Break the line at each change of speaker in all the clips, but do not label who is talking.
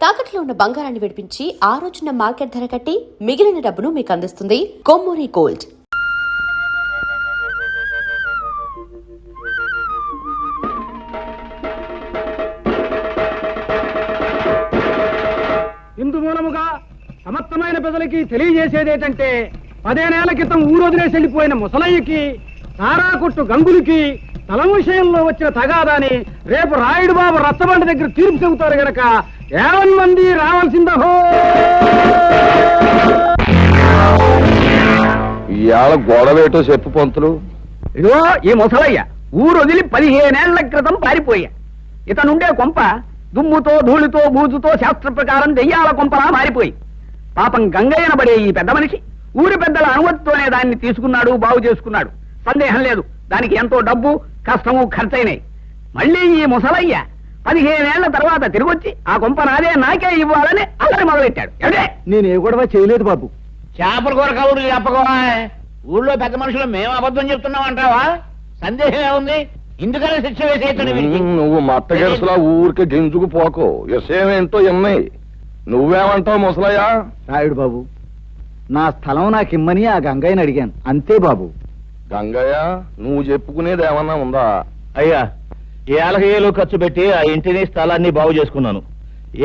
తాకట్లో ఉన్న బంగారాన్ని విడిపించి ఆ రోజున మార్కెట్ ధర కట్టి మిగిలిన డబ్బును మీకు అందిస్తుంది కొమ్మూరి గోల్డ్.
ఇందు మూలముగా సమర్థమైన ప్రజలకి తెలియజేసేదేటంటే 10 ఏళ్ల క్రితం ఊరొదిలేసి వెళ్ళిపోయిన ముసలయ్యకి, సారా కొట్టు గంగులకి తలం విషయంలో వచ్చిన తగాదాని రేపు రాయుడు బాబు రచ్చబండ దగ్గర తీర్పు చెబుతారు గనక 50 మంది రావాల్సిందహో.
ఇవాళ గొడవేటో చెప్పు పంతులు.
ఇదిగో ఈ ముసలయ్య ఊరొదిలి 15 ఏళ్ల క్రితం పారిపోయా. ఇతనుండే కొంప దుమ్ముతో ధూళితో బూజుతో శాస్త్ర ప్రకారం దెయ్యాల కొంపలా మారిపోయి పాపం గంగయ్యనబడే ఈ పెద్ద మనిషి ఊరి పెద్దల అనుమతితోనే దాన్ని తీసుకున్నాడు, బాగు చేసుకున్నాడు. సందేహం లేదు, దానికి ఎంతో డబ్బు కష్టము ఖర్చయినాయి. మళ్ళీ ఈ ముసలయ్య 15 ఏళ్ల తర్వాత తిరిగొచ్చి ఆ కొంప నాకే ఇవ్వాలని అల్లరి మొదలెట్టాడు. నేను ఏ గొడవ చేయలేదు బాబు.
చేపల కూర కబుర్లు చెప్పకోవా. ఊళ్ళో పెద్ద మనుషులు మేము అబద్ధం చెప్తున్నాం అంటావా? సందేహం ఏముంది? ఇందుకనే శిక్ష వేసేయచ్చు.
నువ్వు మట్టగెరసలా ఊరికి గింజుకు పోకో. విషయం ఏంటో ఎన్నాయి. నువ్వేమంటావు ముసలయ్య?
రాయుడు బాబు, నా స్థలం నాకిమ్మని ఆ గంగయ్యని అడిగాను, అంతే బాబు.
గంగయ్య, నువ్వు చెప్పుకునేది ఏమన్నా ఉందా?
అయ్యా, ఏళ్ళకేళ్ళు ఖర్చు పెట్టి ఆ ఇంటిని స్థలాన్ని బాగు చేసుకున్నాను.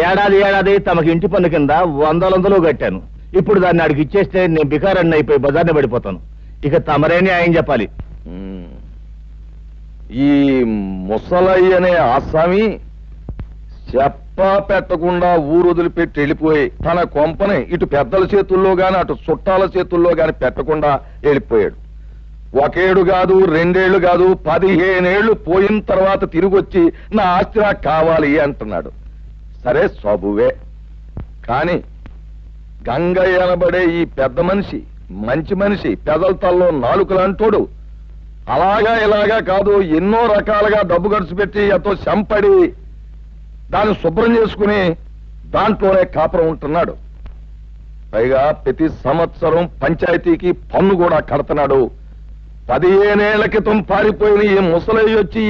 ఏడాది తమకి ఇంటి పన్ను కింద 100 కట్టాను. ఇప్పుడు దాన్ని ఆడికి ఇచ్చేస్తే నేను బికారాన్ని అయిపోయి బజార్ని పడిపోతాను. ఇక తమరే న్యాయం చెప్పాలి.
ఈ ముసలయ్య అనే ఆసామి చెప్ప పెట్టకుండా ఊరు వదిలిపెట్టి వెళ్ళిపోయి తన కొంపని ఇటు పెద్దల చేతుల్లో గాని అటు చుట్టాల చేతుల్లో గాని పెట్టకుండా వెళ్ళిపోయాడు. 1 ఏడు కాదు, 2 ఏళ్లు కాదు, 15 ఏళ్లు పోయిన తర్వాత తిరిగొచ్చి నా ఆస్తి నాకు కావాలి అంటున్నాడు. సరే సబువే. కాని గంగయ్య అనబడే ఈ పెద్ద మనిషి, మంచి మనిషి, పెదల తల్లో నాలుకలంటోడు అలాగా ఇలాగా కాదు, ఎన్నో రకాలుగా డబ్బు ఖర్చు పెట్టి ఎంతో చంపడి దాన్ని శుభ్రం చేసుకుని దాంట్లోనే కాపురం ఉంటున్నాడు. పైగా ప్రతి సంవత్సరం పంచాయతీకి పన్ను కూడా కడుతున్నాడు. 15 ఏళ్ల క్రితం పారిపోయిన ఈ ముసలయ్య వచ్చి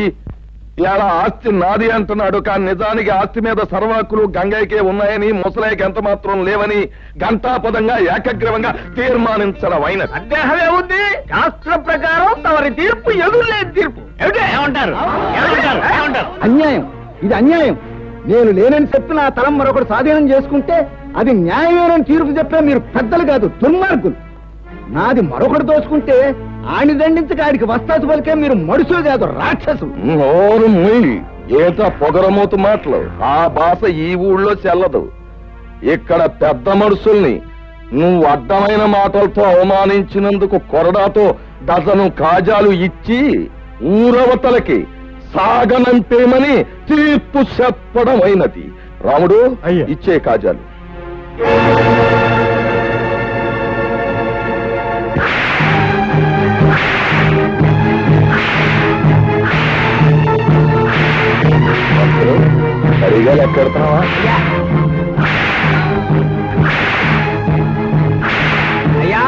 ఇలా ఆస్తి నాది అంటున్నాడు. కానీ నిజానికి ఆస్తి మీద సర్వాకులు గంగయ్యకే ఉన్నాయని, ముసలయ్యకి ఎంత మాత్రం లేవని ఘంటాపదంగా ఏకగ్రీవంగా తీర్మానించడం అయిన.
సందేహమే ఉంది. శాస్త్ర ప్రకారం తమరి తీర్పు ఎదురులేని తీర్పు.
ఏమంటారు?
అన్యాయం, ఇది అన్యాయం. నేను లేనని చెప్పి నా తలం మరొకటి స్వాధీనం చేసుకుంటే అది న్యాయమేనని తీర్పు చెప్పే మీరు పెద్దలు కాదు, దుర్మార్గులు. నాది మరొకటి దోచుకుంటే ఆని దండించక ఆడికి వస్తాసు పలికే మీరు మనుషులు కాదు, రాక్షసులు.
నోరు ముయ్యి. ఏత పొగరమూతు మాటలు. ఆ భాష ఈ ఊళ్ళో చెల్లదు. ఇక్కడ పెద్ద మనుషుల్ని నువ్వు అడ్డమైన మాటలతో అవమానించినందుకు కొరడాతో డజను కాజాలు ఇచ్చి ఊరవతలకి సాగనంపేమని తీర్పు చెప్పడం అయినది. రాముడు, ఇచ్చే కాజాలు. సరిగా లెక్కెడతావా?
అయ్యా,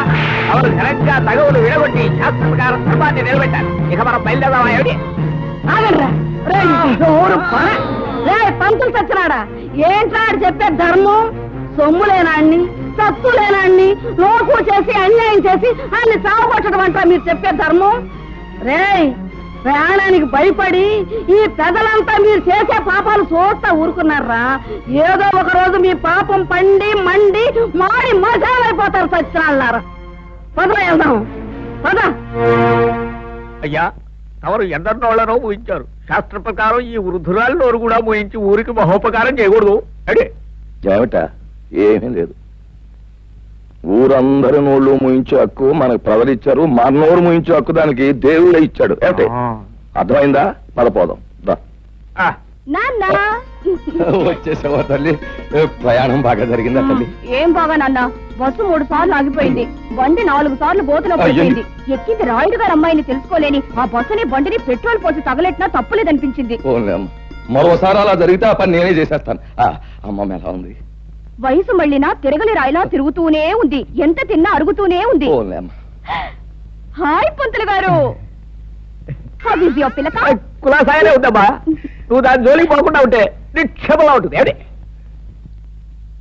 అవరు ఘనంగా తగవులు విడగొట్టి శాస్త్ర ప్రకారం ధర్మాన్ని నిలబెట్టారు. ఇక మనం బయలుదేరదామా? ఏమిటి?
పంతులు చచ్చినాడా? ఏంట్రా చెప్పే ధర్మం? సొమ్ము లేనాన్ని, సత్తు లేనాన్ని లోకు చేసి అన్యాయం చేసి అన్ని సాగుపట్టడం అంటారా మీరు చెప్పే ధర్మం? రేయ్, ప్రాణానికి భయపడి ఈ పెదలంతా మీరు చేసే పాపాలు చూస్తా ఊరుకున్నారా? ఏదో ఒక రోజు మీ పాపం పండి మండి మాడి మసాలైపోతారు సచ్చినాళ్ళారా. పదవ వెళ్దాం, పద.
అయ్యా, తమరు ఎందరినోళ్లనో ఊహించారు. శాస్త్ర ప్రకారం ఈ వృద్ధురాళ్ళనోరు కూడా ఊహించి ఊరికి మహోపకారం చేయకూడదు. అడే
ఏమిట? ఏమీ లేదు. ఊరందరి నోళ్ళు ముయించే హక్కు మనకు ప్రజలిచ్చారు. మన నోరు ముయించే హక్కు దానికి దేవుడే ఇచ్చాడు. ఏమిటి? అర్థమైందా? పదపోదాం. వచ్చేసావా తల్లి? ప్రయాణం బాగా జరిగిందా తల్లి?
ఏం బాగా నాన్న, బస్సు 3 సార్లు ఆగిపోయింది. బండి 4 సార్లు బోతులో పడిపోయింది. ఎక్కింది రాయుడు గారు అమ్మాయిని తెలుసుకోలేని ఆ బస్సుని బండిని పెట్రోల్ పోసి తగలెట్టినా తప్పులేదనిపించింది.
మరోసారి అలా జరిగితే ఆ పని నేనే చేసేస్తాను. అమ్మ ఎలా ఉంది?
వయసు మళ్ళినా తిరగలి రాయిలా తిరుగుతూనే ఉంది. ఎంత తిన్నా అరుగుతూనే ఉంది. హాయ్ పంతులు గారు.
కులాసాయనే ఉందమ్మా. నువ్వు దాని జోలికి పోకుండా ఉంటే నిక్షేపంగా ఉంటుంది.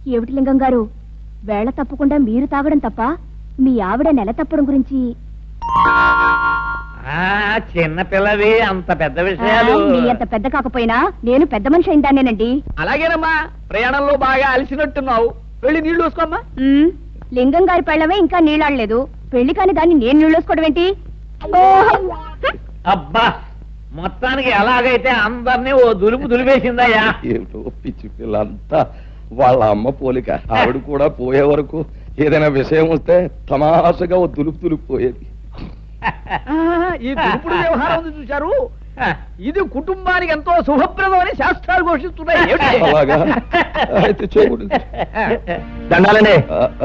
ఏమిటి లింగం గారు, వేళ తప్పకుండా మీరు తాగడం తప్ప మీ ఆవిడ నెల తప్పడం గురించి
చిన్న పిల్లవి అంత పెద్ద విషయాలు
మీ అంత పెద్ద కాకపోయినా నేను పెద్ద మనిషి అయిందానేనండి.
అలాగేనమ్మా, ప్రయాణంలో బాగా అలసినట్టున్నావు, వెళ్ళి నీళ్లు చూసుకోమ్మా.
లింగం గారి పెళ్ళమే ఇంకా నీళ్ళాడలేదు, పెళ్లి కాని దాన్ని నేను నీళ్ళోసుకోవడం ఏంటి?
అబ్బా, మొత్తానికి ఎలాగైతే అందరినీ ఓ దులుపు దులిపేసిందయ్యా.
ఏమిటో పిచ్చి పిల్లంతా వాళ్ళ అమ్మ పోలిక. ఆవిడ కూడా పోయే వరకు ఏదైనా విషయం వస్తే తమాషగా ఓ దులుపు పోయేది.
ఈ దులుపుడు వ్యవహారం ఉంది చూశారు, ఇది కుటుంబానికి ఎంతో శుభప్రదం అని శాస్త్రాలు ఘోషిస్తున్నాయి.
అలాగా అయితే చేయకూడదు.
దండాలండి.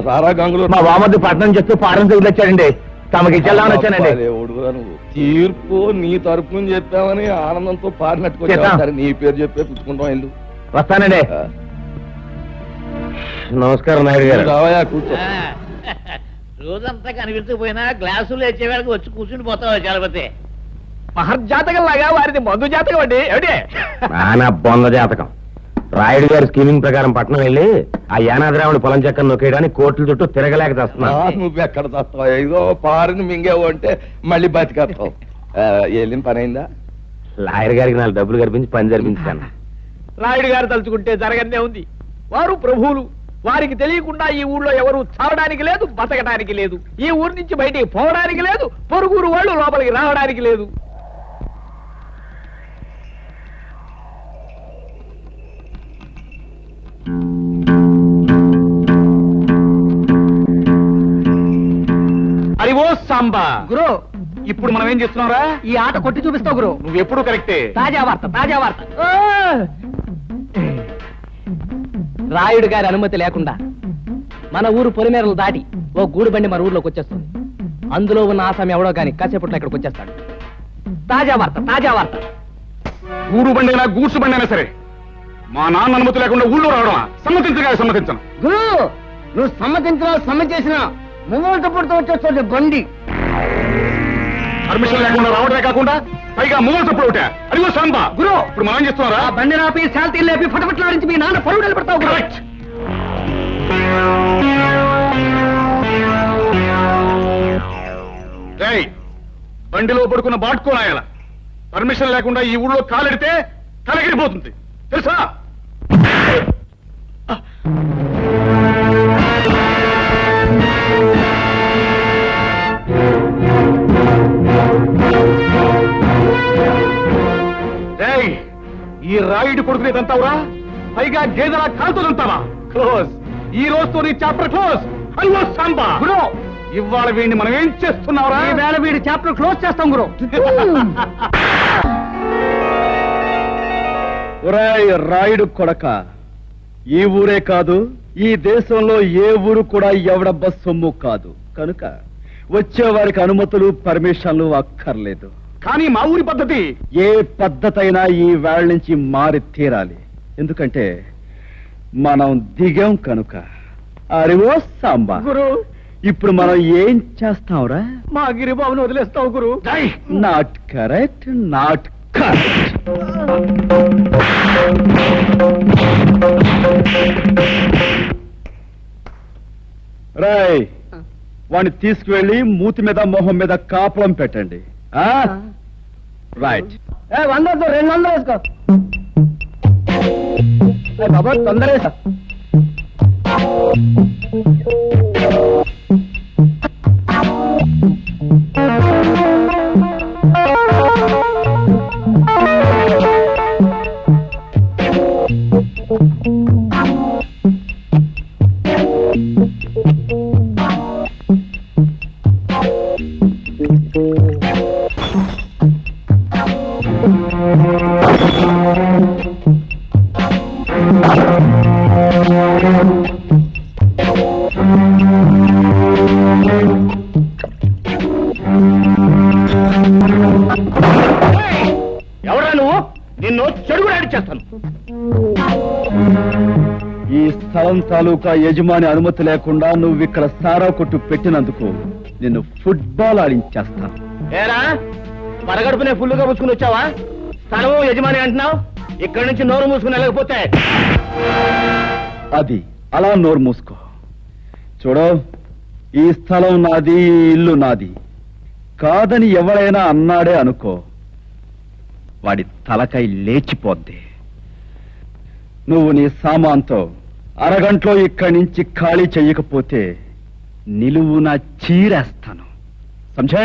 రారా గంగులు,
మా వామద్దు పట్నం చెప్తూ పారం వచ్చాడండి, తమకి ఇచ్చేద్దామని వచ్చానండి.
నువ్వు తీర్పు నీ తరపుని చెప్పామని ఆనందంతో పారినట్టుకొచ్చావు. నీ పేరు చెప్పే పుచ్చుకుంటాం ఇల్లు.
వస్తానండి. నమస్కారం నాయుడు గారు.
రావయా, కూర్చో.
రోజంతా కనిపించకపోయినా గ్లాసులు వచ్చే వేళకి వచ్చి కూర్చుని పోతావు చలపతి. మహర్జాతకం లాగా వారిది మందు జాతకం అండి. ఏమిటి
నా బొంద జాతకం. రాయుడు గారి స్కీమింగ్ ప్రకారం పట్నం వెళ్ళి ఆ యానాద్రావుడి పొలం చెక్కను నొక్కేయడానికి కోట్ల చుట్టూ తిరగలేక తెస్తున్నా.
నువ్వెక్కడ తస్తావు? ఏదో పారిని మింగేవు అంటే మళ్ళీ బతికేస్తావు. వెళ్ళిన పని అయిందా?
లాయర్ గారికి 4 డబ్బులు కల్పించి పని జరిపించాను.
రాయుడు గారు తలుచుకుంటే జరగనే ఉంది. వారు ప్రభువులు, వారికి తెలియకుండా ఈ ఊళ్ళో ఎవరు చావడానికి లేదు, బతకడానికి లేదు, ఈ ఊరి నుంచి బయటికి పోవడానికి లేదు, పొరుగురు వాళ్ళు లోపలికి రావడానికి లేదు. అరివో సాంబా గురు, ఇప్పుడు మనం ఏం చేస్తున్నావురా? ఈ ఆట కొట్టి చూపిస్తావు గురు. నువ్వు ఎప్పుడు కరెక్టే. తాజా వార్త, తాజా వార్త.
రాయుడు గారి అనుమతి లేకుండా మన ఊరు పొలిమేరలు దాటి ఓ గూడు బండి మన ఊర్లోకి వచ్చేస్తుంది. అందులో ఉన్న ఆసామి ఎవడో గాని కాసేపట్లో ఇక్కడికి వచ్చేస్తాడు.
తాజా వార్త, తాజా వార్త.
గూడు బండి అయినా గూడ్సు బండి అయినా సరే మా నాన్న అనుమతి లేకుండా ఊళ్ళో రావడం సమ్మతించగా సమ్మతించను.
గురు, నువ్వు సమ్మతించినా సమ్మె చేసినా ముంగోళ్ళతో పుడుతూ వచ్చేస్తుంది బండి.
పర్మిషన్ లేకుండా రావడమే కాకుండా పైగా మూగలు తప్పుడు ఒకటే. అదిగో సాంబా
గురు,
ఇప్పుడు మనం ఏం చేస్తున్నారా?
బండి నాపి శాంతి లేపి ఫటఫట్లాడించి మీ నాన్న పరువు నిలబెడతావు.
కరెక్ట్. బండిలో పడుకున్న బాట్కోనాయాల పర్మిషన్ లేకుండా ఈ ఊళ్ళో కాలెడితే తలగిరిపోతుంది తెలుసా? ఈ రాయుడు కొడుకునే తంతావురా, పైగా గేదెలా కాలుతో తంతావా? క్లోజ్. ఈ రోజుతో నీ చాప్టర్ క్లోజ్. అయ్యో సాంబా గురు, ఇవాళ వీడిని మనం ఏం చేస్తున్నావురా?
ఈ వేళ వీడి చాప్టర్ క్లోజ్ చేస్తాం గురు.
ఒరేయ్ రాయుడు కొడక, ఈ ఊరే కాదు ఈ దేశంలో ఏ ఊరు కూడా ఎవడబ్బ సొమ్ము కాదు. కనుక వచ్చేవారికి అనుమతులు పర్మిషన్లు అక్కర్లేదు.
కానీ మా ఊరి పద్ధతి
ఏ పద్ధతైనా ఈ వేళ నుంచి మారి తీరాలి. ఎందుకంటే మనం దిగాం కనుక. అరివో సాంబా
గురు,
ఇప్పుడు మనం ఏం చేస్తాంరా?
మా గిరిబాబును వదిలేస్తావు గురు.
Not correct, not correct. రాయ్, వాడిని తీసుకువెళ్ళి మూతి మీద మొహం మీద కాపలం పెట్టండి. రైట్.
100 200 వేసుకో బాబా, తొందర వేసా.
ఎవరా నువ్వు? నిన్ను చెడుగు యాడ్ చేస్తాను.
ఈ స్థలం తాలూకా యజమాని అనుమతి లేకుండా నువ్వు ఇక్కడ సారా కొట్టు పెట్టినందుకు నిన్ను ఫుట్బాల్ ఆడించేస్తాను.
ఏరా, పరగడుపునే ఫుల్లుగా పుచ్చుకుని వచ్చావా? స్థలం యజమాని అంటున్నావు, ఇక్కడి నుంచి నోరు మూసుకుని వెళ్ళకపోతే
అది అలా నోరు మూసుకో. చూడు, ఈ స్థలం నాది, ఈ ఇల్లు నాది కాదని ఎవరైనా అన్నాడే అనుకో, వాడి తలకై లేచిపోద్ది. నువ్వు నీ సామాన్తో అరగంటలో ఇక్కడి నుంచి ఖాళీ చెయ్యకపోతే నిలువున చీరేస్తాను. సంజే?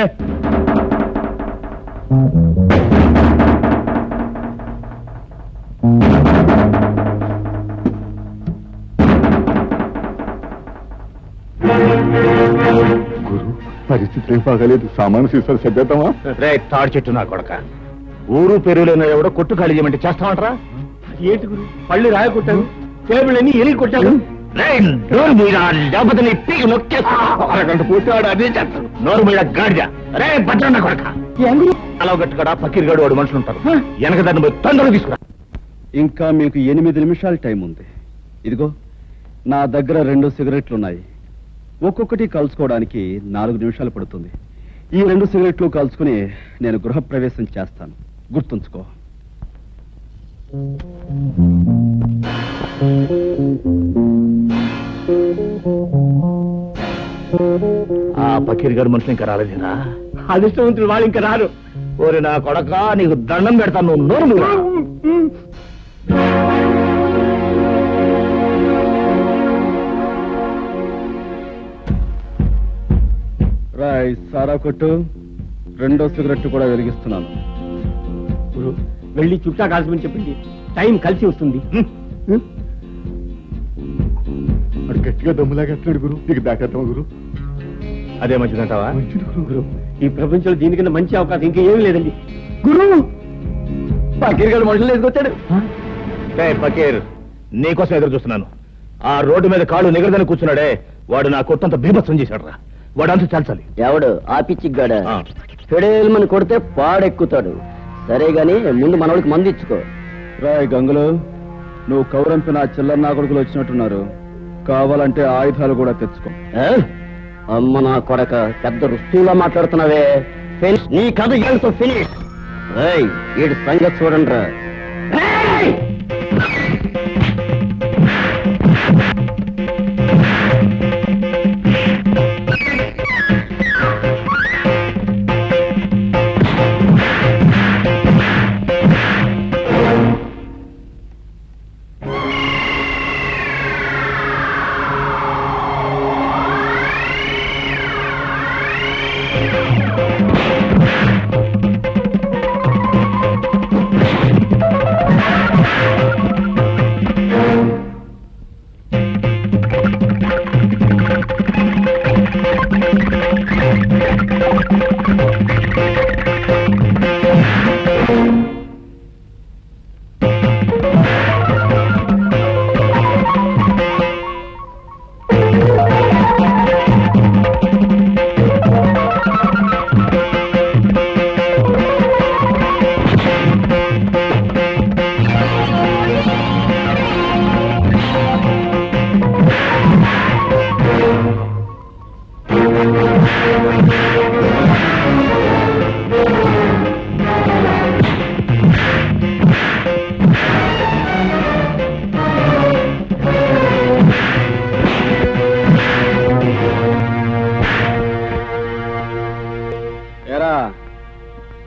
గురు, పరిస్థితి ఏం బాగాలేదు. సామాను సీసాలు సర్దేద్దామా?
రే తాడి చెట్టు నా కొడక, ఊరు పెరుగులేని ఎవడో కొట్టు ఖాళీ చేయమంటే చేస్తామంటారా?
ఏంటి గురు, పళ్ళు రాయ కొట్టాను, టేబుల్ అన్ని ఎలిగి కొట్టాను.
అరగంట పూర్తివాడు అదే చేస్తాడు. నోరు మీద గాడిద. రే భద్రన్న కొడక, అలా గట్టుకడా పక్కిరిగాడు వాడు మనుషులు ఉంటారు. వెనక దాన్ని పోయి తొందరగా తీసుకురా.
ఇంకా మీకు 8 నిమిషాల టైం ఉంది. ఇదిగో నా దగ్గర 2 సిగరెట్లున్నాయి. ఒక్కొక్కటి కలుసుకోవడానికి 4 నిమిషాలు పడుతుంది. ఈ 2 సిగరెట్లు కలుసుకుని నేను గృహప్రవేశం చేస్తాను, గుర్తుంచుకో.
ఆ పకీర్ గారు మనుషులు ఇంకా రాలేదేనా?
అదృష్టవంతులు వాళ్ళు ఇంకా రారు.
ఓరి నా కొడక, నీకు దండం పెడతాను. నువ్వు నోరు మూయరా.
రాయ్, సారా కొట్టు. 2వ సిగరెట్ కూడా వెలిగిస్తున్నాను.
గురు, వెళ్ళి చుట్టా కాల్చమని చెప్పండి, టైం కలిసి వస్తుంది.
అడు గట్టిగా దమ్ములాగా ఎట్లాడు గురు, నీకు దాకేద్దాం గురు.
అదే మంచిదంటావా?
గురు, ఈ ప్రపంచంలో దీనికన్నా మంచి అవకాశం ఇంకా ఏమీ లేదండి. గురు, పకీర్ గారు మనుషులు వేసుకొచ్చాడు.
పకీర్, నీకోసం ఎదురు చూస్తున్నాను. ఆ రోడ్డు మీద కాళ్ళు నిగరదని కూర్చున్నాడే, వాడు నా కొట్టంత బీభత్సం చేశాడు రా. వాడు అంత చాల్చాలి.
ఎవడు ఆ పిచ్చిగాడ? ఫెడేల్మని కొడితే పాడెక్కుతాడు. సరే గాని ముందు మనోడికి మంది ఇచ్చుకో.
రాయ్ గంగులు, నువ్వు కౌరంపి నా చిల్లర నా కొడుకులు వచ్చినట్టున్నారు. కావాలంటే ఆయుధాలు కూడా తెచ్చుకో.
అమ్మ నా కొడక, పెద్ద రుస్తువులా మాట్లాడుతున్నావే. నీ కథ ఏడుతో ఫినిష్. వీడి సంగతి చూడండి రా.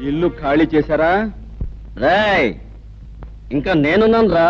ఇల్లు ఖాళీ చేశారా?
రేయ్, ఇంకా నేనున్నాను రా.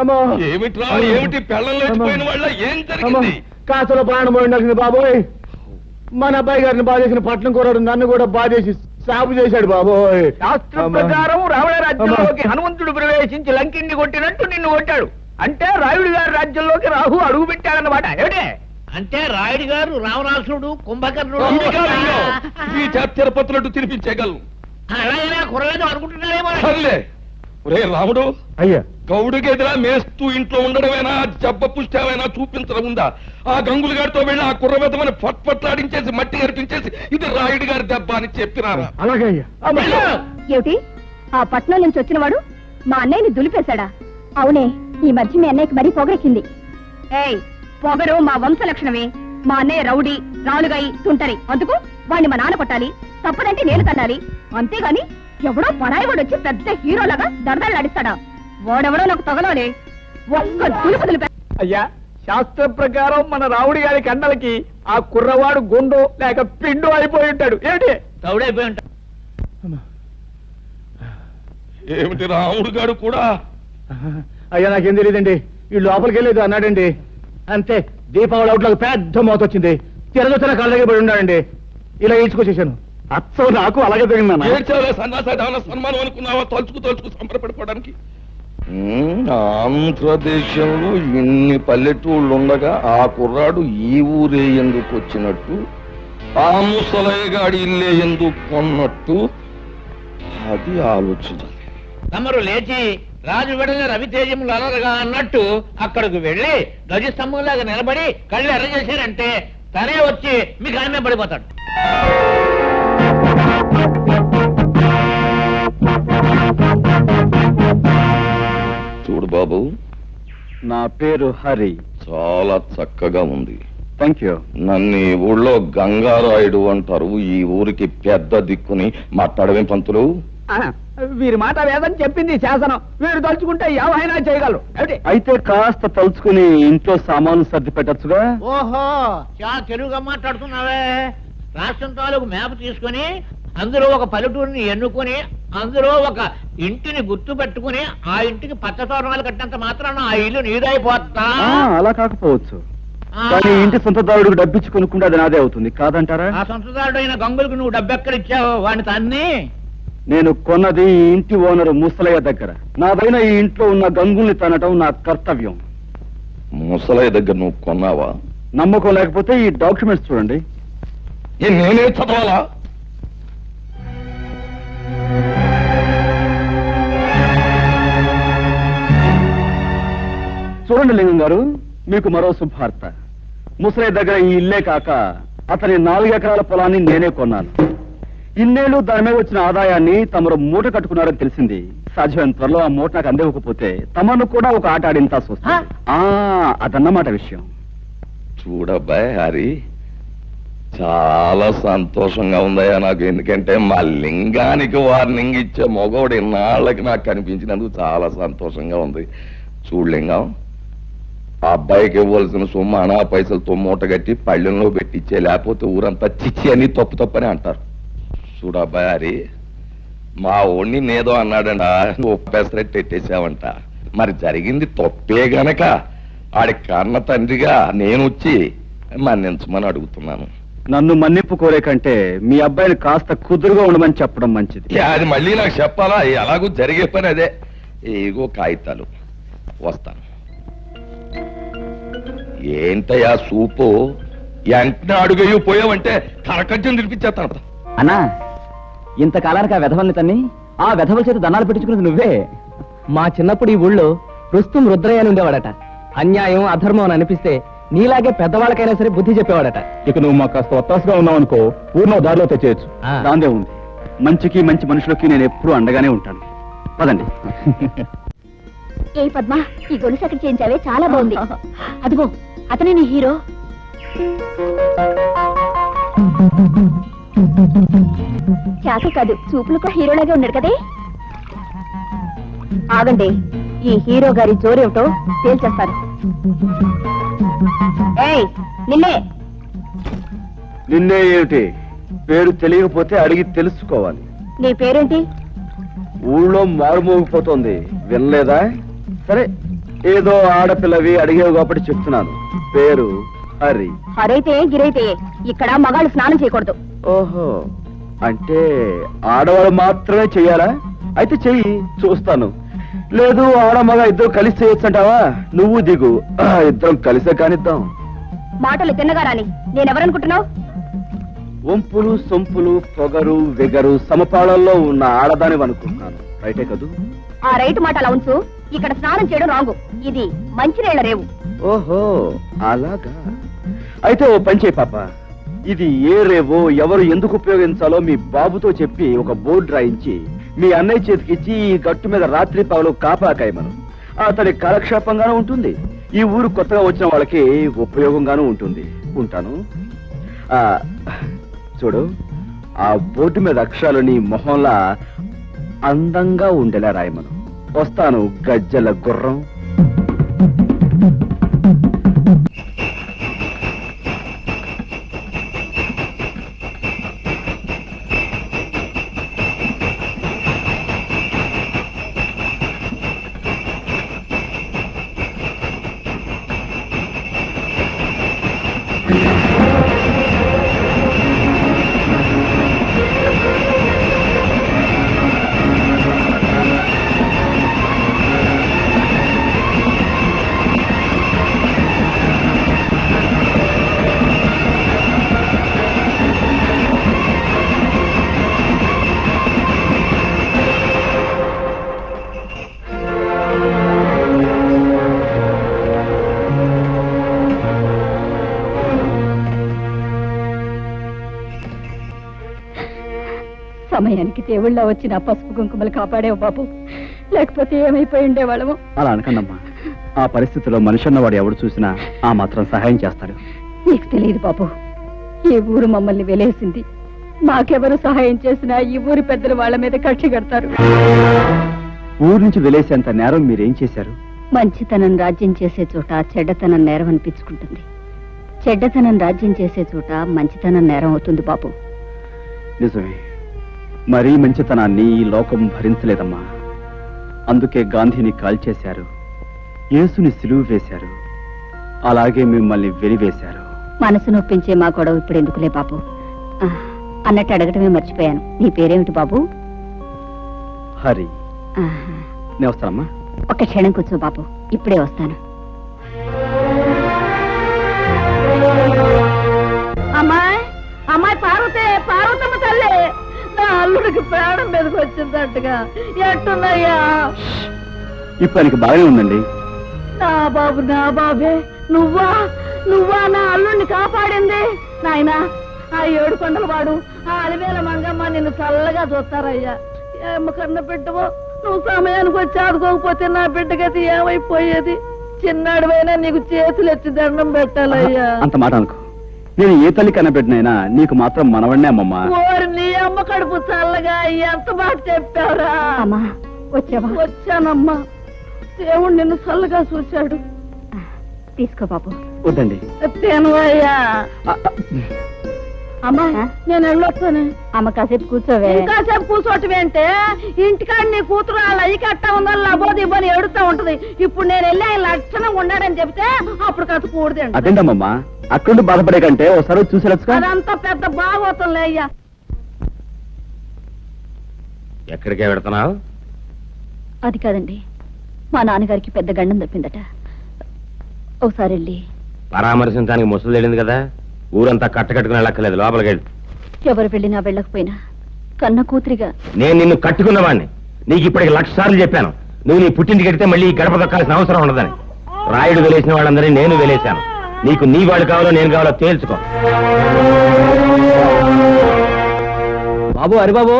అమ్మో
ఏమిట్రా ఏమిటి పెళ్ళం లేచిపోయిన వాళ్ళ ఏం జరిగింది?
కాసులో ప్రాణం పోయింది బాబోయ్. మన అబ్బాయి గారిని బాధేసిన పట్నం కూరడు నన్ను కూడా బాధేసి సాగు చేశాడు బాబోయ్.
శాస్త్రం ప్రకారం రావణ రాజ్యంలోకి హనుమంతుడు ప్రవేశించి లంకిని కొట్టినట్టు నిన్ను కొట్టాడు. అంటే రాయుడు గారి రాజ్యంలోకి రాహు అడుగు పెట్టాడన్నమాట. ఏమిటే
అంటే రాయుడు గారు రావణాసుడు కుంభకర్ణుడు
ఈ తిరుపతులట్టు తినిపించేయగలను.
అలాగే కురలేదు అనుకుంటున్నారేమో.
సర్లే ఒరే రాముడు,
అయ్యా
గౌడుకి ఎదురా మేస్తూ ఇంట్లో ఉండడమేనా, జబ్బ పుష్టామైనా చూపించడం ఉందా? ఆ గంగులు గారితో వెళ్ళి ఆ కుర్రబెద్దమని పట్లాడించేసి మట్టి కనిపించేసి ఇది రాయుడు గారి దెబ్బ అని చెప్పినారా?
అలాగే అయ్యా.
ఏమిటి ఆ పట్నం నుంచి వచ్చినవాడు మా అన్నయ్యని దులిపేశాడా? అవునే, ఈ మధ్య మీ అన్నయ్యకి మరీ పొగరెక్కింది. ఏయ్, పొగరు మా వంశ లక్షణమే. మా అన్నయ్య రౌడీ, రాలుగాయి, తుంటరి. అందుకు వాణ్ణి మా నాన్న కొట్టాలి, తప్పదంటే నేను తన్నాలి. అంతేగాని ఎవడో పరాయివాడు వచ్చి పెద్ద హీరోలాగా దరదలు నడిస్తాడా? వాడెవడో నాకు తగలాలే. ఒక్క దులుపు దులిపే.
అయ్యా, శాస్త్ర ప్రకారం మన రావుడి గారి కండలకి ఆ కుర్రవాడు గుండు లేక పిండు అయిపోయి ఉంటాడు. ఏమిటి
తౌడైపోయి ఉంటాడు.
ఏమిటి రాముడు గారు కూడా?
అయ్యా నాకేం తెలియదండి. ఈ లోపలికి వెళ్ళేది అన్నాడండి. అంతే, దీపావళి అవుట్లోకి పెద్ద మోత వచ్చింది. తిరగొచ్చిన కళ్ళ దగ్గర పడి ఉన్నాడండి. ఇలా ఈడ్చుకొచ్చేసాను. అచ్చం నాకు అలాగే జరిగిందన్న.
సన్మానం అనుకున్నావా? తలుచుకు సంబరపడిపోవడానికి. ఆంధ్రదేశంలో ఇన్ని పల్లెటూళ్ళు ఉండగా ఆ కుర్రాడు ఈ ఊరే ఎందుకు వచ్చినట్టు, ఆ ముసలయ్య గాడి ఇల్లే ఎందుకు కొన్నట్టు, అది ఆలోచించాలి.
తమరు లేచి రాజు వెడల రవితేజములు అలరగా అన్నట్టు అక్కడికి వెళ్లి ధ్వజస్తంభంలాగా నిలబడి కళ్ళు ఎర్ర చేశారంటే తనే వచ్చి మీకు ఆమె పడిపోతాడు.
చూడు బాబు,
నా పేరు హరి.
చాలా చక్కగా ఉంది.
Thank you.
నన్ను ఈ ఊళ్ళో గంగారాయుడు అంటారు. ఈ ఊరికి పెద్ద దిక్కుని మాట్లాడవేం పంతులు?
వీరి మాట వేదని చెప్పింది శాసనం. వీరు తలుచుకుంటే ఏమైనా చేయగలరు. ఏమిటి
అయితే కాస్త తలుచుకుని ఇంట్లో సామాన్లు సర్ది పెట్టచ్చుగా.
ఓహో, చాలా తెలుగుగా మాట్లాడుతున్నావే. రాష్ట్రం తాలూకు మ్యాప్ తీసుకుని అందులో ఒక పల్లెటూరిని ఎన్నుకొని అందులో ఒక ఇంటిని గుర్తు పెట్టుకుని ఆ ఇంటికి పచ్చ తోరణాలు కట్టినంత మాత్రాన ఆ ఇల్లు నీదైపోతా.
అలా కాకపోవచ్చు, కానీ ఇంటి సొంతదారుడికి డబ్బిచ్చి కొనుక్కుంటే అది నాదే అవుతుంది కాదంటారా?
ఆ సొంతదారుడు అయిన గంగులకు నువ్వు డబ్బెక్కడిచ్చావు వాడిని తన్ని?
నేను కొన్నది ఈ ఇంటి ఓనరు ముసలయ్య దగ్గర. నాదైన ఈ ఇంట్లో ఉన్న గంగుల్ని తనటం నా కర్తవ్యం.
ముసలయ్య దగ్గర నువ్వు కొన్నావా?
నమ్మకం లేకపోతే ఈ డాక్యుమెంట్స్ చూడండి.
నేనే చదవాలా?
చూడండి లింగం గారు, మీకు మరో శుభార్త. ముసలయ్య దగ్గర ఈ ఇల్లే కాక అతని 4 ఎకరాల పొలాన్ని నేనే కొన్నాను. ఇన్నేళ్లు దాని మీద వచ్చిన ఆదాయాన్ని తమరు మూట కట్టుకున్నారని తెలిసింది. సాధ్యమైన త్వరలో ఆ మూట నాకు అందివ్వకపోతే తమను కూడా ఒక ఆట ఆడింతాల్సి వస్తుంది. అదన్నమాట విషయం.
చూడబ్బాయ్ హరి, చాలా సంతోషంగా ఉందయ్యా నాకు. ఎందుకంటే మా లింగానికి వార్నింగ్ ఇచ్చే మగవాడు ఇన్నాళ్ళకి నాకు కనిపించినందుకు చాలా సంతోషంగా ఉంది. చూడలింగం, ఆ అబ్బాయికి ఇవ్వాల్సిన సొమ్ము అనా పైసలతో మూట కట్టి పళ్ళెంలో పెట్టిచ్చే, లేకపోతే ఊరంతా చిచ్చి అని తప్పని అంటారు. చూడబ్బాయి హరి, మా ఓణ్ణి నేదో అన్నాడంట, నువ్వు పెసరెట్టు ఎట్టేసావంట. మరి జరిగింది తప్పే గనక ఆడి కన్న తండ్రిగా నేను వచ్చి మన్నించమని అడుగుతున్నాను.
నన్ను మన్నింపు కోరే కంటే మీ అబ్బాయిని కాస్త కుదురుగా ఉండమని చెప్పడం మంచిది.
అది మళ్ళీ నాకు చెప్పాలా? ఎలాగూ జరిగే పని అదే. ఏగో కాగితాలు, వస్తాను. ఏంటయ్యా సూపు, వెంటనే అడుగయ్యూ పోయావంటే కరకజ్జం తినిపించేస్తాను.
అన్నా, ఇంతకాలానికి ఆ వెధవల్ని తన్ని ఆ వెధవల చేత దన్నాలు పెట్టించుకున్నది నువ్వే.
మా చిన్నప్పుడు ఈ ఊళ్ళో రుస్తుం రుద్రయ్య అని ఉండేవాడట. అన్యాయం అధర్మం అని అనిపిస్తే నీలాగే పెద్దవాళ్ళకైనా సరే బుద్ధి చెప్పేవాడట.
ఇక నువ్వు మాకు కాస్త ఒత్తాసుగా ఉన్నావు అనుకో, ఊరిలో దారిలో తెచ్చేయచ్చు.
దాందే ఉంది. మంచికి మంచి మనుషులకి నేను ఎప్పుడూ అండగానే ఉంటాను. పదండి.
ఏ పద్మ, ఈ గొలుసు అక్కడ చేయించావే, చాలా బాగుంది. అదిగో అతనే నీ హీరో. చాక కాదు, చూపులు కూడా హీరోలాగే ఉన్నాడు కదే. ఆగండి, ఈ హీరో గారి జోరేమిటో తేల్చేస్తారు. ఏయ్, నిన్నే.
నిన్నే ఏమిటి? పేరు తెలియకపోతే అడిగి తెలుసుకోవాలి.
నీ పేరేంటి?
ఊళ్ళో మారుమోగిపోతోంది, వినలేదా? సరే ఏదో ఆడపిల్లవి అడిగేవి కాబట్టి చెప్తున్నాను. పేరు హరి.
హరైతే గిరైతే ఇక్కడ మగాళ్ళు స్నానం చేయకూడదు.
ఓహో, అంటే ఆడవాళ్ళు మాత్రమే చెయ్యాలా? అయితే చెయ్యి, చూస్తాను. లేదు ఆడ మగ ఇద్దరు కలిసి చేయొచ్చు అంటావా? నువ్వు దిగు, ఇద్దరం కలిసే కానిద్దాం.
మాటలు తిన్నగా రాని. నేనెవరనుకుంటున్నావు?
వంపులు సొంపులు పొగరు వెగరు సమపాళల్లో ఉన్న ఆడదాని అనుకుంటున్నాను. రైటే కదూ?
ఆ రైట్ మాట అలా ఉంచు. ఇక్కడ స్నానం చేయడం రాంగు. ఇది మంచినీళ్ల రేవు.
ఓహో, అలాగా. అయితే ఓ పని చేయి పాప, ఇది ఏ రేవో ఎవరు ఎందుకు ఉపయోగించాలో మీ బాబుతో చెప్పి ఒక బోర్డు రాయించి మీ అన్నయ్య చేతికిచ్చి ఈ గట్టు మీద రాత్రి పగలు కాపాకాయమను. అతని కాలక్షేపంగానూ ఉంటుంది, ఈ ఊరు కొత్తగా వచ్చిన వాళ్ళకి ఉపయోగంగానూ ఉంటుంది. ఉంటాను. చూడు, ఆ బోర్డు మీద అక్షరాలు నీ మొహంలా అందంగా ఉండేలా రాయమను. వస్తాను, గజ్జల గుర్రం.
సమయానికి దేవుళ్ళ వచ్చిన పసుపు కుంకుమలు కాపాడేవు బాబు, లేకపోతే ఏమైపోయి ఉండేవాళ్ళము.
అలా అనకండమ్మా. ఆ పరిస్థితిలో మనిషి అన్నవాడు ఎవడు చూసినా ఆ మాత్రం సహాయం చేస్తాడు.
నీకు తెలియదు బాబు, ఈ ఊరు మమ్మల్ని వెలేసింది. మాకెవరు సహాయం చేసినా ఈ ఊరి పెద్దలు వాళ్ళ మీద కక్షి కడతారు.
ఊరు నుంచి వెలేసేంత నేరం మీరేం చేశారు?
మంచితనం రాజ్యం చేసే చోట చెడ్డతనం నేరం అనిపించుకుంటుంది. చెడ్డతనం రాజ్యం చేసే చోట మంచితనం నేరం అవుతుంది బాబు.
నిజమే, మరీ మంచితనాన్ని ఈ లోకం భరించలేదమ్మా. అందుకే గాంధీని కాల్చేశారు, యేసుని సిలువు వేశారు, అలాగే మిమ్మల్ని వెలివేశారు.
మనసు నొప్పించే మా గొడవ ఇప్పుడు ఎందుకులే బాబు. అన్నట్టు అడగటమే మర్చిపోయాను, నీ పేరేమిటి బాబు?
హరి. నేను వస్తానమ్మా.
ఒక్క క్షణం కూర్చో బాబు, ఇప్పుడే వస్తాను. అమ్మాయి అమ్మాయి పార్వతే, పార్వతమ్మ తల్లి, నా అల్లుడికి ప్రాణం మీదకి వచ్చిందట్టుగా. ఎట్టున్నాయ్యా?
ఇప్పుడు ఆయనకి బాగానే ఉందండి.
నా బాబు, నా బాబే, నువ్వా నువ్వా నా అల్లుడిని కాపాడింది? నాయనా, ఆ 7 కొండల వాడు, ఆ అలివేల మంగమ్మ నిన్ను చల్లగా చూస్తారయ్యా. ఏమ కన్న బిడ్డవో, నువ్వు సమయానికి వచ్చి ఆదుకోకపోతే నా బిడ్డగతి ఏమైపోయేది? చిన్నాడువైనా నీకు చేతులు ఎత్తి దండం పెట్టాలయ్యా.
అంత మాట అనుకో. నేను ఏ తల్లి కన్నబిడ్డనైనా నీకు మాత్రం మనవడినే అమ్మమ్మా.
ఓరి నీ అమ్మ కడుపు చల్లగా ఎంత మాట చెప్పావురా.
అమ్మా వచ్చావా?
వచ్చానమ్మా, దేవుడు నిన్ను చల్లగా చూశాడు.
తీసుకో బాబు.
వద్దండి.
తేనువయ్యా. అమ్మా నేను వెళ్ళొస్తాను.
అమ్మ కాసేపు కూర్చోవే.
ఇంకాసేపు కూర్చోటమేంటే, ఇంటికాడ నీ కూతురు వాళ్ళ అయ్యి కట్ట ఉందా లబోది ఇబ్బంది ఎడుతూ ఉంటది. ఇప్పుడు నేను వెళ్ళి ఆయన లక్షణంగా ఉన్నాడని చెప్తే అప్పుడు కథ కూడదండి.
అదేంటమ్మా, అక్కడుండి బాధపడే కంటే ఒకసారి చూసేలా.
అదంతా పెద్ద బాగోతుందిలే అయ్యా.
ఎక్కడికే పెడుతున్నావు?
అది కాదండి, మా నాన్నగారికి పెద్ద గండం తప్పిందట. ఒకసారి వెళ్ళి
పరామర్శించడానికి ముసలు తెలియదు కదా, ఊరంతా కట్టకట్టుకుని వెళ్ళక్కర్లేదు, లోపలికి వెళ్ళి.
ఎవరు వెళ్ళినా వెళ్ళకపోయినా కన్న కూతురిగా
నేను నిన్ను కట్టుకున్నవాడిని. నీకు ఇప్పటికి 1,00,000 సార్లు చెప్పాను, నువ్వు నీ పుట్టింటికి వెడితే మళ్ళీ ఈ గడప దక్కాల్సిన అవసరం ఉండదని. రాయుడు వెలేసిన వాళ్ళందరినీ నేను వెలేశాను. నీకు నీ వాళ్ళు కావాలో నేను కావాలో తేల్చుకో.
బాబు, హరిబాబు,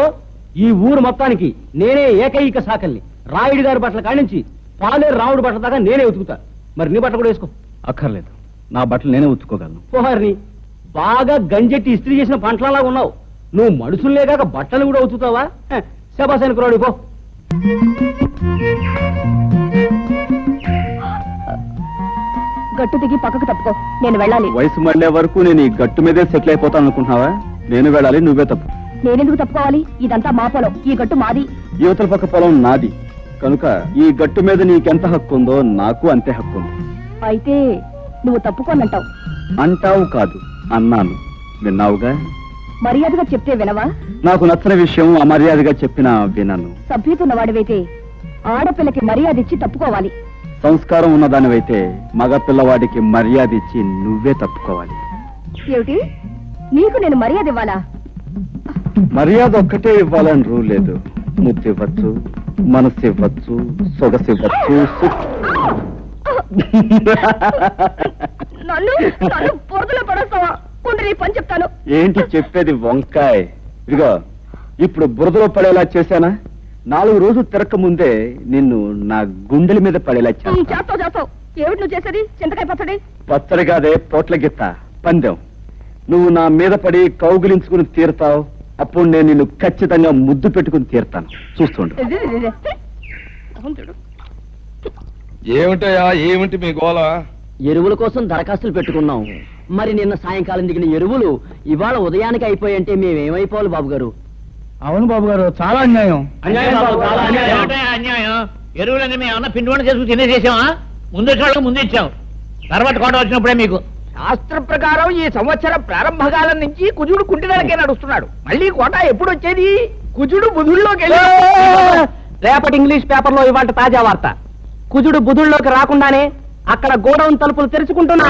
ఈ ఊరు మొత్తానికి నేనే ఏకైక సాకల్ని. రాయుడు గారి బట్టల కాడించి పాలేరు రాముడు బట్టల దాకా నేనే ఉతుకుతా. మరి నీ బట్టలు కూడా వేసుకో.
అక్కర్లేదు, నా బట్టలు నేనే ఉతుక్కోగలను.
పోహారిని బాగా గంజెట్టి ఇస్త్రీ చేసిన పంటలలాగా ఉన్నావు. నువ్వు మనుషుల్నే కాక బట్టలు కూడా ఉతుకుతావా? శబాసానికి రాడు పో.
గట్టు దిగి పక్కకు తప్పుకో, నేను వెళ్ళాలి.
వయసు మళ్ళే వరకు నేను ఈ గట్టు మీదే సెటిల్ అయిపోతాను అనుకుంటున్నావా? నేను వెళ్ళాలి, నువ్వే తప్పు.
నేనెందుకు తప్పుకోవాలి? ఇదంతా మా పొలం, ఈ గట్టు మాది.
యువతల పక్క పొలం నాది, కనుక ఈ గట్టు మీద నీకెంత హక్కు ఉందో నాకు అంతే హక్కు ఉంది.
అయితే నువ్వు తప్పుకోనంటావు.
అంటావు కాదు, అన్నాను. విన్నావుగా.
మర్యాదగా చెప్తే వినవా?
నాకు నచ్చని విషయం అమర్యాదగా చెప్పినా వినను.
సభ్యతున్న వాడివైతే ఆడపిల్లకి మర్యాద ఇచ్చి తప్పుకోవాలి.
సంస్కారం ఉన్నదానివైతే మగ పిల్లవాడికి మర్యాద ఇచ్చి నువ్వే తప్పుకోవాలి.
ఏమిటి, నీకు నేను మర్యాద ఇవ్వాలా?
మర్యాద ఒక్కటే ఇవ్వాలని రూల్ లేదు. ముద్దు ఇవ్వచ్చు, మనసు ఇవ్వచ్చు, సొగసు ఇవ్వచ్చు.
నన్ను పొరదలో పడేస్తావా? కుండ్రి నీ పని చెప్తాను.
ఏంటి చెప్పేది వంకాయ్? ఇదిగో, ఇప్పుడు బురదలో పడేలా చేశానా? 4 రోజులు తిరక్క ముందే నిన్ను నా గుండెల మీద పడేలా చేస్తాను.
చేస్తావు. ఏమిటి నువ్వు చేసేది? చింతకాయ పచ్చడి?
పచ్చడి కాదే, పోట్ల గిత్త పందెం. నువ్వు నా మీద పడి కౌగిలించుకుని తీరుతావు. అప్పుడు నేను నిన్ను ఖచ్చితంగా ముద్దు పెట్టుకుని తీరుతాను. చూస్తుండు.
ఏమిటయా, ఏమిటి మీ గోల?
ఎరువుల కోసం దరఖాస్తులు పెట్టుకున్నాం. మరి నిన్న సాయంకాలం దిగిన ఎరువులు ఇవాళ ఉదయానికి అయిపోయంటే మేమేమైపోవాలి బాబు గారు?
అవును బాబు గారు, చాలా అన్యాయం.
ఏమిటయ్యా అన్యాయం? ఎరువులన్నీ మేము ఏమన్నా పిండి వంట చేసుకుని తినేసేసామా? ముందు వాళ్ళకి ముందు ఇచ్చాం, తర్వాత కోట వచ్చినప్పుడే మీకు.
శాస్త్ర ప్రకారం ఈ సంవత్సరం ప్రారంభకాలం నుంచి కుజుడు కుంటిదలకే నడుస్తున్నాడు. మళ్ళీ కోట ఎప్పుడు వచ్చేది? కుజుడు బుధుల్లోకి వెళ్ళి.
రేపటి ఇంగ్లీష్ పేపర్ లో ఇవాళ తాజా వార్త. కుజుడు బుధుల్లోకి రాకుండానే అక్కడ గోడౌన్ తలుపులు తెరుచుకుంటున్నా.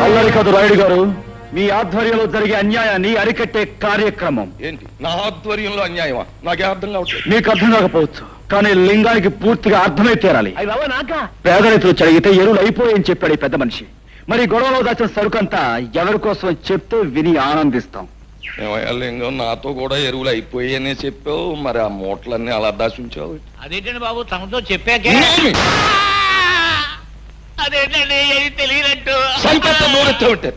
అల్లరి కాదు రాయుడు గారు, మీ ఆధ్వర్యంలో జరిగే అన్యాయాన్ని అరికట్టే కార్యక్రమం.
ఏంటి నా ఆధ్వర్యంలో అన్యాయమా? నాకే అర్థం కావట్లేదు.
మీకు అర్థం కాకపోవచ్చు, కానీ లింగానికి పూర్తిగా అర్థమై తీరాలి. పేద రైతులు చదివితే ఎరువులు అయిపోయాయని చెప్పాడు ఈ పెద్ద మనిషి. మరి గొడవలో దాచిన సరుకంతా ఎవరి కోసం చెప్తే విని ఆనందిస్తాం.
ఏమయ్యా లింగం, నాతో కూడా ఎరువులు అయిపోయాయనే చెప్పావు, మరి ఆ మూటలన్నీ అలా దాచుంచావు.
అదేంటండి బాబు, తమతో చెప్పాకే. అదేంటండి తెలియనట్టు
ఉంటారు.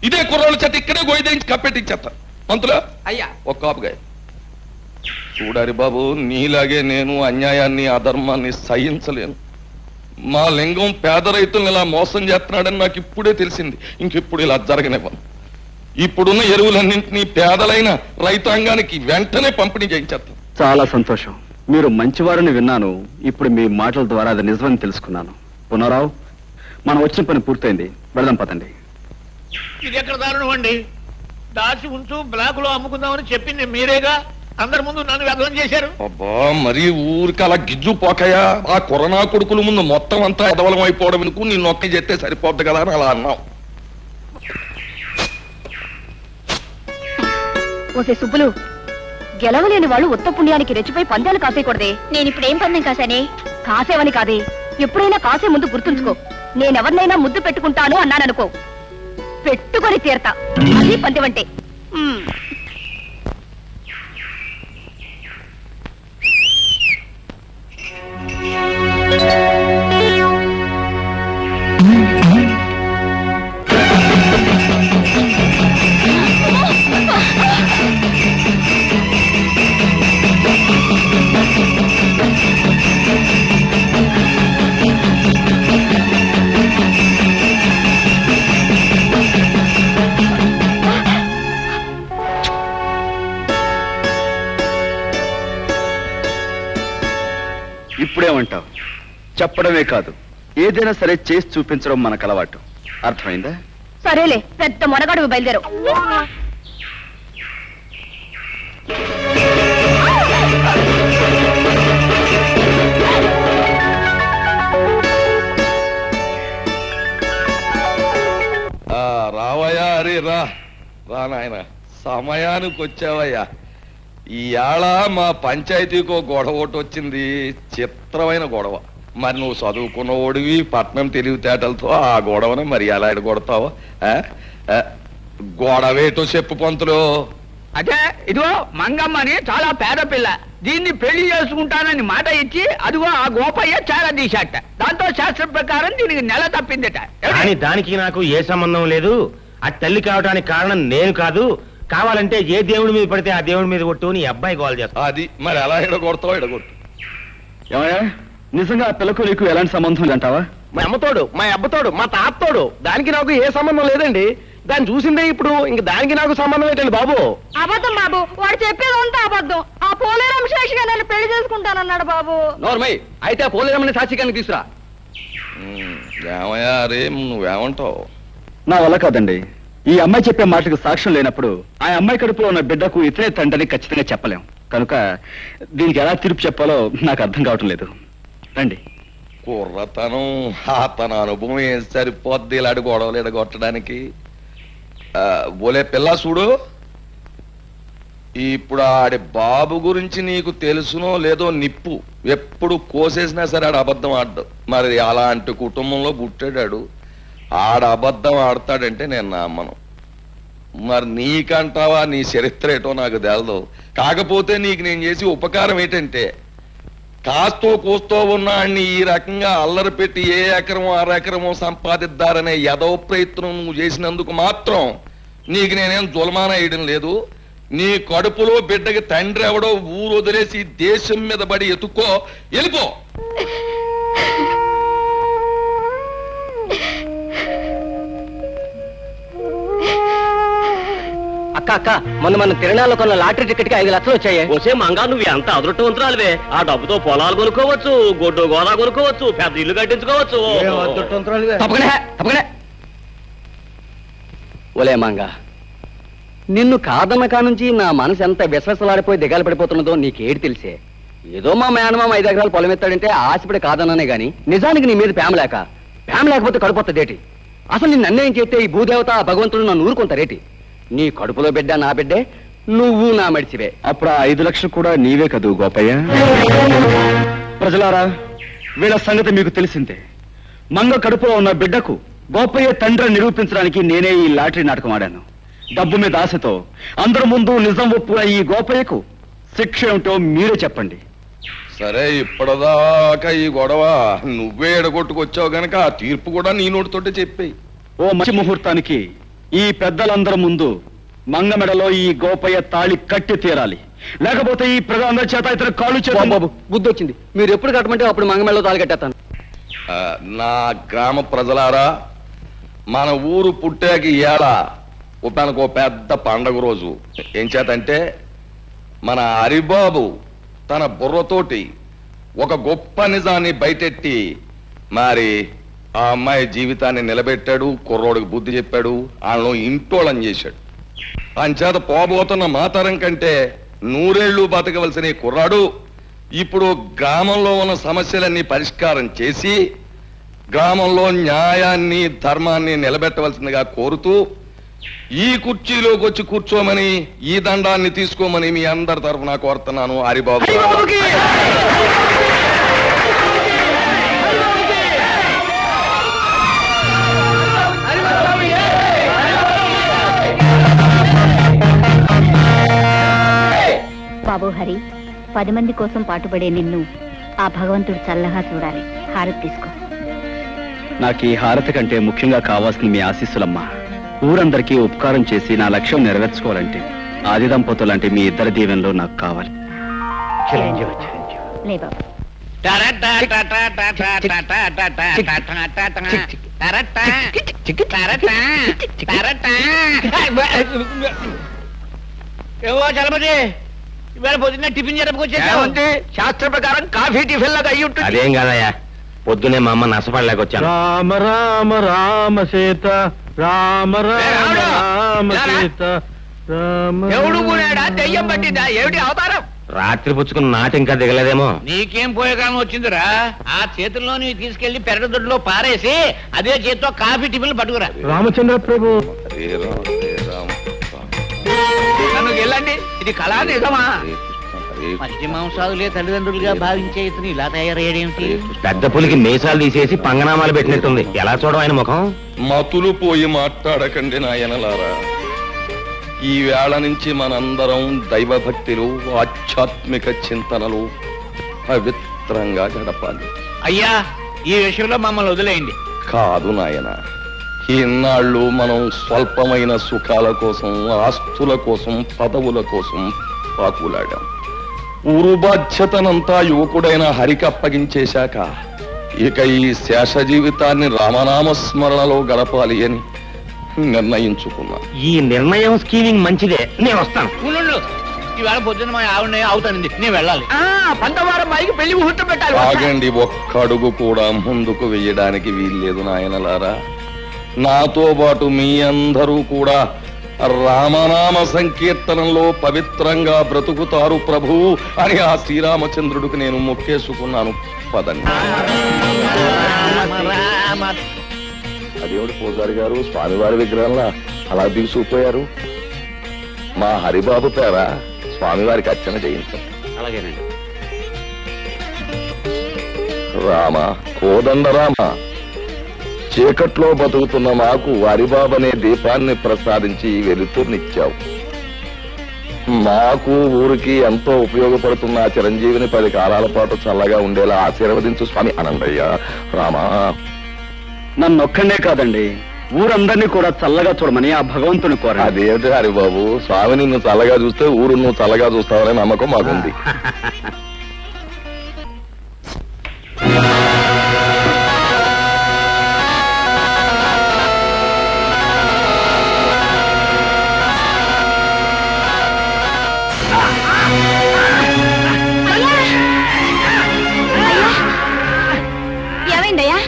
ఇదే కుర్రోళ్ళ చెట్టు ఇక్కడే గోయిదేంచి కప్పెట్టించేస్తా. పంతులా
అయ్యా,
ఒక కాపుగా చూడారి బాబు, నీలాగే నేను అన్యాయాన్ని అధర్మాన్ని సహించలేను. మా లింగం పేద రైతులను ఇలా మోసం చేస్తున్నాడని నాకు ఇప్పుడే తెలిసింది. ఇంకెప్పుడు ఇలా జరగనివ్వను. ఇప్పుడున్న ఎరువులన్నింటినీ పేదలైన రైతాంగానికి వెంటనే పంపిణీ చేయించేస్తాను.
చాలా సంతోషం. మీరు మంచివారని విన్నాను. ఇప్పుడు మీ మాటల ద్వారా అది నిజమని తెలుసుకున్నాను. పునరావు, మనం వచ్చిన పని పూర్తయింది, వెళదాం పదండి.
ఇది ఎక్కడ దారుణం అండి? దాచి ఉంచు, బ్లాక్ లో అమ్ముకుందామని చెప్పింది మీరేగా. అందరి ముందు నన్ను వ్యర్థం చేశారు.
అబ్బా, మరి ఊరికి అలా గిజ్జు పోకయా? ఆ కరోనా కొడుకుల ముందు మొత్తం అంతా ఎదవలం అయిపోవడం ఎందుకు? నీ నొక్కి చెప్తే సరిపోద్ది కదా అని అలా అన్నావు.
ఓసే సుబ్బులు, గెలవలేని వాళ్ళు ఉత్త పుణ్యానికి రెచ్చిపోయి పందాలు కాసేయకూడదే. నేను ఇప్పుడు ఏం పందెం కాసానే? కాసేవని కాదే, ఎప్పుడైనా కాసే ముందు గుర్తుంచుకో. నేనెవరినైనా ముద్దు పెట్టుకుంటాను అన్నాననుకో, పెట్టుకొని తీరతా. అది పందెమంటే.
ఇప్పుడేమంటావు? చెప్పడమే కాదు, ఏదైనా సరే చేసి చూపించడం మనకు అలవాటు. అర్థమైందా?
సరేలే, పెద్ద మొనగాడు బయలుదేరు.
రావయ్యా అరే రా నాయన సమయానికి వచ్చావయ్యా. ఈయాళ మా పంచాయతీకో గొడవ ఒకటి వచ్చింది, చిత్రమైన గొడవ. మరి నువ్వు చదువుకున్నవాడివి, పట్నం తెలివితేటలతో ఆ గొడవని మరి ఎలా ఎడగొడతావు? గొడవేటో చెప్పు పంతులు.
అదే ఇదిగో మంగమ్మని చాలా పేద పిల్ల, దీన్ని పెళ్లి చేసుకుంటానని మాట ఇచ్చి అదిగో ఆ గోపయ్య చాలా తీశాట. దాంతో శాస్త్రం ప్రకారం దీనికి నెల తప్పిందట.
కానీ దానికి నాకు ఏ సంబంధం లేదు. ఆ తల్లి కావడానికి కారణం నేను కాదు. కావాలంటే ఏ దేవుడి మీద పడితే ఆ దేవుడి మీద కొట్టు నీ అబ్బాయి గోల్ చేస్తా.
అది మరి ఎలా ఎడగొడతావు? ఎడగొట్టు.
ఏమయ్యా, నిజంగా ఆ పిల్లకు నీకు ఎలాంటి సంబంధం అంటావా?
మా అమ్మతోడు, మా అబ్బతోడు, మా తాతోడు. దానికి నాకు ఏ సంబంధం లేదండి. దాన్ని చూసిందే ఇప్పుడు. ఇంక దానికి నాకు సంబంధం ఏంటండి బాబు?
అబద్ధం బాబు, వాడు చెప్పేదంతా అబద్ధం. ఆ పోలేరం శేషిగా నన్ను పెళ్లి చేసుకుంటానన్నాడు బాబు.
నోర్మయ్, అయితే ఆ పోలేరమ్మని సాక్షిగానికి తీసురా.
ఏమయ్యా రే, నువ్వేమంటావు?
నా వల్ల కాదండి. ఈ అమ్మాయి చెప్పే మాటకు సాక్ష్యం లేనప్పుడు ఆ అమ్మాయి కడుపులో ఉన్న బిడ్డకు ఇతరే తండ్రిని ఖచ్చితంగా చెప్పలేం. కనుక దీనికి ఎలా తీర్పు చెప్పాలో నాకు అర్థం కావటం లేదు. రండి.
కుర్రతనం, తన అనుభవం ఏం సరిపోద్ది ఇలాంటి గొడవలు ఎడగొట్టడానికి. బోలే పిల్ల చూడు, ఇప్పుడు ఆడి బాబు గురించి నీకు తెలుసునో లేదో నిప్పు. ఎప్పుడు కోసేసినా సరే ఆడు అబద్ధం ఆడ్డు. మరి అలాంటి కుటుంబంలో పుట్టాడు, ఆడ అబద్ధం ఆడతాడంటే నేను నమ్మను. మరి నీకంటావా? నీ చరిత్ర ఏటో నాకు తెలదు. కాకపోతే నీకు నేను చేసి ఉపకారం ఏంటంటే, కాస్తో కూస్తో ఉన్నాడిని ఈ రకంగా అల్లరి పెట్టి ఏ ఎకరమో అరెకరమో సంపాదిద్దారనే యదవ ప్రయత్నం నువ్వు చేసినందుకు మాత్రం నీకు నేనేం జులమాన వేయడం లేదు. నీ కడుపులో బిడ్డకి తండ్రి ఎవడో ఊరు వదిలేసి దేశం మీద పడి ఎత్తుకో, వెళ్ళిపో.
అక్క, మన తిరణాల్లో కొన్న లాటరీ టికెట్ కి 5 లక్షలు వచ్చాయి. వచ్చే మంగా నువ్వు ఎంత అదృష్టవంతురాలువే. ఆ డబ్బుతో పొలాలు కొనుక్కోవచ్చు, గొడ్డు గోదా కొనుక్కోవచ్చు, పెద్ద ఇల్లు కట్టించుకోవచ్చు. తప్పకనే. ఒలే మంగా, నిన్ను కాదన్న కానుంచి నా మనసు ఎంత విశ్వసలాడిపోయి దిగాలు పడిపోతున్నదో నీకేటి తెలిసే. ఏదో మా మేనమామ 5 ఎకరాలు పొలం ఎత్తాడంటే ఆశపడి కాదన్నానే గాని నిజానికి నీ మీద ప్రేమ లేకపోతే కడుపొత్తదేటి? అసలు నిన్ను అన్యాయం చేస్తే ఈ భూదేవత ఆ భగవంతుడు నన్ను ఊరుకుంటారేటి? నీ కడుపులో బిడ్డ నా బిడ్డే, నువ్వు నా మడిచివే.
అప్పుడు ఆ 5 లక్షలు కూడా నీవే కదూ గోపయ్య? ప్రజలారా, వీళ్ళ సంగతి మీకు తెలిసిందే. మంగ కడుపులో ఉన్న బిడ్డకు గోపయ్య తండ్రి నిరూపించడానికి నేనే ఈ లాటరీ నాటకం ఆడాను. డబ్బు మీద ఆశతో అందరి ముందు నిజం ఒప్పుకున్న ఈ గోపయ్యకు శిక్ష ఏమిటో మీరే చెప్పండి.
సరే, ఇప్పటిదాకా ఈ గొడవ నువ్వే ఎడగొట్టుకొచ్చావు గనక ఆ తీర్పు కూడా నీ నోటితోటే చెప్పేయి.
ఓ మంచి ముహూర్తానికి ఈ పెద్దలందరి ముందు మంగ మెడలో ఈ గోపయ్య తాళి కట్టి తీరాలి. లేకపోతే ఈ ప్రజలందరి చేత ఇతర కాళ్ళు
బాబు బుద్ధి వచ్చింది. మీరు ఎప్పుడు కట్టమంటే అప్పుడు మంగ మెడలో తాళి కట్టేస్తాను.
నా గ్రామ ప్రజలారా, మన ఊరు పుట్టాక ఇవాళ మనకు పెద్ద పండగ రోజు. ఏం చేతంటే, మన హరిబాబు తన బుర్రతోటి ఒక గొప్ప నిజాన్ని బయటెట్టి మరి ఆ అమ్మాయి జీవితాన్ని నిలబెట్టాడు, కుర్రోడికి బుద్ధి చెప్పాడు, వాళ్ళను ఇంటోళం చేశాడు. అంచేత పోబోతున్న మాతరం కంటే 100 ఏళ్ళు బతకవలసిన ఈ కుర్రాడు ఇప్పుడు గ్రామంలో ఉన్న సమస్యలన్నీ పరిష్కారం చేసి గ్రామంలో న్యాయాన్ని ధర్మాన్ని నిలబెట్టవలసిందిగా కోరుతూ ఈ కుర్చీలోకి వచ్చి కూర్చోమని, ఈ దండాన్ని తీసుకోమని మీ అందరి తరఫున కోరుతున్నాను. హరిబాబు
బాబు హరి, 10 మంది కోసం పాటుపడే నిన్ను ఆ భగవంతుడు చల్లగా చూడాలి. హారతి తీసుకో.
నాకు ఈ హారతి కంటే ముఖ్యంగా కావాల్సింది మీ ఆశీస్సులమ్మా. ఊరందరికీ ఉపకారం చేసి నా లక్ష్యం నెరవేర్చుకోవాలంటే ఆది దంపతులంటే మీ ఇద్దరి దీవెనలో నాకు కావాలి.
లే బాబు.
ఏవో చలపతి, ఇవాళ పొద్దున్న టిఫిన్ జరపకొచ్చేది
శాస్త్ర ప్రకారం కాఫీ టిఫిన్ లాగా అయ్యి ఉంటుంది.
అదేం కాదయ్యా, పొద్దునే మా అమ్మ నష్టపడలేకొచ్చాను.
రామ రామ రామ సీత, రామ రామ రామ సీత, రామ.
దేవుడు కూడా దెయ్యం పట్టిందా? ఏమిటి అవతారం?
రాత్రి పుచ్చుకున్న నాటి ఇంకా దిగలేదేమో.
నీకేం పోయేకాలం వచ్చిందిరా? ఆ చేతుల్లో నీ తీసుకెళ్లి పెరగదొడ్లో పారేసి అదే చేతితో కాఫీ టిఫిన్లు పట్టుకురా.
రామచంద్ర ప్రభు,
హరే రామ హరే రామ
నన్ను వెళ్ళండి. ఇది కళా నిజమా?
హరే కృష్ణ హరే
మధ్య మాంసాదులే తల్లిదండ్రులుగా భావించే ఇతను ఇలా తయారయ్యాడేమిటి?
పెద్ద పులికి మీసాలు తీసేసి పంగనామాలు పెట్టినట్టుంది. ఎలా చూడడం ఆయన ముఖం?
మతులు పోయి మాట్లాడకండి నాయనలారా. ఈ వేళ నుంచి మనందరం దైవభక్తిలో ఆధ్యాత్మిక చింతనలు పవిత్రంగా గడపాలి.
అయ్యా, ఈ విషయంలో మమ్మల్ని వదిలేయండి.
కాదు నాయన, ఇన్నాళ్ళు మనం స్వల్పమైన సుఖాల కోసం, ఆస్తుల కోసం, పదవుల కోసం పాకులాడాం. ఊరు బాధ్యతనంతా యువకుడైన హరికి అప్పగించేశాక ఇక ఈ శేష జీవితాన్ని రామనామస్మరణలో గడపాలి అని నిర్ణయించుకున్నా.
ఈ నిర్ణయం స్కీమింగ్ మంచిదే. నేను వస్తాను.
ఉండు, ఈవేళ పొద్దున్న మా ఆవిడ అవుతానండి, నేను వెళ్ళాలి. 12వ అమ్మాయికి పెళ్లి ముహూర్తం పెట్టాలి.
ఆగండి, ఒక్క అడుగు కూడా ముందుకు వెయ్యడానికి వీల్లేదు నాయనలారా. నాతో పాటు మీ అందరూ కూడా రామనామ సంకీర్తనంలో పవిత్రంగా బ్రతుకుతారు ప్రభు అని ఆ శ్రీరామచంద్రుడికి నేను మొక్కేసుకున్నాను. పదండి. అదేమిటి పూజారి గారు, స్వామివారి విగ్రహంలా అలా దిగుసిపోయారు? మా హరిబాబు పేర స్వామివారికి అర్చన చేయించండి.
అలాగేనండి.
రామ, కోదండ రామ, చీకట్లో బతుకుతున్న మాకు హరిబాబనే దీపాన్ని ప్రసాదించి వెలుతురునిచ్చావు. మాకు ఊరికి ఎంతో ఉపయోగపడుతున్న ఆ చిరంజీవిని 10 కాలాల పాటు చల్లగా ఉండేలా ఆశీర్వదించు స్వామి. అనందయ్య, రామా.
నన్నొక్కడే కాదండి, ఊరందరినీ కూడా చల్లగా చూడమని ఆ భగవంతుని కోర.
అదేమిటి హరిబాబు, స్వామి నిన్ను చల్లగా చూస్తే ఊరు నువ్వు చల్లగా చూస్తావనే నమ్మకం మాకుంది.
ఏమైందయ్యా?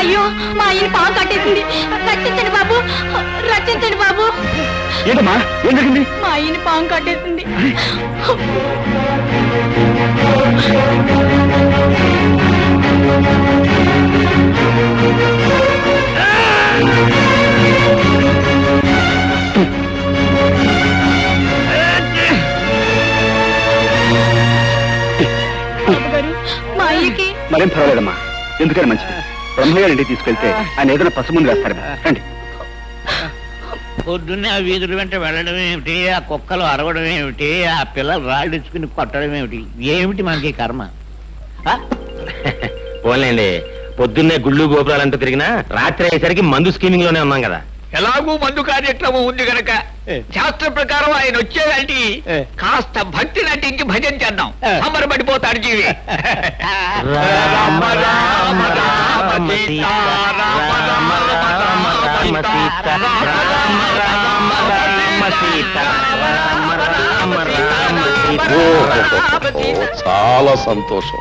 అయ్యో, మా ఆయన పాము కట్టేసింది. రక్షించండి బాబు, రక్షించండి బాబు.
ఏంటమ్మా, ఏం జరిగింది?
మా ఆయన పాము కట్టేసింది. మా అయ్యకి
మరేం పర్వాలేదమ్మా, ఎందుకని మంచిది. బ్రహ్మగారి ఇంటికి తీసుకెళ్తే ఆయన ఏదైనా పసుముందు వేస్తారు. రండి.
పొద్దున్నే ఆ వీధుల వెంట వెళ్ళడం ఏమిటి, ఆ కుక్కలు అరవడం ఏమిటి, ఆ పిల్లలు రాళ్ళిచ్చుకుని కొట్టడం ఏమిటి? ఏమిటి మనకి కర్మ?
పోలేండి, పొద్దున్నే గుళ్ళు గోపురాలంటూ తిరిగినా రాత్రి అయ్యేసరికి మందు స్కీమింగ్ లోనే ఉన్నాం కదా.
ఎలాగూ మందు కార్యక్రమం ఉంది గనక శాస్త్ర ప్రకారం ఆయన వచ్చేదంటే కాస్త భక్తి నటించి భజన చేద్దాం. అమరపడిపోతాడు జీవి. రామ రామ రామ సీతా రామ రామ రామ సీతా రామ రామ రామ సీతా రామ రామ రామ సీతా.
చాలా సంతోషం.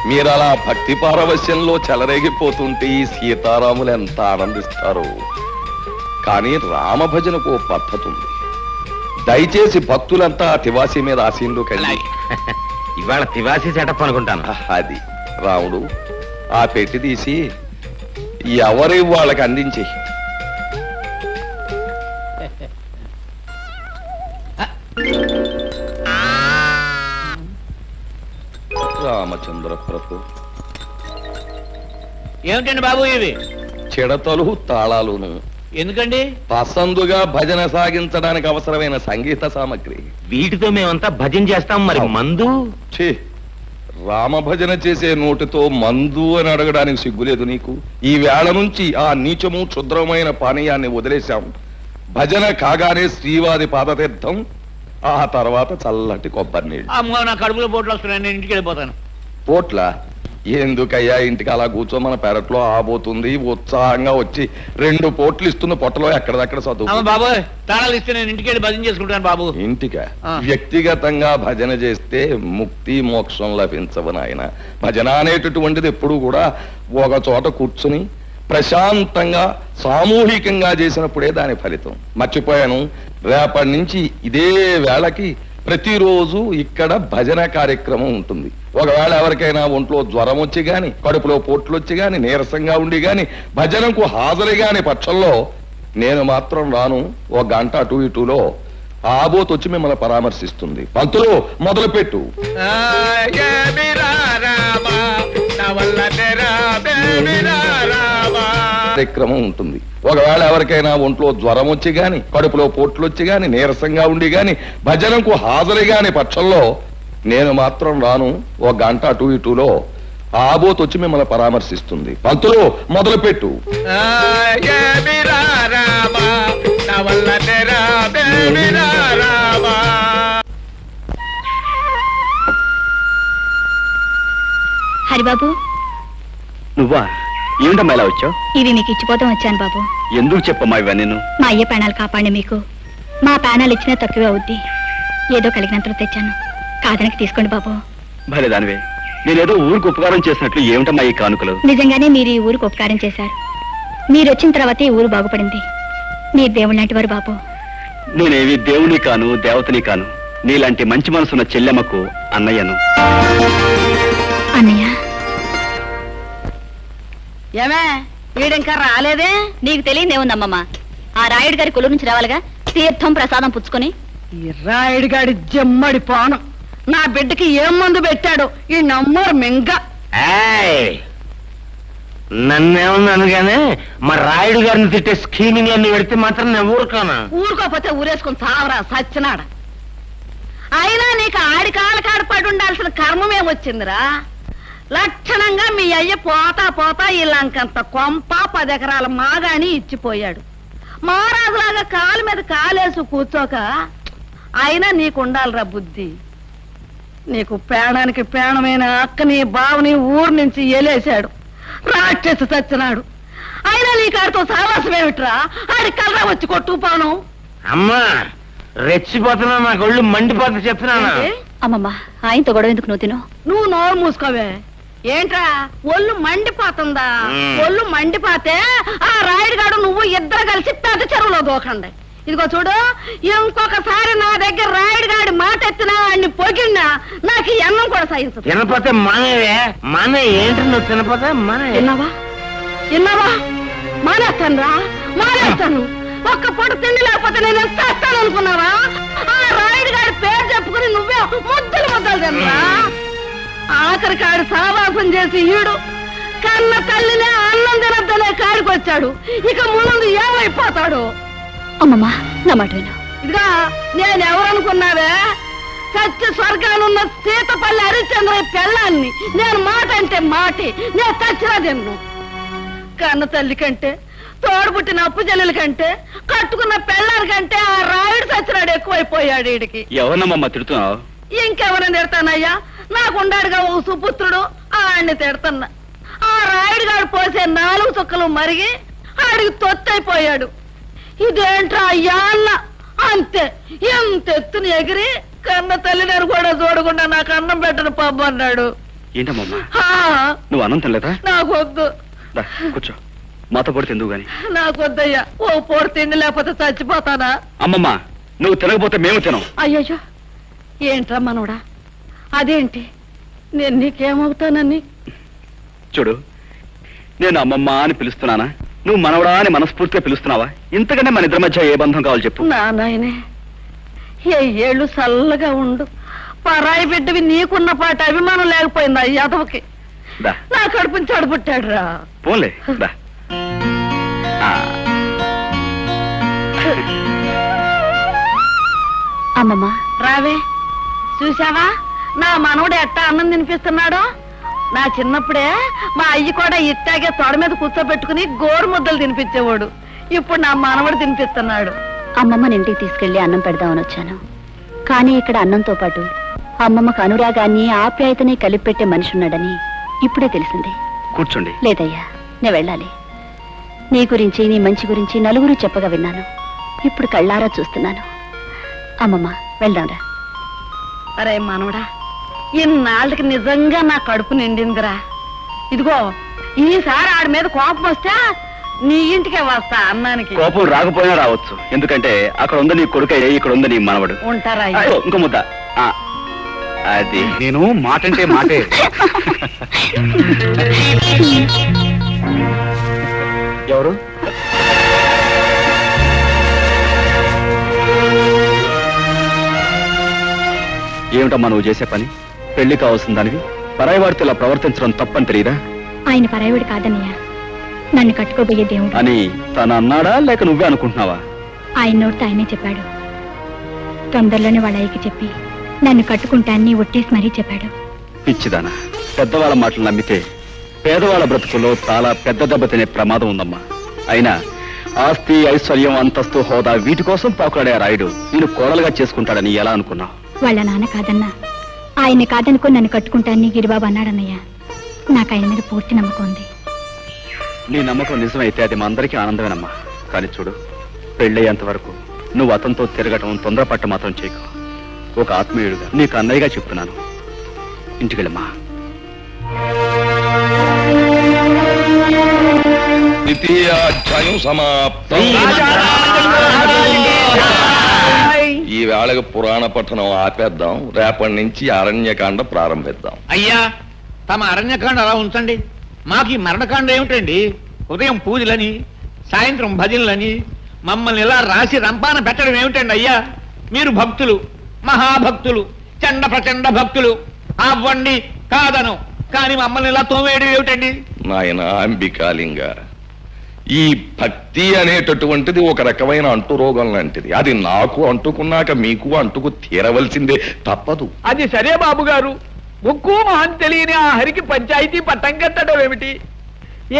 మీరు అలా భక్తి పారవశ్యంలో చెలరేగిపోతుంటే ఈ సీతారాములు ఎంత ఆనందిస్తారు. కానీ రామభజనకు ఓ పద్ధతి ఉంది. దయచేసి భక్తులంతా తివాసి మీద ఆశీనులోకెళ్ళి.
ఇవాళ తివాసి సెటప్ అనుకుంటాను.
అది రాముడు, ఆ పెట్టి తీసి ఎవరి వాళ్ళకి అందించి. రామచంద్ర ప్రభు,
ఏమిటండి బాబు ఇవి?
చిడతలు తాళాలును.
ఎందుకండి?
పసందుగా భజన సాగించడానికి అవసరమైన సంగీత సామగ్రి.
వీటితో మేమంతా భజన చేస్తాం. మరి మందు?
ఛీ, రామభజన చేసే నోటితో మందు అని అడగడానికి సిగ్గులేదు నీకు? ఈ వేళ నుంచి ఆ నీచము క్షుద్రమైన పానీయాన్ని వదిలేశాం. భజన కాగానే శ్రీవారి పాదతీర్థం, ఆ తర్వాత చల్లటి కొబ్బరి నీళ్ళు.
అమ్మో, నా కడుపులో పోట్లు వస్తున్నాయి, నేను ఇంటికి వెళ్ళిపోతాను.
పోట్ల ఎందుకయ్యా, ఇంటికి అలా కూర్చో, మన పెరట్లో ఆబోతుంది. ఉత్సాహంగా వచ్చి 2 పోట్లు ఇస్తున్న పొట్టలో ఎక్కడదక్కడ చదువు.
బాబు, తాళాలు ఇస్తే నేను ఇంటికి వెళ్ళి భజన చేసుకుంటాను బాబు.
ఇంటికా? వ్యక్తిగతంగా భజన చేస్తే ముక్తి మోక్షం లభించవు నాయన. భజన అనేటటువంటిది ఎప్పుడు కూడా ఒక చోట కూర్చుని ప్రశాంతంగా సామూహికంగా చేసినప్పుడే దాని ఫలితం. మర్చిపోయాను, రేపటి నుంచి ఇదే వేళకి ప్రతిరోజు ఇక్కడ భజన కార్యక్రమం ఉంటుంది. ఒకవేళ ఎవరికైనా ఒంట్లో జ్వరం వచ్చి గాని, కడుపులో పోట్లు వచ్చి గాని, నీరసంగా ఉండి గాని, భజనకు హాజరు గాని పక్షంలో నేను మాత్రం రాను. ఒక గంట అటు ఇటులో ఆబోత్ వచ్చి మిమ్మల్ని పరామర్శిస్తుంది. పంతులు మొదలుపెట్టు. కార్యక్రమం ఉంటుంది. ఒకవేళ ఎవరికైనా ఒంట్లో జ్వరం వచ్చి గాని, కడుపులో పోట్లు వచ్చి గాని, నీరసంగా ఉండి గాని, భజనకు హాజరు గాని పక్షంలో నేను మాత్రం రాను. ఒక గంట అటు ఇటులో ఆబోత్ వచ్చి మిమ్మల్ని పరామర్శిస్తుంది. పంతులు మొదలుపెట్టు.
హరిబాబు,
నువ్వా? ఏమిటమ్మా ఇలా వచ్చావు?
ఇవి మీకు ఇచ్చిపోతాం వచ్చాను బాబు.
ఎందుకు చెప్పమ్మా ఇవన్నీ?
మా అయ్య ప్రాణాలు కాపాడి మీకు మా ప్రాణాలు ఇచ్చినా తక్కువే అవుద్ది. ఏదో కలిగినంతలో తెచ్చాను, కాదనకి తీసుకోండి బాబు.
భలే దానివే, నేనేదో ఊరికి ఉపకారం చేసినట్లు ఏమిటమ్మా ఈ కానుకలు?
నిజంగానే మీరు ఈ ఊరికి ఉపకారం చేశారు. మీరు వచ్చిన తర్వాతే ఈ ఊరు బాగుపడింది. మీరు దేవుడు లాంటి వారు బాబు.
నేనేవి దేవుని కాను, దేవతని కాను. నీలాంటి మంచి మనసున్న చెల్లెమ్మకు అన్నయ్యను.
అన్నయ్య,
ఏమే వీడింకా రాలేదే?
నీకు తెలియదేముందమ్మమ్మ, ఆ రాయుడు గారి కొలు నుంచి రావాలిగా తీర్థం ప్రసాదం పుచ్చుకొని.
ఈ రాయుడు గాడి జమ్మడి పానం నా బిడ్డకి ఏం మందు పెట్టాడు ఈ నమ్మరు మింగ.
నన్నేమన్నాను గానీ మా రాయుడు గారిని తిట్టే స్కీమింగ్ అన్ని పెడితే మాత్రం నేను ఊరుకోనా?
ఊరుకోపోతే ఊరేసుకుని చావరా సచ్చినాడ. అయినా నీకు ఆడి కాడ పడి ఉండాల్సిన కర్మమేమొచ్చిందిరా? లక్షణంగా మీ అయ్య పోతా పోతా ఈ లంకంత కొంప 10 ఎకరాల మాగాని ఇచ్చిపోయాడు. మహారాజులాగా కాలు మీద కాలేసి కూర్చోక అయినా నీకుండాలిరా బుద్ధి. నీకు ప్రాణానికి ప్రాణమైన అక్కని బావని ఊరు నుంచి ఎలేశాడు, రాక్షసి చచ్చినాడు. అయినా నీకు ఆడితో సావాసమేమిట్రా? ఆడి కలరా వచ్చి కొట్టుకుపోను.
అమ్మా రెచ్చిపోతున్నా, నాకు ఒళ్ళు మండిపోతా చెప్తున్నాను.
అమ్మమ్మ, ఆయనతో గొడవ ఎందుకు నువ్వు తిను?
నువ్వు నోరు మూసుకోవే. ఏంట్రా ఒళ్ళు మండిపోతుందా? ఒళ్ళు మండిపోతే ఆ రాయుడు గాడు నువ్వు ఇద్దరు కలిసి పెద్ద చెరువులో దూకండి. ఇదిగో చూడు, ఇంకొకసారి నా దగ్గర రాయుడు గాడి మాట ఎత్తినా అన్ని పొగిడినా నాకు ఈ అన్నం కూడా సహించదు.
తినపోతే మానేవే. మానే ఏంటి నువ్వు తినపోతే మానే.
విన్నావా? మానేస్తాను రా, మానేస్తాను. ఒక్క పూట తిండి లేకపోతే నేను ఎంత వస్తాను అనుకున్నావా? ఆ రాయుడు గారి పేరు చెప్పుకుని నువ్వే ముద్దలు తినరా? ఆఖరి కాడు సావాసం చేసి ఈడు కన్న తల్లినే అన్నం తినద్దనే కాడికొచ్చాడు. ఇక ముందు ఏమైపోతాడు?
అమ్మమ్మ, నా మాట విను.
ఇదిగా నేనెవరనుకున్నావే? సత్య స్వర్గానున్న సీతపల్లి హరిశ్చంద్ర పెళ్ళాన్ని. నేను మాట అంటే మాటి, నేను చచ్చినా తిన్ను. కన్న తల్లి కంటే, తోడుపుట్టిన అప్పు చెల్లెల కంటే, కట్టుకున్న పెళ్ళారి కంటే ఆ రాయుడు సచ్చినాడు ఎక్కువైపోయాడు. వీడికి
ఎవరమ్మా తిడుతున్నావు?
ఇంకెవరని తిడతానయ్యా? నాకుండాడుగా ఓ సుపుత్రుడు, ఆడిని తిడతన్నా. ఆ రాయుడు గారు పోసే 4 చుక్కలు మరిగి ఆడికి తొత్తైపోయాడు. ఇదేంట్రా అయ్యా అన్న అంతే. ఎంత ఎత్తుని ఎగిరి కన్న తల్లిని కూడా చూడకుండా నాకు అన్నం పెట్టను పబ్బు అన్నాడు.
ఏంటమ్మా నువ్వు అన్నం తినలేదా?
నాకొద్దు.
కూర్చో, మాతో పొడి తిందువు గాని.
నాకొద్దయ్యా, ఓ పూట తిండి లేకపోతే చచ్చిపోతానా?
అమ్మమ్మ, నువ్వు తినకపోతే మేము తినం.
అయ్యయ్యో, ఏంట్రా మనోడా? అదేంటి, నేను నీకేమవుతానని?
చూడు, నేను అమ్మమ్మ అని పిలుస్తున్నానా? నువ్వు మనవడా అని మనస్ఫూర్తిగా పిలుస్తున్నావా? ఇంతకంటే మన ఇద్దరి మధ్య ఏ బంధం కావాలి చెప్పు.
నా నాయనే, ఏ ఏళ్ళు చల్లగా ఉండు. పరాయి బిడ్డవి నీకున్న పాట అభిమానం లేకపోయిందా యాదవకి? నా కడుపుని చెడబుట్టాడు రా.
పోన్లే దా.
అమ్మమ్మ,
రావే. చూసావా నా మనవడు ఎట్టా అన్నం తినిపిస్తున్నాడో? నా చిన్నప్పుడే మా అయ్య కూడా ఇట్టాగే తొడ మీద కూర్చోబెట్టుకుని గోరు ముద్దలు తినిపించేవాడు. ఇప్పుడు నా మనవడు తినిపిస్తున్నాడు.
అమ్మమ్మని ఇంటికి తీసుకెళ్లి అన్నం పెడదామని వచ్చాను. కానీ ఇక్కడ అన్నంతో పాటు అమ్మమ్మకు అనురాగాన్ని ఆప్యాయతని కలిపి పెట్టే మనిషి ఉన్నాడని ఇప్పుడే తెలిసింది.
కూర్చోండి.
లేదయ్యా, నేను వెళ్ళాలి. నీ గురించి, నీ మంచి గురించి నలుగురు చెప్పగా విన్నాను. ఇప్పుడు కళ్ళారా చూస్తున్నాను. అమ్మమ్మ, వెళ్దాంరా.
అరే మనవడా, ఇన్నాళ్ళకి నిజంగా నా కడుపు నిండిందిరా. ఇదిగో ఈసారి ఆడి మీద కోపం వస్తే నీ ఇంటికే వస్తా అన్నానికి.
కోపం రాకపోయినా రావచ్చు, ఎందుకంటే అక్కడ ఉంది నీ కొడుకు, ఇక్కడ ఉంది నీ మనవడు.
ఉంటారా?
ఇంకో ముద్ద. అది
నేను మాటంటే మాటే.
ఎవరు? ఏమిటమ్మా నువ్వు చేసే పని? పెళ్లి కావాల్సిన దానివి పరాయివాడితో ఇలా ప్రవర్తించడం తప్పని తెలియదా?
ఆయన పరాయుడు కాదన్నయ్య, నన్ను కట్టుకోబోయే దేవుడు
అని తను అన్నాడా లేక నువ్వే అనుకుంటున్నావా?
ఆయన నోటితో ఆయనే చెప్పాడు. తొందరలోనే వాళ్ళ అయ్యకి చెప్పి నన్ను కట్టుకుంటాన్ని ఒట్టేసి మరీ చెప్పాడు.
పిచ్చిదానా, పెద్దవాళ్ళ మాటలు నమ్మితే పేదవాళ్ళ బ్రతుకుల్లో చాలా పెద్ద దెబ్బ తినే ప్రమాదం ఉందమ్మా. అయినా ఆస్తి, ఐశ్వర్యం, అంతస్తు, హోదా వీటి కోసం పాకులాడే రాయుడు నేను కోడలుగా చేసుకుంటాడని ఎలా అనుకున్నావు?
వాళ్ళ నాన్న కాదన్నా, ఆయన కాదనుకో నన్ను కట్టుకుంటాన్ని గిరిబాబు అన్నాడన్నయ్య. నాకు ఆయన మీద పూర్తి నమ్మకం ఉంది.
నీ నమ్మకం నిజమైతే అది మా అందరికీ ఆనందమేనమ్మా. కానీ చూడు, పెళ్ళయ్యేంత వరకు నువ్వు అతనితో తిరగటం, తొందరపట్ట మాత్రం చేయకు. ఒక ఆత్మీయుడుగా నీకు అన్నయ్యగా చెప్తున్నాను. ఇంటికెళ్ళమ్మా.
ద్వితీయాధ్యాయం సమాప్తం. ఈ వేళకు పురాణ పఠనం ఆపేద్దాం. రేపటి నుంచి అరణ్యకాండ ప్రారంభిద్దాం.
అయ్యా, తమ అరణ్యకాండ అలా ఉంచండి. మాకు ఈ మరణకాండ ఏమిటండి? ఉదయం పూజలని, సాయంత్రం భజనలని మమ్మల్ని ఇలా రాసి రంపాన పెట్టడం ఏమిటండి అయ్యా? మీరు భక్తులు, మహాభక్తులు, చండ ప్రచండ భక్తులు. అవ్వండి కాదను, కానీ మమ్మల్ని ఇలా తోమేయడం ఏమిటండి?
నాయన అంబికాలింగ, ఈ భక్తి అనేటటువంటిది ఒక రకమైన అంటురోగం లాంటిది. అది నాకు అంటుకున్నాక మీకు అంటుకు తీరవలసిందే, తప్పదు.
అది సరే బాబు గారు, ముక్కు మహం తెలియని ఆ హరికి పంచాయతీ పట్టం కట్టడం ఏమిటి?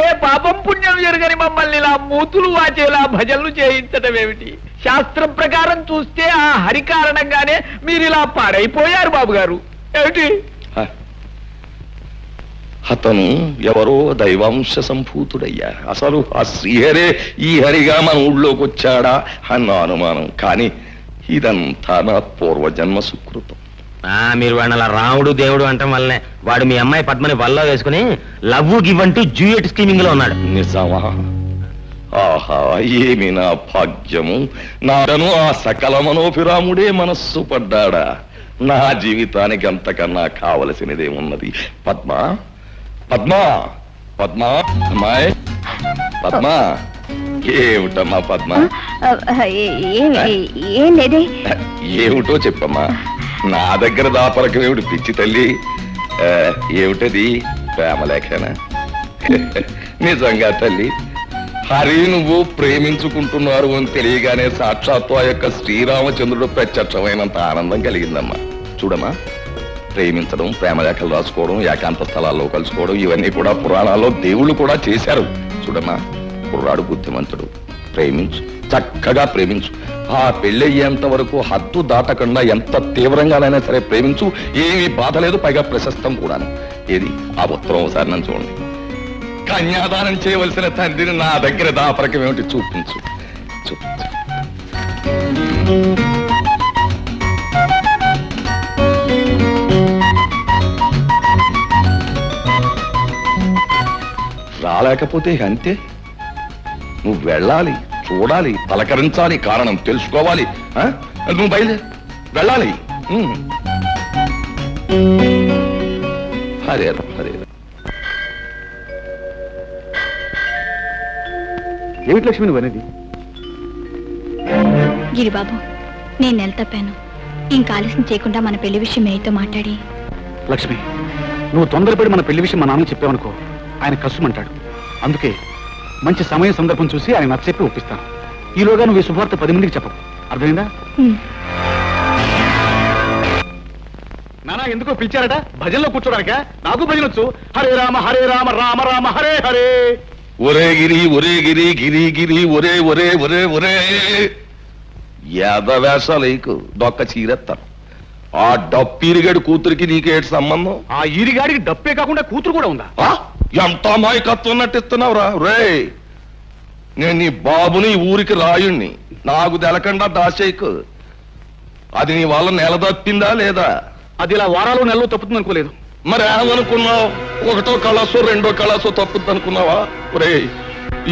ఏ పాపం పుణ్యం జరగని మమ్మల్ని ఇలా మూతులు వాచేలా భజనలు చేయించడం ఏమిటి? శాస్త్రం ప్రకారం చూస్తే ఆ హరి కారణంగానే మీరు ఇలా పాడైపోయారు బాబు గారు. ఏమిటి?
అతను ఎవరో దైవాంశ సంభూతుడయ్యా. అసలు ఆ శ్రీహరే ఈ హరిగా మన ఊళ్ళోకి వచ్చాడా అన్న అనుమానం. కానీ ఇదంతా నా పూర్వజన్మ సుకృతం.
మీరు వాడిని అలా రాముడు దేవుడు అంటాం వల్లనే వాడు మీ అమ్మాయి పద్మని వల్ల వేసుకుని లవ్ గివ్ అంటూ జూయట్ స్కీమింగ్ లో ఉన్నాడు.
నిజమా? ఆహా, ఏమి నా భాగ్యము! నాను ఆ సకల మనోభిరాముడే మనస్సు పడ్డాడా? నా జీవితానికి అంతకన్నా కావలసినదేమున్నది? పద్మ, పద్మ, పద్మ, అమ్మాయి పద్మ. ఏమిటమ్మా పద్మ?
ఏం లేదే.
ఏమిటో చెప్పమ్మా. నా దగ్గర దాపరకం ఏమిటి పిచ్చి తల్లి? ఏమిటది? ప్రేమలేఖనా? నిజంగా తల్లి, హరి నువ్వు ప్రేమించుకుంటున్నారు అని తెలియగానే సాక్షాత్తు ఆ యొక్క శ్రీరామచంద్రుడు ప్రత్యక్షమైనంత ఆనందం కలిగిందమ్మా. చూడమ్మా, ప్రేమించడం, ప్రేమలేఖలు రాసుకోవడం, ఏకాంత స్థలాల్లో కలుసుకోవడం ఇవన్నీ కూడా పురాణాల్లో దేవుళ్ళు కూడా చేశారు. చూడమ్మా, కుర్రాడు బుద్ధిమంతుడు, ప్రేమించు, చక్కగా ప్రేమించు. ఆ పెళ్ళయ్యేంత వరకు హద్దు దాటకుండా ఎంత తీవ్రంగానైనా సరే ప్రేమించు. ఏమీ బాధ లేదు, పైగా ప్రశస్తం కూడాను. ఏది ఆ ఉత్తరం ఒకసారి నన్ను చూడండి. కన్యాదానం చేయవలసిన తండ్రిని నా దగ్గర దాపరకం ఏమిటి? చూపించు, చూపించు. రాలేకపోతే అంతే. నువ్వు వెళ్ళాలి, చూడాలి, పలకరించాలి, కారణం తెలుసుకోవాలి. నువ్వు బయలుదేరి వెళ్ళాలి. హరే హరే.
ఏమిటి లక్ష్మి నువ్వు అనేది?
గిరిబాబు, నేను నెల తప్పాను. ఇంకా ఆలస్యం చేయకుండా మన పెళ్లి విషయం మేయతో మాట్లాడి.
లక్ష్మి, నువ్వు తొందరపడి మన పెళ్లి విషయం మా నాన్నకి చెప్పావనుకో, ఆయన కష్టమంటాడు. అందుకే మంచి సమయం సందర్భం చూసి ఆయన నచ్చచెప్పి ఒప్పిస్తాను. ఈలోగా నువ్వు ఈ శుభవార్త 10 మందికి చెప్పవు. అర్థమైందా? నానా ఎందుకో పిలిచారట? భజనలో కూర్చోడానిక? నాకు భజన వచ్చు. హరే రామ హరే రామ రామ రామ హరే హరే.
ఒరే గిరి, ఒరే గిరి, గిరి గిరి, ఒరే ఒరే ఒరే ఒరే. యాదవేషాలకు దొక్క చీరెత్తాను. ఆ డప్పిరిగాడి కూతురికి నీకేటి సంబంధం?
ఆ ఈరిగాడికి డప్పే కాకుండా కూతురు కూడా ఉందా?
ఎంత అమాయకత్వం నటిస్తున్నావురా రే. నేను నీ బాబుని ఊరికి రాయుణ్ణి, నాకు తెలకుండా దాచేయకు. అది నీ వల్ల నెల తప్పిందా లేదా?
అది ఇలా వారాలు నెలలో తప్పుతుంది అనుకోలేదు.
మరి ఏమనుకున్నావు? ఒకటో కళాసో రెండో కళాసో తప్పుద్ది అనుకున్నావా? ఒరేయ్,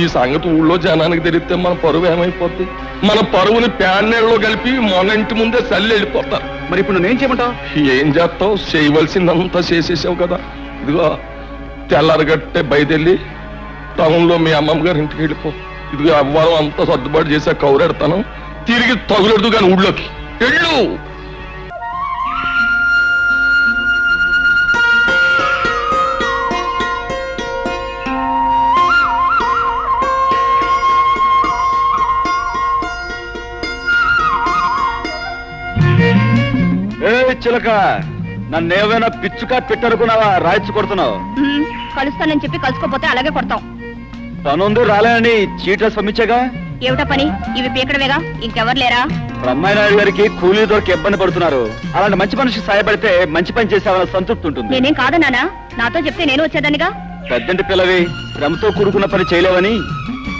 ఈ సంగతి ఊళ్ళో జనానికి తెలిస్తే మన పరువు ఏమైపోద్ది? మన పరువుని ప్యాన్నెళ్ళలో కలిపి మన ఇంటి ముందే చల్లి వెళ్ళిపోతారు.
మరి ఇప్పుడు నేనేం చేయమంటావు?
ఏం చేస్తావు? చేయవలసిందంతా చేసేసావు కదా. ఇదిగో తెల్లారగట్టే బయదెళ్ళి టౌన్ లో మీ అమ్మమ్మ గారి ఇంటికి వెళ్ళిపో. ఇదిగో అవ్వారం అంతా సర్దుబాటు చేసా కౌరెడతాను. తిరిగి తగులెడదు కానీ ఊళ్ళోకి వెళ్ళు.
చిలక, నన్నేమైనా పిచ్చుకా పెట్టనుకున్నావా? రాయిచ్చు కొడుతున్నావు.
కలుస్తానని చెప్పి కలుసుకోపోతే అలాగే కొడతాం.
పనుంది రాలేనని చీట్లెస్ పంపించాగా.
ఏమిటా పని? ఇవి పీకడమేగా, ఇంకెవరు లేరా?
బ్రహ్మాయినాయుడు గారికి కూలీ దొరికి ఇబ్బంది పడుతున్నారు. అలాంటి మంచి మనిషికి సాయపడితే మంచి పని చేసావన్న సంతృప్తి ఉంటుంది.
నేనేం కాదన్నానా? నాతో చెప్తే నేను వచ్చేదానిగా.
పెద్దంటి పిల్లవి, శ్రమతో కూడుకున్న పని చేయలేవని.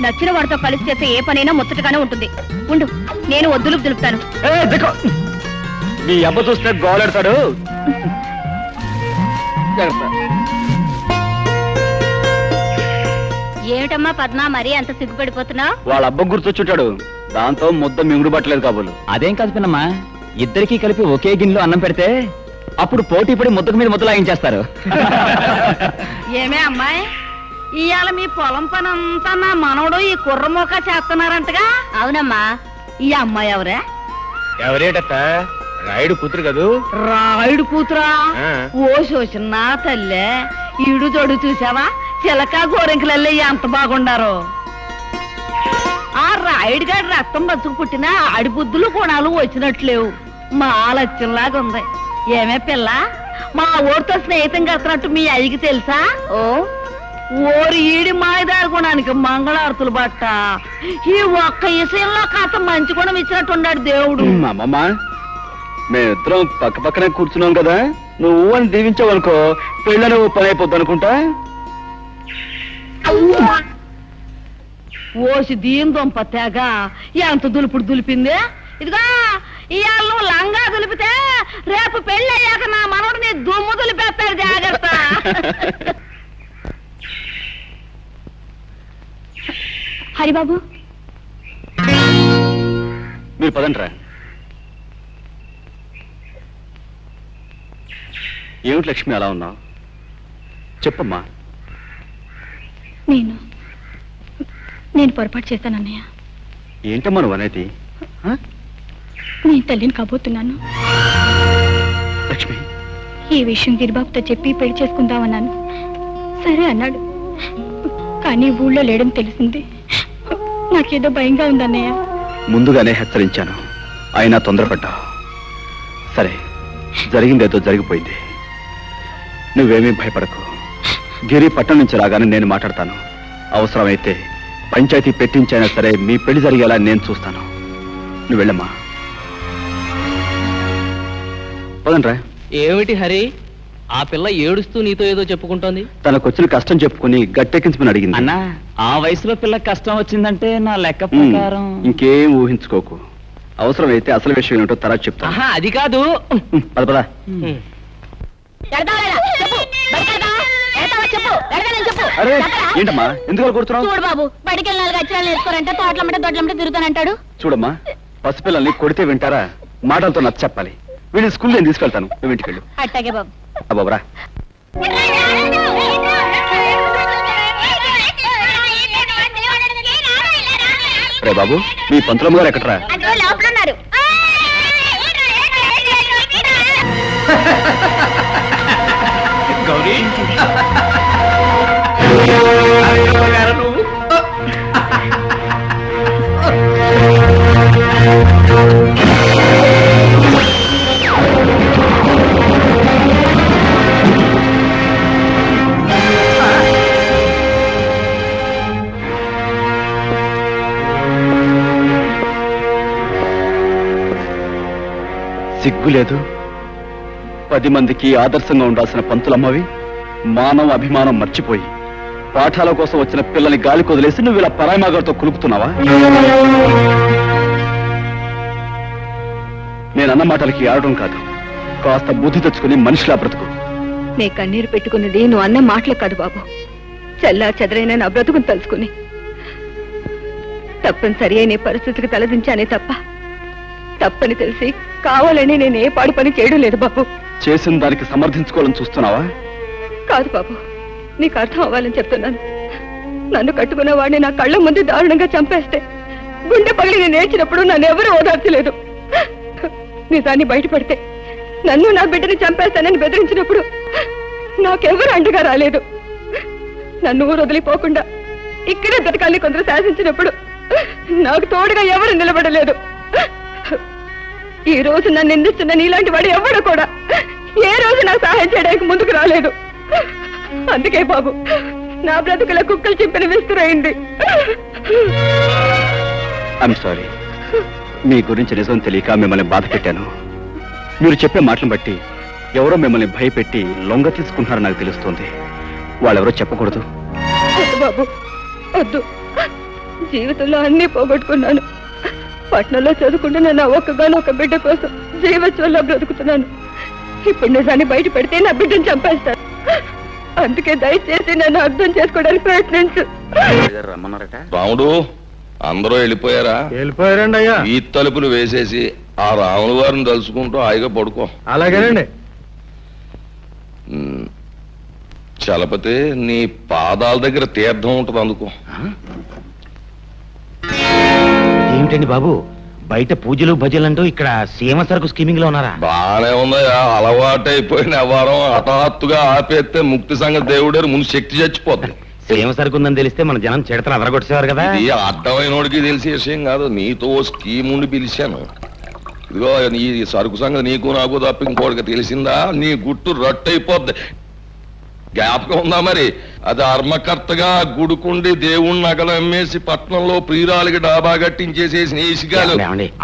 నచ్చిన వాడితో కలిసి చేసే ఏ పనైనా ముచ్చటగానే ఉంటుంది. ఉండు, నేను వద్దులు దులుపుతాను.
మీ అబ్బ చూస్తే గోలెడతాడు.
ఏమిటమ్మా పద్మ, మరీ అంత సిగ్గుపడిపోతున్నావు?
వాళ్ళ అబ్బ గుర్తొచ్చుంటాడు, దాంతో ముద్ద మింగుడు పట్టలేదు కాబోలు.
అదేం కాదు పిన్నమ్మా, ఇద్దరికి కలిపి ఒకే గిన్నెలో అన్నం పెడితే అప్పుడు పోటీ పడి ముద్దకు మీద ముద్ద లాగించేస్తారు.
ఏమే అమ్మాయి, ఇవాళ మీ పొలం పని అంతా నా మనవడు ఈ కుర్రమోక చేస్తున్నారంటగా?
అవునమ్మా.
ఈ అమ్మాయి ఎవరే?
ఎవరేటత్త? రాయుడు కూతురు కదూ.
రాయుడు కూతురా?
ఆ.
ఓ శోషన్న తల్లే, ఈడు జోడు చూసావా? చిలక గోరెంకలల్లే ఎంత బాగుండారో. ఆ రాయుడు గారి రక్తం బతుకు పుట్టిన ఆడి బుద్ధులు గుణాలు వచ్చినట్లేవు. మా లక్ష్యంలాగా ఉంది. ఏమే పిల్ల, మా ఊరితో స్నేహితం కడుతున్నట్టు మీ అయ్యకి తెలుసా?
ఓ
ఓరి ఈడి మాయదారి గుణానికి మంగళారతులు బట్ట. ఈ ఒక్క విషయంలో కాస్త మంచి గుణం ఇచ్చినట్టున్నాడు దేవుడు.
అమ్మమ్మ, మేమిద్దరం పక్క పక్కనే కూర్చున్నాం కదా, నువ్వు అని దీవించావనుకో పెళ్ళని ఓ పని అయిపోద్ది అనుకుంటా.
ఓసి దీని దొంప తెగ ఎంత దులుపుడు దులిపింది. ఇదిగా ఇవాళ నువ్వు లంగా దులిపితే రేపు పెళ్లి అయ్యాక నా మనవడు నీ దుమ్ము దులిపేస్తాడు, జాగ్రత్త.
హరిబాబు,
మీరు పదంట్రా. ఏమిటి లక్ష్మి అలా ఉన్నావు? చెప్పమ్మా.
నేను పొరపాటు చేశానన్నయ్య.
ఏంటమ్మా నువ్వు అనేది?
నేను తల్లిని కాబోతున్నాను.
లక్ష్మి,
ఈ విషయం గిరిబాబుతో చెప్పి పెళ్లి చేసుకుందామన్నాను. సరే అన్నాడు, కానీ ఊళ్ళో లేడని తెలిసింది. నాకేదో భయంగా ఉందన్నయ్య.
ముందుగానే హెచ్చరించాను, అయినా తొందరపడ్డా. సరే, జరిగిందేదో జరిగిపోయింది. నువ్వేమీ భయపడకు. గిరి పట్టణం నుంచి రాగానే నేను మాట్లాడతాను. అవసరమైతే పంచాయతీ పెట్టించైనా సరే మీ పెళ్లి జరిగేలా నేను చూస్తాను. నువ్వు వెళ్ళమ్మా. పదండ్రా.
ఏమిటి హరి, ఆ పిల్ల ఏడుస్తూ నీతో ఏదో చెప్పుకుంటోంది?
తనకొచ్చిన కష్టం చెప్పుకుని గట్టెక్కించమని అడిగింది.
అన్నా, ఆ వయసులో పిల్ల కష్టం వచ్చిందంటే నా లెక్క ప్రకారం
ఇంకేం ఊహించుకోకు. అవసరమైతే అసలు విషయం ఏమిటో తర్వాత చెప్తా.
అది కాదు.
పద పద. అరే ఏంటమ్మా, ఎందుకు కూర్చున్నావు?
చూడు బాబు, బడికి వెళ్ళి 4 అక్షరాలు నేర్చుకోరంటే తోటలమ్మటే దొడ్లమ్మటే తిరుగుతానంటాడు.
చూడమ్మా, పసిపిల్లల్ని కొడితే వింటారా? మాటలతో నచ్చ చెప్పాలి. వీళ్ళని స్కూల్ నేను తీసుకెళ్తాను, నువ్వు ఇంటికి వెళ్ళు.
అట్టాగే బాబు.
బాబురా. రే బాబు, మీ పంతులమ్మ గారు ఎక్కడరా?
లోపల ఉన్నారు.
గౌరీ,
సిగ్గు లేదు? 10 మందికి ఆదర్శంగా ఉండాల్సిన పంతులమ్మవి మానవ అభిమానం మర్చిపోయి పాఠాల కోసం వచ్చిన పిల్లని గాలి కొదిలేసి నువ్వు ఇలా పరాయిమాగారితో కులుకుతున్నావా? నేనన్న మాటలకి ఆడడం కాదు, కాస్త బుద్ధి తెచ్చుకుని మనిషిలా బ్రతుకు.
నీ కన్నీరు పెట్టుకున్నది నువ్వు అన్న మాటలు కాదు బాబు, చల్లా చెదరైన నా బ్రతుకుని తలుచుకుని. తప్పనిసరి అయిన పరిస్థితికి తలదించానే తప్ప తప్పని తెలిసి కావాలని నేను ఏ పాడు పని చేయడం లేదు బాబు.
చేసిన దానికి సమర్థించుకోవాలని చూస్తున్నావా?
కాదు బాబు, నీకు అర్థం అవ్వాలని చెప్తున్నాను. నన్ను కట్టుకున్న వాడిని నా కళ్ళ ముందు దారుణంగా చంపేస్తే గుండె పగిలి నేను ఏడ్చినప్పుడు నన్ను ఎవరూ ఓదార్చలేదు. నిజాన్ని బయటపడితే నన్ను నా బిడ్డని చంపేస్తానని బెదిరించినప్పుడు నాకెవరు అండగా రాలేదు. నన్ను ఊరు వదిలిపోకుండా ఇక్కడే బ్రతకాలని కొందరు శాసించినప్పుడు నాకు తోడుగా ఎవరు నిలబడలేదు. ఈ రోజు నన్ను నిందిస్తున్న నీలాంటి వాడు ఎవడు కూడా ఏ రోజు నాకు సహాయం చేయడానికి ముందుకు రాలేదు. అందుకే బాబు నా బ్రతుకుల కుక్కలు చింపిన విస్తురైంది.
ఐఎమ్ సారీ, మీ గురించి నిజం తెలియక మిమ్మల్ని బాధ పెట్టాను. మీరు చెప్పే మాటలను బట్టి ఎవరో మిమ్మల్ని భయపెట్టి లొంగ తీసుకుంటున్నారని నాకు తెలుస్తోంది. వాళ్ళెవరో చెప్పకూడదు.
వద్దు బాబు వద్దు, జీవితంలో అన్నీ పోగొట్టుకున్నాను. పట్నంలో చదువుకుంటున్న నా ఒక్కగానొక్క బిడ్డ కోసం జీవత్వంలో బ్రతుకుతున్నాను. ఇప్పుడు నిజాన్ని బయట పెడితే నా బిడ్డను చంపేస్తాను. అందుకే దయచేసి నన్ను అర్థం చేసుకోవడానికి ప్రయత్నించు.
రమ్మన్నారట రాముడు. అందరూ వెళ్ళిపోయారా?
వెళ్ళిపోయారండి అయ్యా.
ఈ తలుపులు వేసేసి ఆ రాముల వారిని తలుచుకుంటూ హాయిగా పడుకో.
అలాగేనండి.
చలపతి, నీ పాదాల దగ్గర తీర్థం ఉంటుంది, అందుకో.
ఏమిటండి బాబు, బయట పూజలు భజలంటూ ఇక్కడ సీమ సరుకు స్కీమింగ్ లో ఉన్నారా?
బానే ఉందయ్యా, అలవాటైపోయిన వ్యవహారం హఠాత్తుగా ఆపేస్తే ముక్తి సంగతి దేవుడారు, ముందు శక్తి చచ్చిపోద్ది.
సీమ సరుకు ఉందని తెలిస్తే మన జనం చిడతలు అదరగొట్టేవారు కదా.
ఇది అర్థమైనోడికి తెలిసే విషయం కాదు. నీతో స్కీమ్ ఉండి పిలిచాను. ఇదిగో నీ సరుకు సంగతి నీకు నాకు తప్ప ఇంకోటికి తెలిసిందా? నీ గుట్టు రట్టయిపోద్ది. జ్ఞాపకం ఉందా మరి? అది అర్మకర్తగా గుడుకుండి దేవుణ్ణి నగలు అమ్మేసి పట్నంలో ప్రియురాలికి డాబా కట్టించేసేసి నేసిగాలు.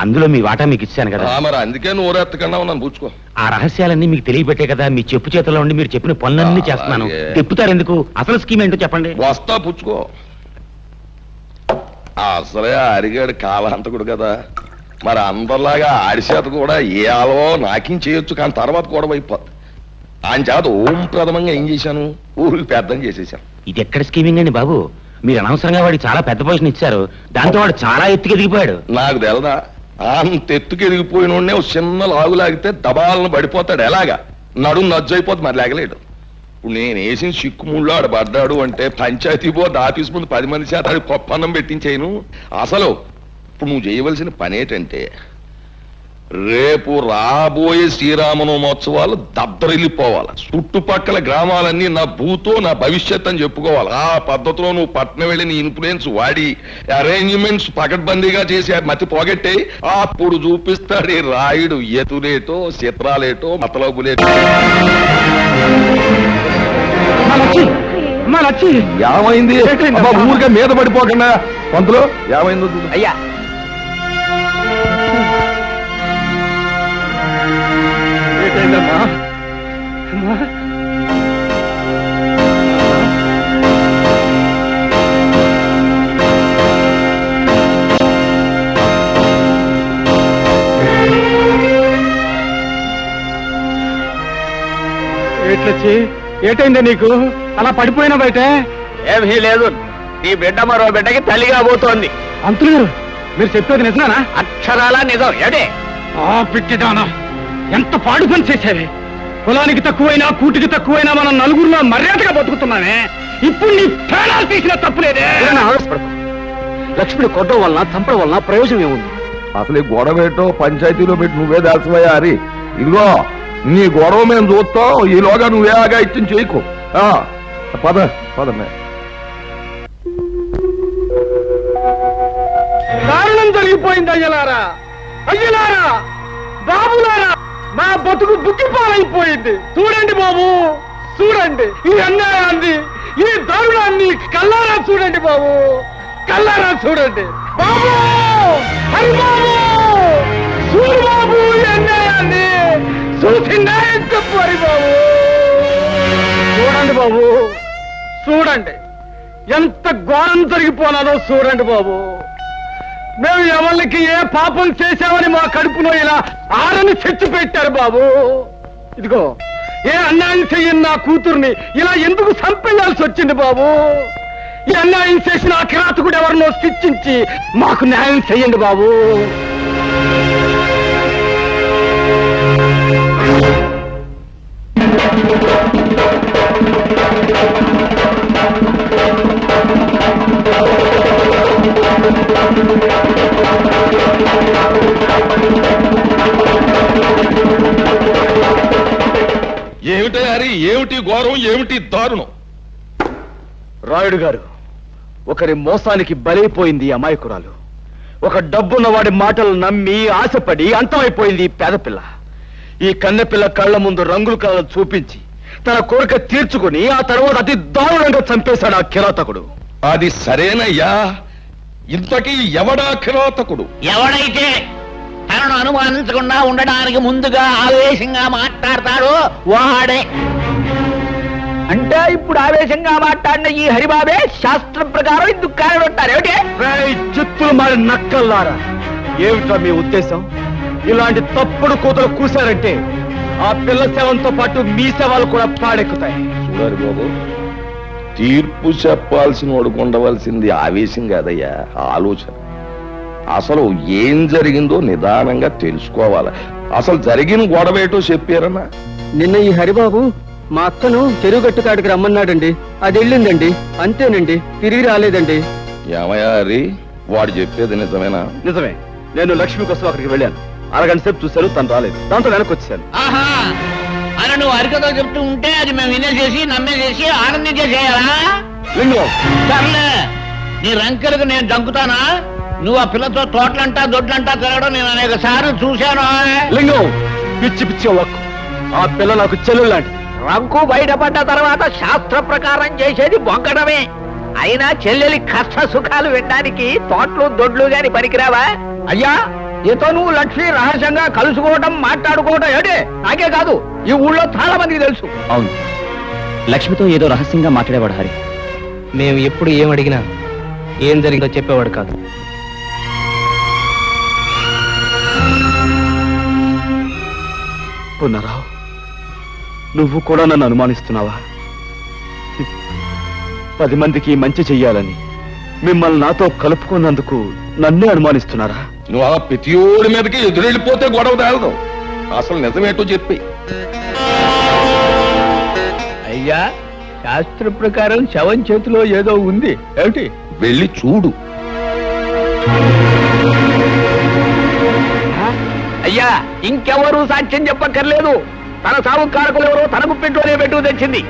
అందులో మీ వాటా మీకు ఇచ్చాను కదా.
మరి అందుకే నోరెత్తకన్నా ఉన్నాను, పుచ్చుకో.
ఆ రహస్యాలన్నీ మీకు తెలియబెట్టే కదా మీ చెప్పు చేతిలో ఉండి మీరు చెప్పిన పనులన్నీ చేస్తున్నాను. తిప్పుతారు ఎందుకు? అసలు స్కీమ్ ఏంటో చెప్పండి.
వస్తా, పుచ్చుకో. అసలే అరిగాడు కాలాంతకుడు కదా, మరి అందరిలాగా ఆడి చేత కూడా ఏ ఆలో నాకేం చేయొచ్చు, కానీ తర్వాత కూడా అయిపోద్ది. ఆయన చేత ఓం ప్రథమంగా ఏం చేశాను, ఊరికి పెద్దం చేసేసాను.
ఇది ఎక్కడ స్కీమింగ్ అండి బాబు? మీరు అనవసరంగా వాడికి చాలా పెద్ద పొజిషన్ ఇచ్చారు, దాంతో వాడు చాలా ఎత్తుకు ఎదిగిపోయాడు.
నాకు తెలదా? అంత ఎత్తుకు ఎదిగిపోయిన చిన్న లాగు లాగితే దబాలను పడిపోతాడు. ఎలాగా? నడుము నజ్జైపోతుంది, మరి లేగలేడు. ఇప్పుడు నేను వేసిన చిక్కుముళ్ళు ఆడు పడ్డాడు అంటే పంచాయతీ బోర్డు ఆఫీస్ ముందు 10 మంది చేత ఆడి పప్పన్నం పెట్టించేయను. అసలు ఇప్పుడు నువ్వు చేయవలసిన పని ఏంటంటే, రేపు రాబోయే శ్రీరామనవమోత్సవాలు దద్దరిల్లిపోవాలి. చుట్టుపక్కల గ్రామాలన్నీ నా భూతో నా భవిష్యత్ అని చెప్పుకోవాలి. ఆ పద్ధతిలో నువ్వు పట్నం వెళ్ళి నీ ఇన్ఫ్లుయెన్స్ వాడి అరేంజ్మెంట్స్ పకడ్బందీగా చేసి మతి పోగొట్టే అప్పుడు చూపిస్తాడు ఈ రాయుడు ఎతులేటో చిత్రాలేటో మతలబులేటో. ఏమైంది? ఊరిగా మీద పడిపోకుండా పంతులు, ఏమైందో
అయ్యా.
ఏట్లొచ్చి ఏటైందా నీకు? అలా పడిపోయినా బయట
ఏమీ లేదు. నీ బిడ్డ మరో బిడ్డకి తల్లి కాబోతోంది.
అంతులు గారు, మీరు చెప్పేది నిజమేనా?
అక్షరాలా నిజం. ఏడే
ఆ పిచ్చిదానా, ఎంత పాడు పని చేశావే. కులానికి తక్కువైనా కూటికి తక్కువైనా మనం నలుగురిలో మర్యాదగా బతుకుతున్నానే. ఇప్పుడు నీ ప్రాణాలు తీసిన తప్పులేదే.
లక్ష్మిని కొట్టడం వలన చంపడం వలన ప్రయోజనం ఏముంది?
అసలు ఈ గొడవ ఏంటో పంచాయతీలో పెట్టి నువ్వే దాల్సిపోయా హరి. ఇదిగో నీ గొడవ మేము చూస్తాం, ఈలోగా నువ్వే ఆగా ఇచ్చిన చేయకు. పద పదమే.
దారుణం జరిగిపోయింది అయ్యలారా, అయ్యలారా, బాబులారా, నా బతుకు బుక్కిపాలైపోయింది. చూడండి బాబు, చూడండి ఈ అన్యాయాన్ని, ఈ దారుణాన్ని కల్లారా చూడండి బాబు, కల్లారా చూడండి బాబు. హరి బాబు, చూడు బాబు ఈ అన్యాయాన్ని, చూసి న్యాయం చెప్పు హరి బాబు. చూడండి బాబు, చూడండి ఎంత ఘోరం జరిగిపోనాదో చూడండి బాబు. మేము ఎవరికి ఏ పాపం చేశామని మా కడుపులో ఇలా ఆరని చచ్చి పెట్టారు బాబు. ఇదిగో
ఏ అన్యాయం చెయ్యని నా కూతుర్ని ఇలా ఎందుకు చంపేయాల్సి వచ్చింది బాబు? ఈ అన్యాయం చేసిన ఆ కిరాతకుడు ఎవరినో శిక్షించి మాకు న్యాయం చెయ్యండి బాబు.
ఏమిటి హరి, ఏమిటి ఘోరం, ఏమిటి దారుణం?
రాయుడు గారు, ఒకరి మోసానికి బలైపోయింది అమాయకురాలు. ఒక డబ్బున్న వాడి మాటలు నమ్మి ఆశపడి అంతమైపోయింది ఈ పేదపిల్ల. ఈ కన్నెపిల్ల కళ్ళ ముందు రంగుల కళలు చూపించి తన కోరిక తీర్చుకుని ఆ తర్వాత అతి దారుణంగా చంపేశాడు ఆ కిరాతకుడు.
అది సరేనయ్యా, ఇంతకీ ఎవడా కిరాతకుడు?
ఎవడైతే తనను అనుమానించకుండా ఉండడానికి ముందుగా ఆవేశంగా మాట్లాడతాడో వాడే.
అంటే ఇప్పుడు ఆవేశంగా మాట్లాడిన ఈ హరిబాబే శాస్త్రం ప్రకారం ఇందుకు కారణమంటారు ఏమిటి?
చిత్తులు మారి నక్కల్లారా, ఏమిటా మీ ఉద్దేశం? ఇలాంటి తప్పుడు కూతురు కూశారంటే ఆ పిల్ల శవంతో పాటు మీ శవాలు కూడా పాడెక్కుతాయి.
చూడాలి బాబు, తీర్పు చెప్పాల్సిన వాడుకు ఉండవలసింది ఆవేశం కాదయ్యా, ఆలోచన. అసలు ఏం జరిగిందో నిదానంగా తెలుసుకోవాలి. అసలు జరిగిన గొడవ ఏటో చెప్పారన్నా?
నిన్న ఈ హరిబాబు మా అక్కను చెరువు గట్టు కాడికి రమ్మన్నాడండి. అది వెళ్ళిందండి, అంతేనండి, తిరిగి రాలేదండి.
ఏమయ్యా హరి, వాడు చెప్పేది నిజమేనా?
నిజమే. నేను లక్ష్మి కోసం అక్కడికి వెళ్ళాను. అరగంట సేపు చూశాను, తను రాలేదు. దాంతో వెనక్కి వచ్చాను.
ఆహా, అని నువ్వు అరికతో చెప్తూ ఉంటే అది మేము వినేసేసి నమ్మేసేసి ఆనందించేసేయాలా?
లింగం,
సర్లే, నీ రంకెలకు నేను దంకుతానా? నువ్వు ఆ పిల్లతో తోటలంటా దొడ్లంటా తిరగడం నేను అనేక సార్లు చూశాను.
లింగం, పిచ్చి పిచ్చి వక్కు. ఆ పిల్ల నాకు చెల్లెలు లాంటి.
రంకు బయటపడ్డ తర్వాత శాస్త్ర ప్రకారం చేసేది బొంకడమే. అయినా చెల్లెలి కష్ట సుఖాలు వినడానికి తోటలు దొడ్లు గాని పనికిరావా? అయ్యా, ఇతను లక్ష్మి రహస్యంగా కలుసుకోవడం మాట్లాడుకోవడం ఏడే నాకే కాదు, ఈ ఊళ్ళో చాలా మందికి తెలుసు.
అవును, లక్ష్మితో ఏదో రహస్యంగా మాట్లాడేవాడు హరి. మేము ఎప్పుడు ఏం అడిగినా ఏం జరిగిందో చెప్పేవాడు కాదు.
పునరావు, నువ్వు కూడా నన్ను అనుమానిస్తున్నావా? 10 మందికి మంచి చెయ్యాలని మిమ్మల్ని నాతో కలుపుకున్నందుకు నన్నే అనుమానిస్తున్నారా?
నువ్వు ఆ ప్రతియోడి మీదకి ఎదురెళ్ళిపోతే గొడవ తేలదు. అసలు నిజమేటో చెప్పి.
అయ్యా, శాస్త్ర ప్రకారం శవం చేతిలో ఏదో ఉంది ఏమిటి?
వెళ్ళి చూడు.
అయ్యా, ఇంకెవరూ సాక్ష్యం చెప్పక్కర్లేదు. తన సాగు కారకులు ఎవరో తనకు పెట్టునే పెట్టు తెచ్చింది.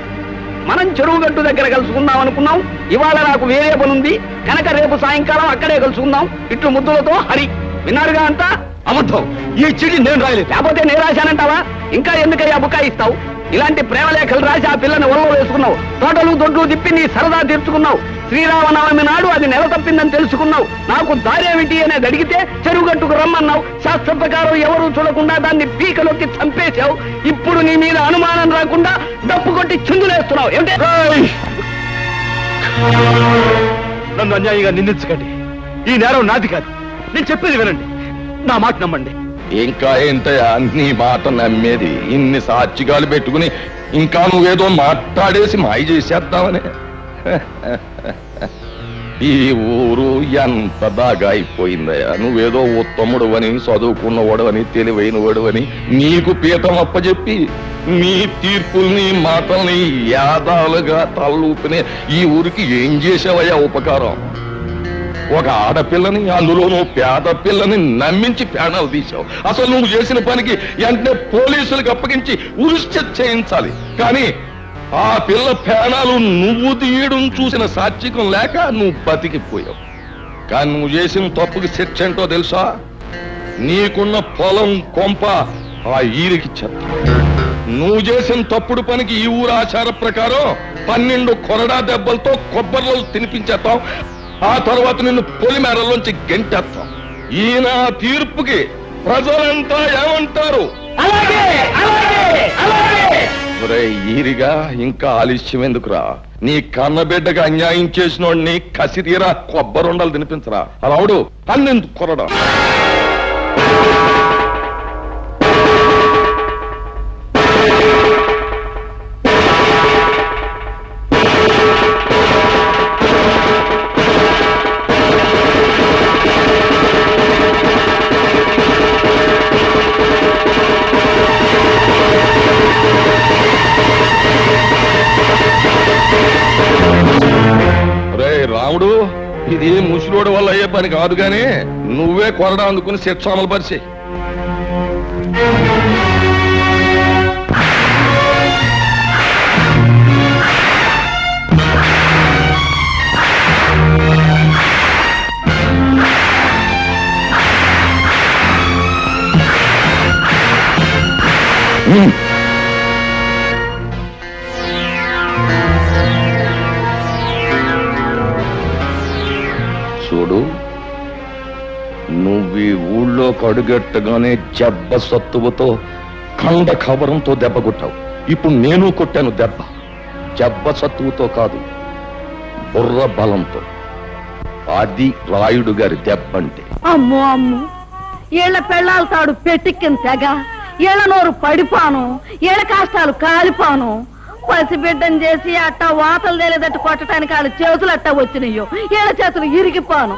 మనం చెరువు గట్టు దగ్గర కలుసుకుందాం అనుకున్నాం. ఇవాళ నాకు వేరే పనుంది కనుక రేపు సాయంకాలం అక్కడే కలుసుకుందాం. ఇట్లు ముద్దులతో హరి. విన్నారుగా అంతా?
అబద్ధం. ఈ చిడి నేను రాయలేదు.
లేకపోతే నేను రాశానంటావా? ఇంకా ఎందుకయ్యా బుకాయిస్తావు? ఇలాంటి ప్రేమలేఖలు రాసి ఆ పిల్లని ఒళ్ళో వేసుకున్నావు. తోటలు దొడ్లు తిప్పి నీ సరదా తీర్చుకున్నావు. శ్రీరామనవమి నాడు అది నెల తప్పిందని తెలుసుకున్నావు. నాకు దారేమిటి అనేది అడిగితే చెరువుగట్టుకు రమ్మన్నావు. శాస్త్ర ప్రకారం ఎవరూ చూడకుండా దాన్ని పీకలోకి చంపేశావు. ఇప్పుడు నీ మీద అనుమానం రాకుండా డప్పు కొట్టి చిందులేస్తున్నావు ఏమిటి?
నన్ను అన్యాయంగా నిందించకండి. ఈ నేరం నాది కాదు. నేను చెప్పేది వినండి, నా మాట నమ్మండి.
ఇంకా ఏంటయ్యా నీ మాట నమ్మేది? ఇన్ని సాక్షిగాలు పెట్టుకుని ఇంకా నువ్వేదో మాట్లాడేసి మాయ చేసేద్దామని. ఈ ఊరు ఎంత దాగా అయిపోయిందయ్యా. నువ్వేదో ఉత్తముడు అని, చదువుకున్నవాడు అని, తెలివైనవాడు అని నీకు పీఠం అప్పచెప్పి నీ తీర్పుల్ని మాటల్ని యాదాలుగా తలూపినే ఈ ఊరికి ఏం చేసావయ్యా ఉపకారం? ఒక ఆడపిల్లని, అందులోనూ పేద పిల్లని నమ్మించి ప్రాణాలు తీశావు. అసలు నువ్వు చేసిన పనికి వెంటనే పోలీసులకు అప్పగించి ఉరిష్ట చేయించాలి. కానీ ఆ పిల్ల ప్రాణాలు నువ్వు తీయడం చూసిన సాత్వికం లేక నువ్వు బతికిపోయావు. కానీ నువ్వు చేసిన తప్పుకి శిక్ష ఏంటో తెలుసా? నీకున్న పొలం కొంప ఆ ఈరికి చెత్త. నువ్వు చేసిన తప్పుడు పనికి ఈ ఊరు ఆచార ప్రకారం 12 కొరడా దెబ్బలతో కొబ్బరిలో తినిపించేస్తాం. ఆ తర్వాత నిన్ను పొలిమేరలోంచి గెంటేస్తాం. ఈయన తీర్పుకి ప్రజలంతా ఏమంటారు? ఈరిగా ఇంకా ఆలస్యం ఎందుకురా? నీ కన్నబిడ్డగా అన్యాయం చేసినోడిని కసి తీరా కొబ్బరుండలు తినిపించరా. అలావుడు 12 కొరడా. ముసలోడు వల్ల అయ్యే పని కాదు గాని నువ్వే కొరడా అందుకుని శిక్ష అమలు పరిచి. చూడు, నువ్వు ఈ ఊళ్ళో కడుగట్టగానే జబ్బ సత్తువతో కండ కవరంతో దెబ్బ కొట్టావు. ఇప్పుడు నేను కొట్టాను దెబ్బ. జబ్బ సత్తువుతో కాదు, బుర్ర బలంతో. అది రాయుడు గారి దెబ్బ అంటే.
అమ్మో అమ్మో, ఏళ్ల పెళ్ళాల తాడు పెట్టిక్కిన తెగ, ఏళ్ల నోరు పడిపాను, ఏళ్ల కాష్టాలు కాలిపాను. పసిబిడ్డను చేసి అట్టా వాతలు తేలేదట్టు కొట్టడానికి వాళ్ళ చేతులు అట్టా వచ్చినాయో, ఏళ్ల చేతులు ఇరిగిపోను.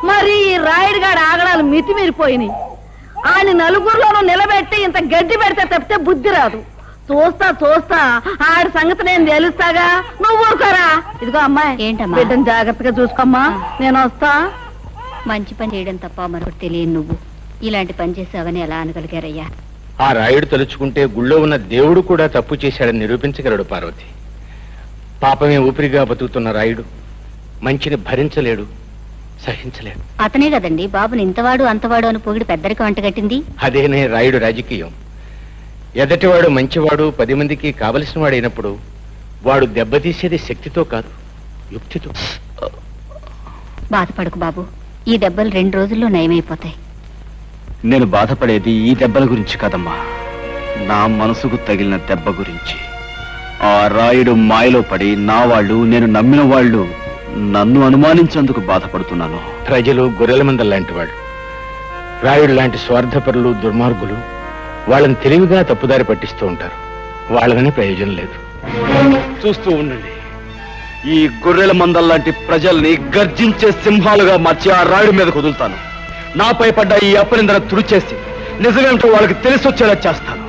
మరి ఈ రాయుడుగాడి ఆగడాలు మితిమీరిపోయినాయి. ఆయన నలుగురిలోనూ నిలబెట్టి ఇంత గడ్డి పెడితే తప్పితే బుద్ధి రాదు. చూస్తా చూస్తా ఆడి సంగతి నేను తెలుస్తాగా, నువ్వు ఊరుకోరా. ఇదిగో అమ్మాయి,
ఏంటమ్మా?
బిడ్డను జాగ్రత్తగా చూసుకోమ్మా, నేను వస్తా.
మంచి పని చేయడం తప్ప మరొకటి తెలియదు. నువ్వు ఇలాంటి పని చేసావని ఎలా అనగలిగారయ్యా?
ఆ రాయుడు తలుచుకుంటే గుళ్ళో ఉన్న దేవుడు కూడా తప్పు చేశాడని నిరూపించగలడు పార్వతి. పాపమే ఊపిరిగా బతుకుతున్న రాయుడు మంచిని భరించలేడు, సహించలేడు.
అతనే కదండి బాబుని ఇంతవాడు అంతవాడు అని పొగిడి పెద్దరికి వంటగట్టింది.
అదేనే రాయుడు రాజకీయం. ఎదటివాడు మంచివాడు, 10 మందికి కావలసిన వాడైనప్పుడు వాడు దెబ్బతీసేది శక్తితో కాదు, యుక్తితో.
బాధపడకు బాబు, ఈ దెబ్బలు 2 రోజుల్లో నయమైపోతాయి.
నేను బాధపడేది ఈ దెబ్బల గురించి కాదమ్మా, నా మనసుకు తగిలిన దెబ్బ గురించి. ఆ రాయుడు మాయలో పడి నా వాళ్ళు, నేను నమ్మిన వాళ్ళు నన్ను అనుమానించేందుకు బాధపడుతున్నాను.
ప్రజలు గొర్రెల మందల లాంటి వాడు. రాయుడు లాంటి స్వార్థపరులు, దుర్మార్గులు వాళ్ళని తెలివిగా తప్పుదారి పట్టిస్తూ ఉంటారు. వాళ్ళని ప్రయోజనం లేదు.
చూస్తూ ఉండండి, ఈ గొర్రెల మందల్లాంటి ప్రజల్ని గర్జించే సింహాలుగా మార్చి ఆ రాయుడు మీద కుదులుతాను. నాపై పడ్డ ఈ అపనిందన తుడిచేసి నిజమేంటో వాళ్ళకి తెలిసొచ్చేలా చేస్తాను.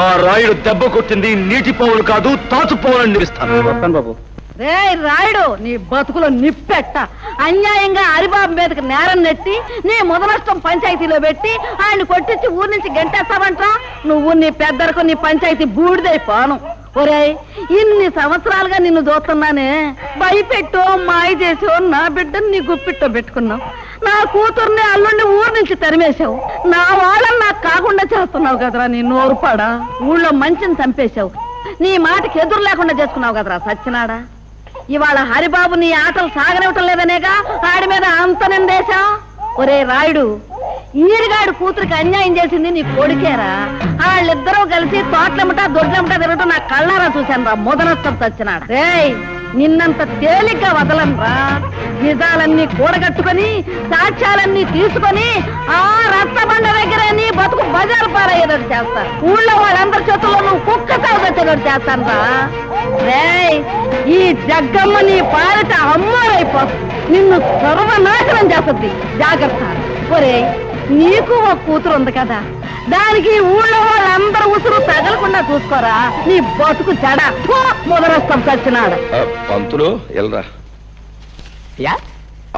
ఆ రాయుడు దెబ్బ కొట్టింది నీటి పావులు కాదు, తాచు పావులని నిలుస్తాను. బాబు,
రే రాయుడు, నీ బతుకులో నిప్పెట్ట. అన్యాయంగా హరిబాబు మీదకి నేరం నెట్టి నీ ముదనష్టం పంచాయతీలో పెట్టి ఆయన కొట్టించి ఊరి నుంచి గంటేస్తావంటా. నువ్వు నీ పెద్దరకు నీ పంచాయతీ బూడిదైపోను. ఒరేయ్, ఇన్ని సంవత్సరాలుగా నిన్ను చూస్తున్నానే, భయపెట్టో మాయ చేసో నా బిడ్డను నీ గుప్పిట్టో పెట్టుకున్నావు. నా కూతుర్ని అల్లుడిని ఊరు నుంచి తరిమేశావు. నా వాళ్ళని నాకు కాకుండా చేస్తున్నావు కదరా నీ నోరుపాడా. ఊళ్ళో మంచిని చంపేశావు. నీ మాటకి ఎదురు లేకుండా చేసుకున్నావు కదరా సచ్చినాడా. ఇవాళ హరిబాబు నీ ఆటలు సాగనివ్వటం లేదనేగా ఆడి మీద అంత నిందేశా. ఒరే రాయుడు, ఈరిగాడు కూతురికి అన్యాయం చేసింది నీ కొడుకేరా. వాళ్ళిద్దరూ కలిసి తోటలమ్మటా దొడ్లమ్మటా తిరగటం నా కళ్ళారా చూశాను రా ముదనష్టం చచ్చినాడు. రేయ్, నిన్నంత తేలిగ్గా వదలనరా. నిజాలన్నీ కూడగట్టుకొని సాక్ష్యాలన్నీ తీసుకొని ఆ రచ్చబండ దగ్గరే నీ బతుకు బజారు పారయ్యేటట్టు చేస్తాను. ఊళ్ళో వాళ్ళందరి చేతుల్లో నువ్వు కుక్క సాగుతచ్చేటట్టు చేస్తాను రా. రేయ్, ఈ జగ్గమ్మ నీ పాలిట అమ్మారైపోతుంది. నిన్ను సర్వనాశనం చేస్తుంది. జాగ్రత్త. ఒరే, నీకు ఒక కూతురు ఉంది కదా, దానికి ఊళ్ళో వాళ్ళందరూ ఉసురు తగలకుండా చూసుకోరా. నీ బతుకు చెడ మొదలస్తాం చచ్చినాడు.
పంతులు ఎల్రా.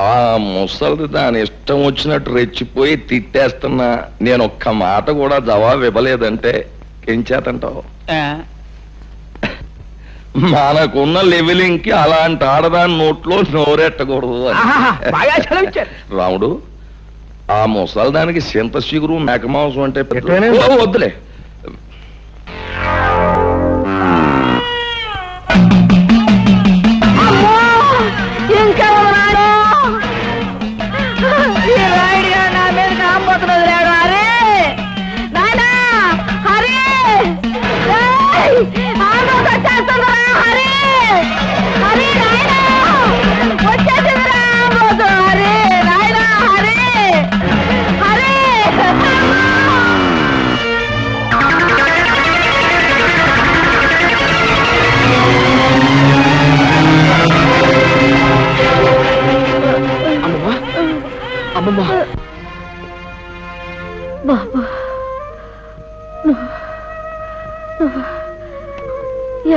ఆ ముసలిది దాని ఇష్టం వచ్చినట్టు రెచ్చిపోయి తిట్టేస్తున్నా. నేను ఒక్క మాట కూడా జవాబు ఇవ్వలేదంటే ఏం చేతంటావు? మనకున్న లెవెలింగ్ కి అలాంటి ఆడదాని నోట్లో నోరెట్టకూడదు అని. రాముడు, ఆ ముసలి దానికి చింత చిగురు మేకమాంసం అంటే వద్దులే.
ఇంకెవరు ఈ రాయుడిగా నా మీద కాంపోతులు వదిలాడు. అరే నాయనా, హరి వచ్చేస్తుందిరా. హరి హరి నాయనా, వచ్చేసిందిరా ఆంబోతు. హరి నాయనా, హరి హరి.
అమ్మమ్మా,
బాబు,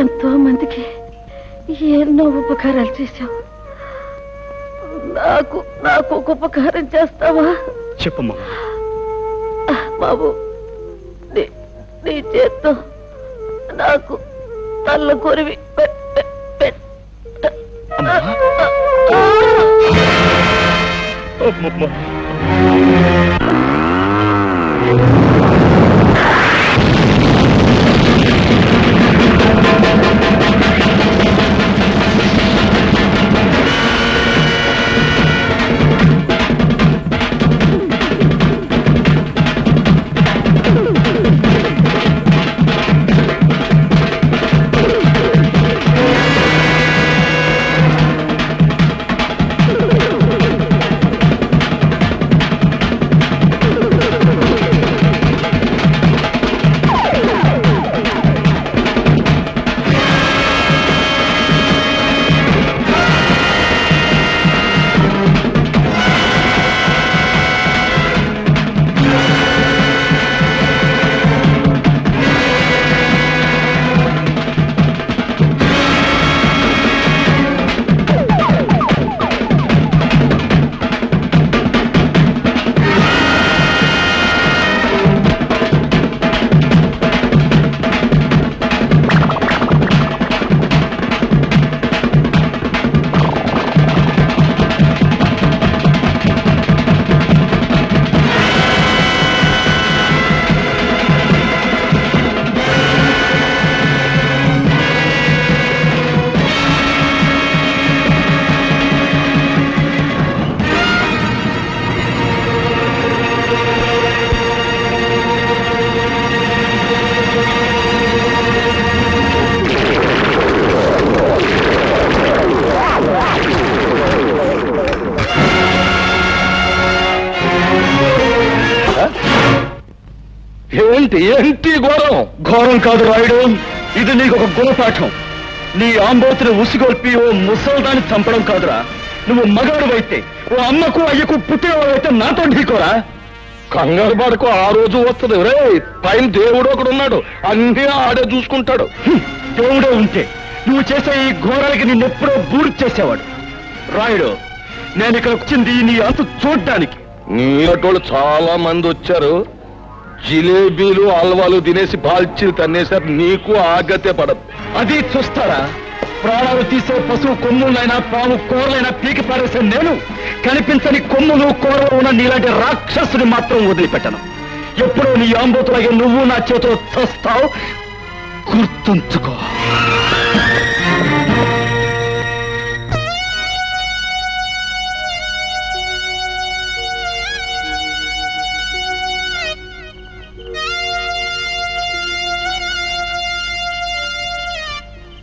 ఎంతో మందికి ఎన్నో ఉపకారాలు చేశావు. నాకు ఒక ఉపకారం చేస్తావా?
చెప్పమ్మా.
బాబు, నీ చేత్తో నాకు తల్ల కొరివి
ఏంటి ఘోరం?
ఘోరం కాదు రాయుడు, ఇది నీకు ఒక గుణపాఠం. నీ ఆంబోతుని ఉసిగొల్పి ఓ ముసల్దాన్ని చంపడం కాదురా. నువ్వు మగాడువైతే, ఓ అమ్మకు అయ్యకు పుట్టినవాడైతే నాతో ఢీకోరా.
కంగారు పడకు, ఆ రోజు వస్తుంది. రే, పైన దేవుడు ఒకడున్నాడు, అన్నీ ఆడే చూసుకుంటాడు.
దేవుడే ఉంటే నువ్వు చేసే ఈ ఘోరాలకి నిన్నెప్పుడో బూడి చేసేవాడు. రాయుడు, నేను ఇక్కడ వచ్చింది నీ అంతు చూడ్డానికి.
నీలటోళ్ళు చాలా మంది వచ్చారు, జిలేబీలు హల్వాలు తినేసి బాల్చీలు తన్నేశారు. నీకు ఆగతే పడదు.
అది చూస్తారా? ప్రాణాలు తీసే పశువు కొమ్ములైనా పాము కూరలైనా పీకి పారేసే నేను కనిపించని కొమ్ములు కూరలు ఉన్న నీలాంటి రాక్షసుని మాత్రం వదిలిపెట్టను. ఎప్పుడో నీ ఆంబోతులాగే నువ్వు నా చేతిలో చస్తావు, గుర్తుంచుకో.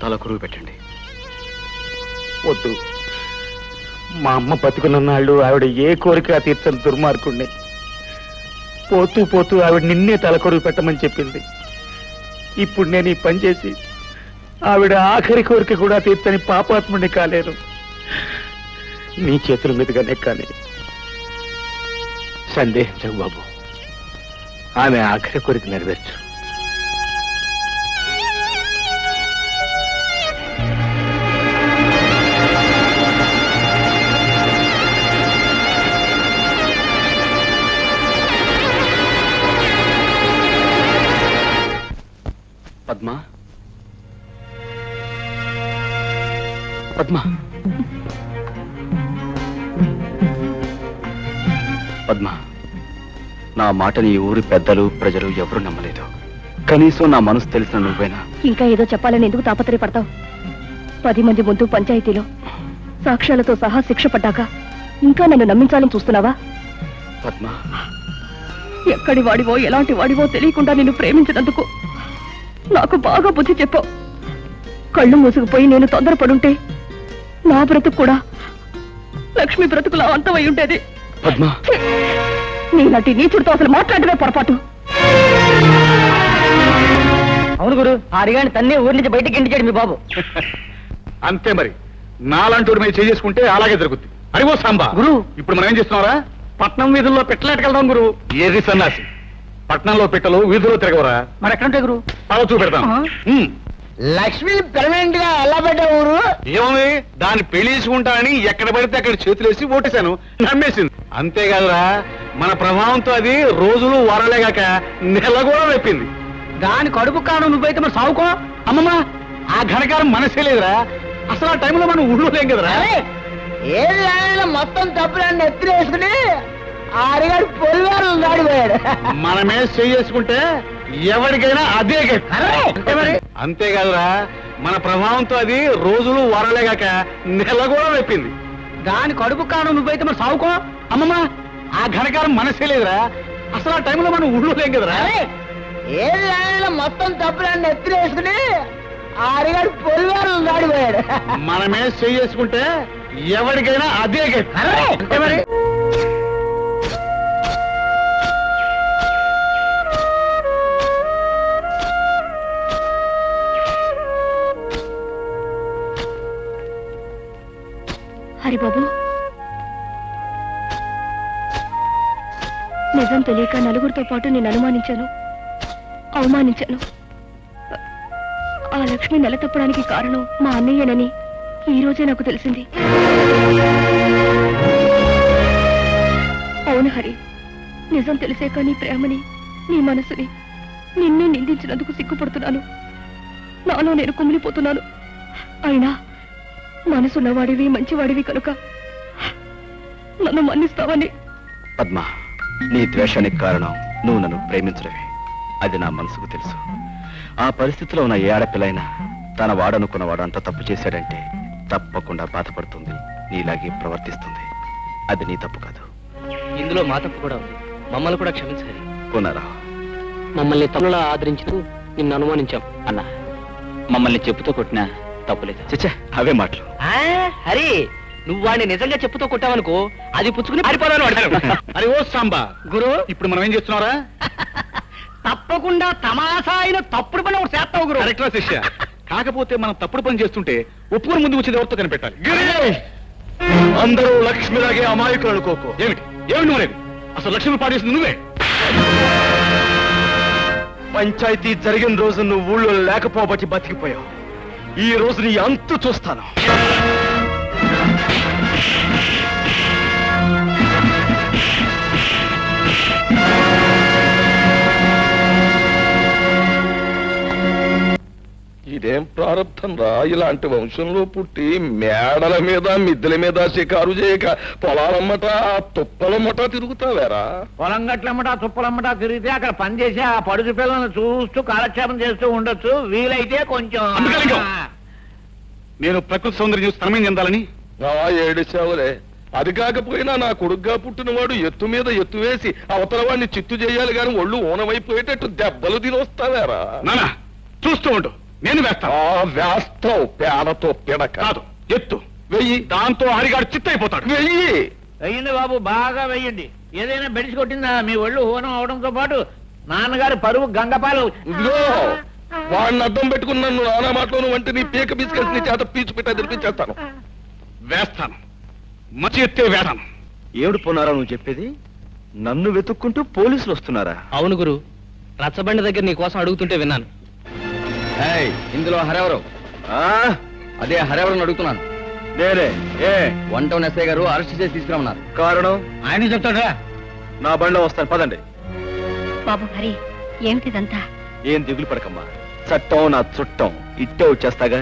తల కురువు పెట్టండి.
వద్దు, మా అమ్మ బతుకున్నన్నాళ్ళు ఆవిడ ఏ కోరిక తీర్చని దుర్మార్గుణ్ణి. పోతూ పోతూ ఆవిడ నిన్నే తలకొరువు పెట్టమని చెప్పింది. ఇప్పుడు నేను ఈ పని చేసి ఆవిడ ఆఖరి కోరిక కూడా తీర్చని పాపాత్ముడిని కాలేను. నీ చేతుల మీదుగానే కానీ సందేహించకు బాబు, ఆమె ఆఖరి కోరిక నెరవేర్చు.
పద్మా, పద్మా, పద్మా, నా మాటని ఈ ఊరి పెద్దలు ప్రజలు ఎవరు నమ్మలేదు. కనీసం నా మనసు తెలిసిన నువ్వేనా?
ఇంకా ఏదో చెప్పాలని ఎందుకు తాపత్రయపడతావు? 10 మంది ముందు పంచాయతీలో సాక్ష్యాలతో సహా శిక్ష పడ్డాక ఇంకా నన్ను నమ్మించాలని చూస్తున్నావా?
పద్మా,
ఎక్కడి వాడివో ఎలాంటి వాడివో తెలియకుండా నిన్ను ప్రేమించినందుకు నాకు బాగా బుద్ధి చెప్పావు. కళ్ళు మూసుకుపోయి నేను తొందరపడుంటే నా బ్రతుకు కూడా లక్ష్మి బ్రతుకులా అంతమై ఉండేది.
పద్మా,
నీలాంటి నీచుడితో అసలు మాట్లాడమే పొరపాటు.
అవును గురు, ఆరిగాని తన్నే ఊరి నుంచి బయటకి ఇంటికాడు మీ బాబు.
అంతే మరి, నాలాంటి మీద చేసుకుంటే అలాగే జరుగుద్ది. అడిగో సాంబా
గురు,
ఇప్పుడు మనం ఏం చేస్తున్నారా?
పట్నం వీధుల్లో పెట్టలేటకెళ్దాం గురు.
ఏది సన్నాసి, పట్నంలో పెట్టలు వీధిలో తిరగవరా?
మరి ఎక్కడుంటే గురు?
అలా చూపెడతాం.
లక్ష్మి పెర్మనెంట్ గా ఎలా పెట్టా ఊరు?
ఏముంది, దాన్ని పెళ్లి చేసుకుంటానని ఎక్కడ పడితే అక్కడ చేతులేసి ఓటేశాను, నమ్మేసింది. అంతేకాదురా, మన ప్రభావంతో అది రోజులు వారాలేగాక నెల కూడా వెప్పింది.
దాని కడుపు కాను నువ్వైతే మరి సావుకో.
అమ్మమ్మ, ఆ ఘనకారం మనసే లేదురా. అసలు ఆ టైంలో మనం ఊళ్ళో లేం కదరా.
ఏది ఆయన మొత్తం తప్పులన్నీ ఎత్తున వేసుకుని ఆరిగాడు పొలివారు దాడిపోయాడు.
మనమే చేసుకుంటే ఎవరికైనా అదే గతి. మరి అంతేకాదురా, మన ప్రభావంతో అది రోజులు వారాలేగాక నెల కూడా వెప్పింది.
దాని కడుపు కాను నువ్వైతే మరి సావుకో.
అమ్మమ్మ, ఆ ఘనకారం మనసే లేదురా. అసలు ఆ టైంలో మనం ఊళ్ళో లేం కదరా.
ఏది ఆయన మొత్తం తప్పులన్నీ ఎత్తున వేసుకుని ఆరిగాడు పొలివారు దాడిపోయాడు.
మనమే చేసుకుంటే ఎవరికైనా అదే గతి. మరి
హరిబాబు, నిజం తెలియక నలుగురితో పాటు నేను అనుమానించాను, అవమానించాను. ఆ లక్ష్మి నెల తప్పడానికి కారణం మా అన్నయ్యనని ఈ రోజే నాకు తెలిసింది. అవును హరి, నిజం తెలిసాక నీ ప్రేమని, నీ మనసుని, నిన్నే నిందించినందుకు సిగ్గుపడుతున్నాను. నాలో నేను కుమిలిపోతున్నాను. అయినా మనసున్నవాడివి, మంచివాడివి కనుక నన్ను మన్నిస్తావని.
పద్మ, నీ ద్వేషానికి కారణం నువ్వు నన్ను ప్రేమించడమే. అది నా మనసుకు తెలుసు. ఆ పరిస్థితిలో ఉన్న ఏ ఆడపిల్లైనా తన వాడనుకున్నవాడు అంత తప్పు చేశాడంటే తప్పకుండా బాధపడుతుంది, నీలాగే ప్రవర్తిస్తుంది. అది నీ తప్పు కాదు.
ఇందులో మా తప్పు కూడా ఉంది. మమ్మల్ని కూడా క్షమించాలి.
కొనరా,
మమ్మల్ని తమ్ములా ఆదరించిన నిన్ను అనుమానించాం అన్నా. మమ్మల్ని చెప్పుతో కొట్టినా తప్పులేదు.
చచ్చా, అవే మాటలు.
హరి, నువ్వు వాడిని నిజంగా చెప్పుతో కొట్టావనుకో, అది పుచ్చుకుని పారిపోదాను వాడు.
అరే ఓ సాంబా
గురు,
ఇప్పుడు మనం ఏం చేస్తున్నారా?
తప్పకుండా తమాషా అయిన తప్పుడు పని ఒకటి చేస్తావు గురు.
కరెక్ట్రా శిష్య. కాకపోతే మనం తప్పుడు పని చేస్తుంటే ఒప్పుకొని ముందుకు వచ్చేది ఎవరితో కనిపెట్టాలి.
అందరూ లక్ష్మిలాగే అమాయకులు అనుకోకు.
ఏమిటి ఏమిటి నువ్వు అనేది? అసలు లక్ష్మి పాడేసింది నువ్వే.
పంచాయతీ జరిగిన రోజు నువ్వు ఊళ్ళో లేకపోబట్టి బతికిపోయావు. ఈ రోజు నీ అంతు చూస్తాను.
ఇదేం ప్రారంభం రా, ఇలాంటి వంశంలో పుట్టి మేడల మీద మిద్దెల మీద షికారు చేయక పొలాలమ్మట తుప్పలమ్మట తిరుగుతావేరా?
పొలం గట్లమ్మట తుప్పలమ్మట తిరిగితే అక్కడ పని చేసి ఆ పడుచు పిల్లలను చూస్తూ కాలక్షేపం చేస్తూ ఉండొచ్చు. వీలైతే కొంచెం
నేను ప్రకృతి సౌందర్యం చూసి తనమేం చెందాలని
ఏడిచావులే. అది కాకపోయినా నా కొడుగ్గా పుట్టినవాడు ఎత్తు మీద ఎత్తు వేసి అవతల వాడిని చిత్తు చేయాలి గాని ఒళ్ళు ఊనమైపోయేటట్టు దెబ్బలు తినొస్తావేరా?
నానా చూస్తూ ఉండు, నేను వేస్తాను.
వేస్తావు పేడతో పిడక.
కాదు, ఎత్తు వెయ్యి, దాంతో హరిగాడు చిత్తైపోతాడు.
వెయ్యి
వెయ్యండి బాబు, బాగా వెయ్యండి. ఏదైనా బెడిసి కొట్టిందా మీ ఒళ్ళు హోనం అవడంతో పాటు నాన్నగారు పరువు గంగపాలు.
ఇదిగో వాడిని అడ్డం పెట్టుకుని నన్ను నానా మాటలోను వంటి నీ పీక బిస్కెట్స్ నీ చేత పీచు పెట్టా తెరిపించేస్తాను.
వేస్తాను, మంచి ఎత్తే వేస్తాను.
ఏడు పోనారా నువ్వు చెప్పేది? నన్ను వెతుక్కుంటూ పోలీసులు వస్తున్నారా?
అవును గురు, రచ్చబండి దగ్గర నీ కోసం అడుగుతుంటే విన్నాను.
ఇందులో హరెవరు? అదే హరెవరని అడుగుతున్నాను. నేనే. ఏ
వన్ టౌన్ ఎస్ఐ గారు అరెస్ట్ చేసి తీసుకురమ్మన్నారు.
కారణం
ఆయన చెప్తాడా?
నా బండిలో వస్తాను, పదండి.
బాబు హరి, ఏమిటిదంతా?
ఏం దిగులు పడకమ్మా, చట్టం నా చుట్టం, ఇట్టే వచ్చేస్తాగా.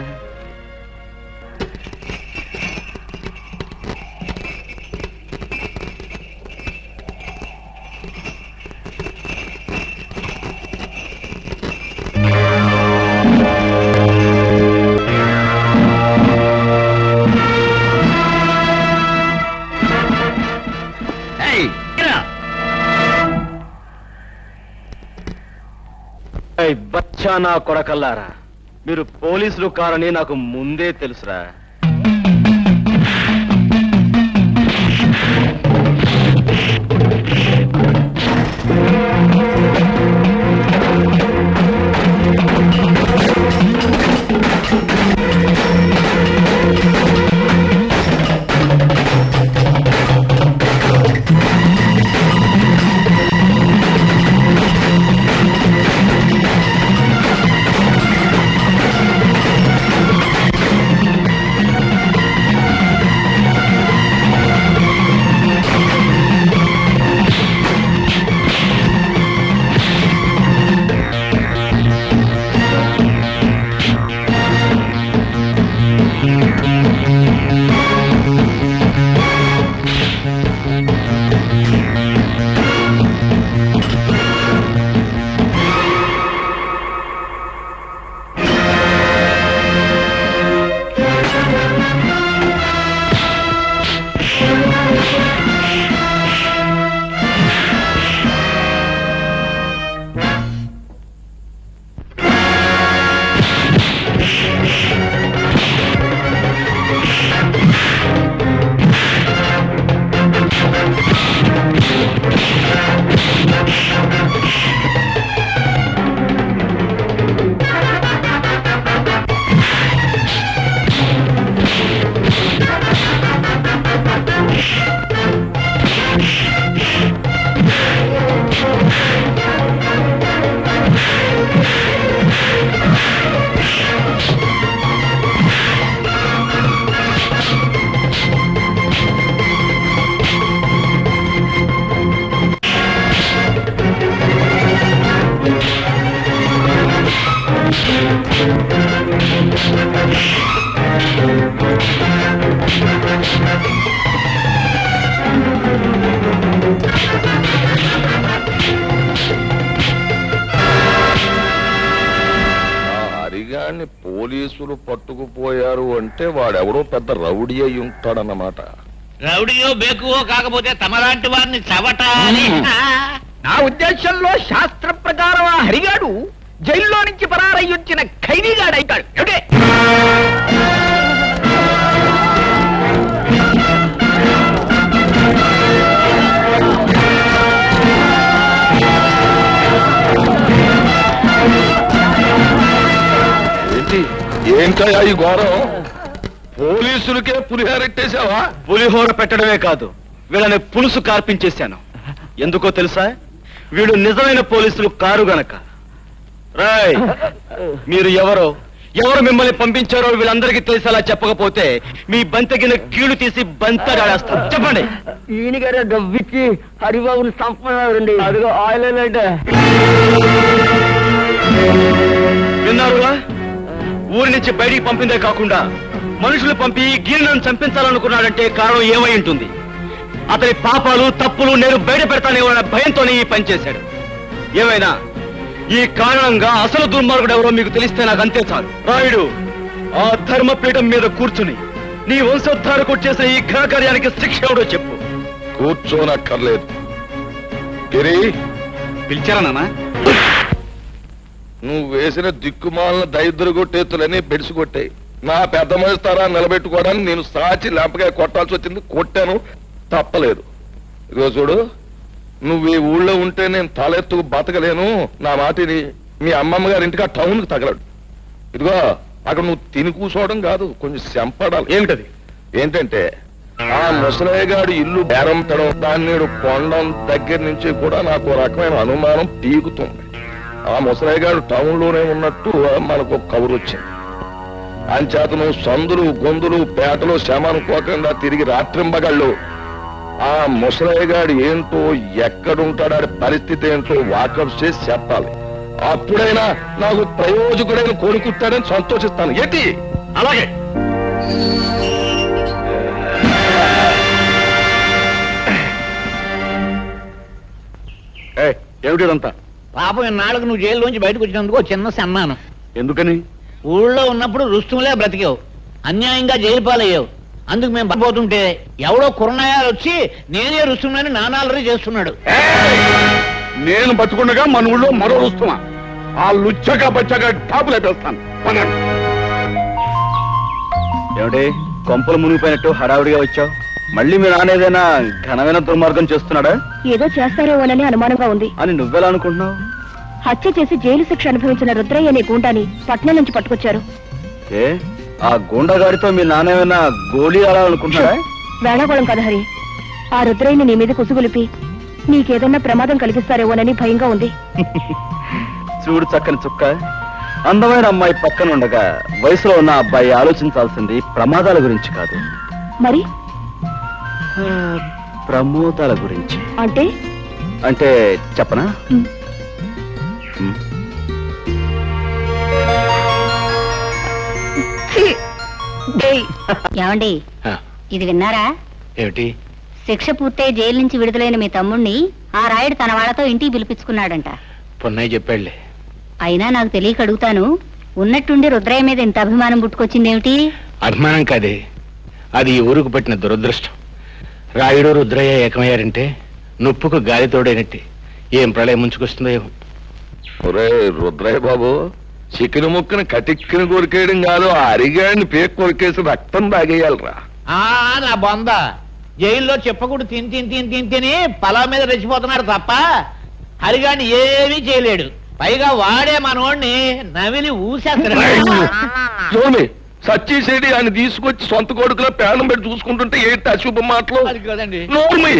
బచ్చా నా కొడకల్లారా, మీరు పోలీసులు కారని నాకు ముందే తెలుసురా.
పిల్లాన్ని పోలీసులు పట్టుకుపోయారు అంటే వాడెవడో పెద్ద రౌడీ అయి ఉంటాడన్నమాట.
రౌడియో బేకువో కాకపోతే తమలాంటి వారిని చవటాలి.
నా ఉద్దేశంలో శాస్త్ర ప్రకారం ఆ హరిగాడు జైల్లో నుంచి పరారయ్యొచ్చిన ఖైదీగాడైతాడు. ఏమిటే
ఏంటయ్యా ఈ ఘోరం? పోలీసులకే పులిహోరెట్టేశావా?
పులిహోర పెట్టడమే కాదు, వీళ్ళని పులుసు కార్పించేశాను. ఎందుకో తెలుసా? వీళ్ళు నిజమైన పోలీసులు కారు గనక. రాయ్, మీరు ఎవరు మిమ్మల్ని పంపించారో వీళ్ళందరికీ తెలిసేలా చెప్పకపోతే మీ బంతగిన కీళ్లు తీసి బంతడాడేస్తాను. చెప్పండి.
ఈయన గారు డబ్బిచ్చి హరిబాబుని చంపన్నారండి. అదిగో ఆయిల్ అంటే
విన్నారుగా? ఊరి నుంచి బయటికి పంపిందే కాకుండా మనుషులు పంపి గీర్ణను చంపించాలనుకున్నాడంటే కారణం ఏమై ఉంటుంది? అతని పాపాలు తప్పులు నేను బయట పెడతానేమన్న భయంతోనే ఈ పని చేశాడు. ఏమైనా ఈ కారణంగా అసలు దుర్మార్గుడు ఎవరో మీకు తెలిస్తే నాకు అంతే చాలు. రాయుడు, ఆ ధర్మపీఠం మీద కూర్చుని నీ వంశోద్ధారకు చేసిన ఈ ఘనకార్యానికి శిక్ష ఎవడో చెప్పు.
కూర్చోనక్కర్లేదు. గిరి,
పిలిచారా నాన్న?
నువ్వు వేసిన దిక్కుమాలిన దరిద్ర కొట్టేతులని బెడిసి కొట్టాయి. నా పెద్ద మనిస్తారా నిలబెట్టుకోవడానికి నేను సాచి లేపగా కొట్టాల్సి వచ్చింది. కొట్టాను, తప్పలేదు. ఇదిగో చూడు, నువ్వు ఈ ఊళ్ళో ఉంటే నేను తలెత్తుకు బతకలేను. నా మాటిని మీ అమ్మమ్మ గారి ఇంటికి ఆ టౌన్కి తగలడు. ఇదిగో అక్కడ నువ్వు తిని కూర్చోవడం కాదు, కొంచెం శంపడాలి.
ఏమిటది?
ఏంటంటే ఆ ముసలయ్యగాడు ఇల్లు బేరంపడం, దాన్ని కొండం దగ్గర నుంచి కూడా నాకు రకమైన అనుమానం పీకుతుంది. ఆ ముసలయ్యగాడు టౌన్ లోనే ఉన్నట్టు మనకు ఒక కబురు వచ్చింది. అంచేత నువ్వు సందులు గొంతులు పేటలు శ్రమ అనుకోకుండా తిరిగి రాత్రింబగళ్ళు ఆ ముసలయ్యగాడు ఏంటో ఎక్కడుంటాడు పరిస్థితి ఏంటో వాకప్ చేసి చెప్పాలి. అప్పుడైనా నాకు ప్రయోజకుడైన కోరుకుంటాడని సంతోషిస్తాను. ఏంటి?
అలాగే. ఏమిటిదంతా?
పాపం ఇన్నాళ్ళకు నువ్వు జైల్లోంచి బయటకు వచ్చినందుకు చిన్న సన్మానం.
ఎందుకని?
ఊళ్ళో ఉన్నప్పుడు రుస్తుములే బ్రతికావు, అన్యాయంగా జైలు పాలయ్యావు. అందుకు మేము పడిపోతుంటే ఎవడో కుర్రనాయాలు వచ్చి నేనే రుస్తుమని నానాలరీ చేస్తున్నాడు.
నేను బతుకుండగా మన ఊళ్ళో మరో రుస్తుమా? ఆ లుచ్చగా బచ్చగా టాపులు వేస్తాను.
ఏమిటి కొంపలు మునిగిపోయినట్టు హడావుడిగా వచ్చావు? మళ్ళీ మీ నానేదైనా ఘనమైన దుర్మార్గం చేస్తున్నాడా?
ఏదో చేస్తారేమోనని అనుమానంగా ఉంది.
అని నువ్వెలా అనుకుంటున్నావు?
హత్య చేసి జైలు శిక్ష అనుభవించిన రుద్రయ్య అనే గూండాని పట్నం నుంచి పట్టుకొచ్చారు.
ఏ ఆ గూండాగాడితో మీ నాన్న ఏమైనా గోళీ ఆడాలనుకుంటున్నాడా?
వేళాకోళం కదా హరి. ఆ రుద్రయ్యని నీ మీద కుసుగులిపి నీకేదన్నా ప్రమాదం కలిగిస్తారేమోనని భయంగా ఉంది.
చూడు చక్కని చుక్క, అందమైన అమ్మాయి పక్కన ఉండగా వయసులో ఉన్న అబ్బాయి ఆలోచించాల్సింది ప్రమాదాల గురించి కాదు,
మరి
ప్రమోదాల గురించి. అంటే చెప్పనా?
ఏమండి, ఇది విన్నారా?
ఏమిటి?
శిక్ష పూర్తయి జైలు నుంచి విడుదలైన మీ తమ్ముణ్ణి ఆ రాయుడు తన వాళ్ళతో ఇంటికి పిలిపించుకున్నాడంట.
పొన్నయ్య చెప్పాడులే.
అయినా నాకు తెలియక అడుగుతాను, ఉన్నట్టుండి రుద్రయ్య మీద ఇంత అభిమానం పుట్టుకొచ్చిందేమిటి?
అభిమానం కాదే, అది ఈ ఊరుకు పట్టిన దురదృష్టం. రాయుడు రుద్రయ్య ఏకమయ్యారంటే నొప్పుకు గాలి తోడైనట్టే. ఏం ప్రళయం ముంచుకొస్తుందో ఏమో.
ఒరే రుద్రయ్య బాబు, చికెన్ ముక్కను కటిక్కిన కొరికేయడం కాదు, ఆ అరిగాడిని పేక్ కొరికేసి రక్తం తాగేయాలరా.
నా బొంద జైల్లో చెప్పకూడదు తిని తిని తిని తిని తిని పొలం మీద రెచ్చిపోతున్నాడు తప్ప హరిగాడిని ఏమీ చేయలేడు. పైగా వాడే మనోడిని నవిలి ఊసేస్తాడు.
సచ్చేసేది ఆయన తీసుకొచ్చి సొంత కొడుకులో పేనం పెట్టి చూసుకుంటుంటే ఏంటి అశుభ మాటలు?
అది కదండి.
నోర్మి,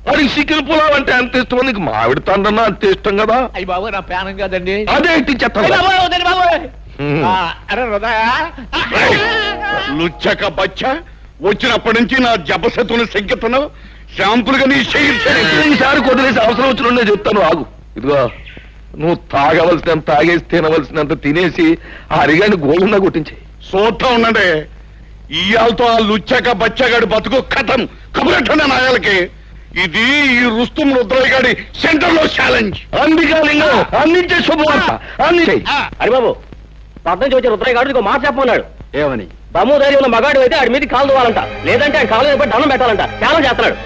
వాడికి చికెన్ పులావ్ అంటే అంత ఇష్టం, నీకు మామిడి తండ్రన్నా అంత ఇష్టం కదా.
అయ్యి బాబు, నా పేనం కదండి.
అదేంటి చెత్త
అరే హృదయ
లుచ్చక బచ్చ, వచ్చినప్పటి నుంచి నా జపశతుని సంకెత్తన్నావు. శాంపుల్గా నీ
ఈసారి కొద్దిలేసి అవసరం వచ్చిన చెప్తాను, ఆగు. ఇదిగో నువ్వు తాగవలసినంత తాగేసి తినవలసినంత తినేసి ఆ అరిగాడిని గోళంగా కొట్టించి
చూస్తా ఉండండి. ఇయాలతో ఆ లుచ్చక బచ్చగాడి బతుకు కథం కబురెట్టండి నాయాలకి. ఇది ఈ రుస్తుం రుద్రయ్య గారి సెంటర్ లో ఛాలెంజ్.
అందించే శుభవార్త.
హరిబాబు,
పద్మ నుంచి వచ్చే రుద్రయ్య గారు ఇంకో మాట చెప్పమన్నాడు.
ఏమని?
దమ్ము ధైర్యం ఉన్న మగాడు అయితే ఆడి మీద కాలు దువ్వాలంట, లేదంటే ఆయన కాలు మీద దండం పెట్టాలంట. చాలా చేస్తున్నాడు.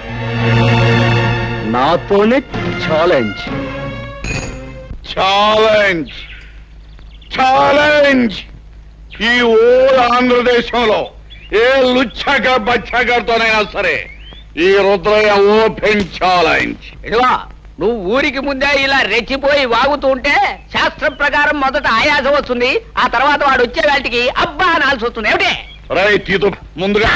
నాతోనే ఛాలెంజ్.
Challenge challenge. ఈ ఓల్ ఆంధ్రదేశంలో ఏ లుచ్చగా బచ్చగారితోనైనా సరే ఈ రుద్రయ్య ఓపెన్ ఛాలెంజ్.
ఇదిగో నువ్వు ఊరికి ముందే ఇలా రెచ్చిపోయి వాగుతూ ఉంటే శాస్త్రం ప్రకారం మొదట ఆయాసం వస్తుంది, ఆ తర్వాత వాడు వచ్చే వాటికి అబ్బా అనాల్సి వస్తుంది. ఏమిటి
రైట్, ఇది ముందుగా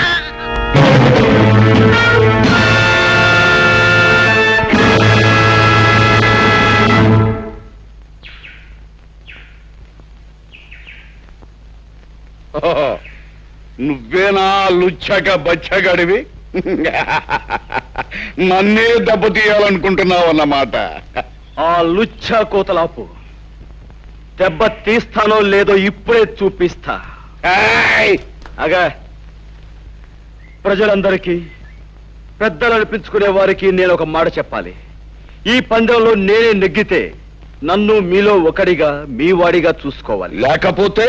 నువ్వేనా లుచ్చక బచ్చగడివి? నన్నే దెబ్బతీయాలనుకుంటున్నావన్నమాట.
ఆ లుచ్చ కోతలాపు. దెబ్బ తీస్తానో లేదో ఇప్పుడే చూపిస్తా. అగా ప్రజలందరికీ, పెద్దలు అనిపించుకునే వారికి నేను ఒక మాట చెప్పాలి. ఈ పందెంలో నేనే నెగ్గితే నన్ను మీలో ఒకడిగా, మీ వాడిగా చూసుకోవాలి.
లేకపోతే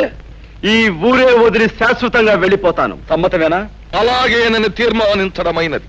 ఈ ఊరే వదిలి శాశ్వతంగా వెళ్ళిపోతాను. సమ్మతమేనా?
అలాగే నన్ను తీర్మానించడమైనది.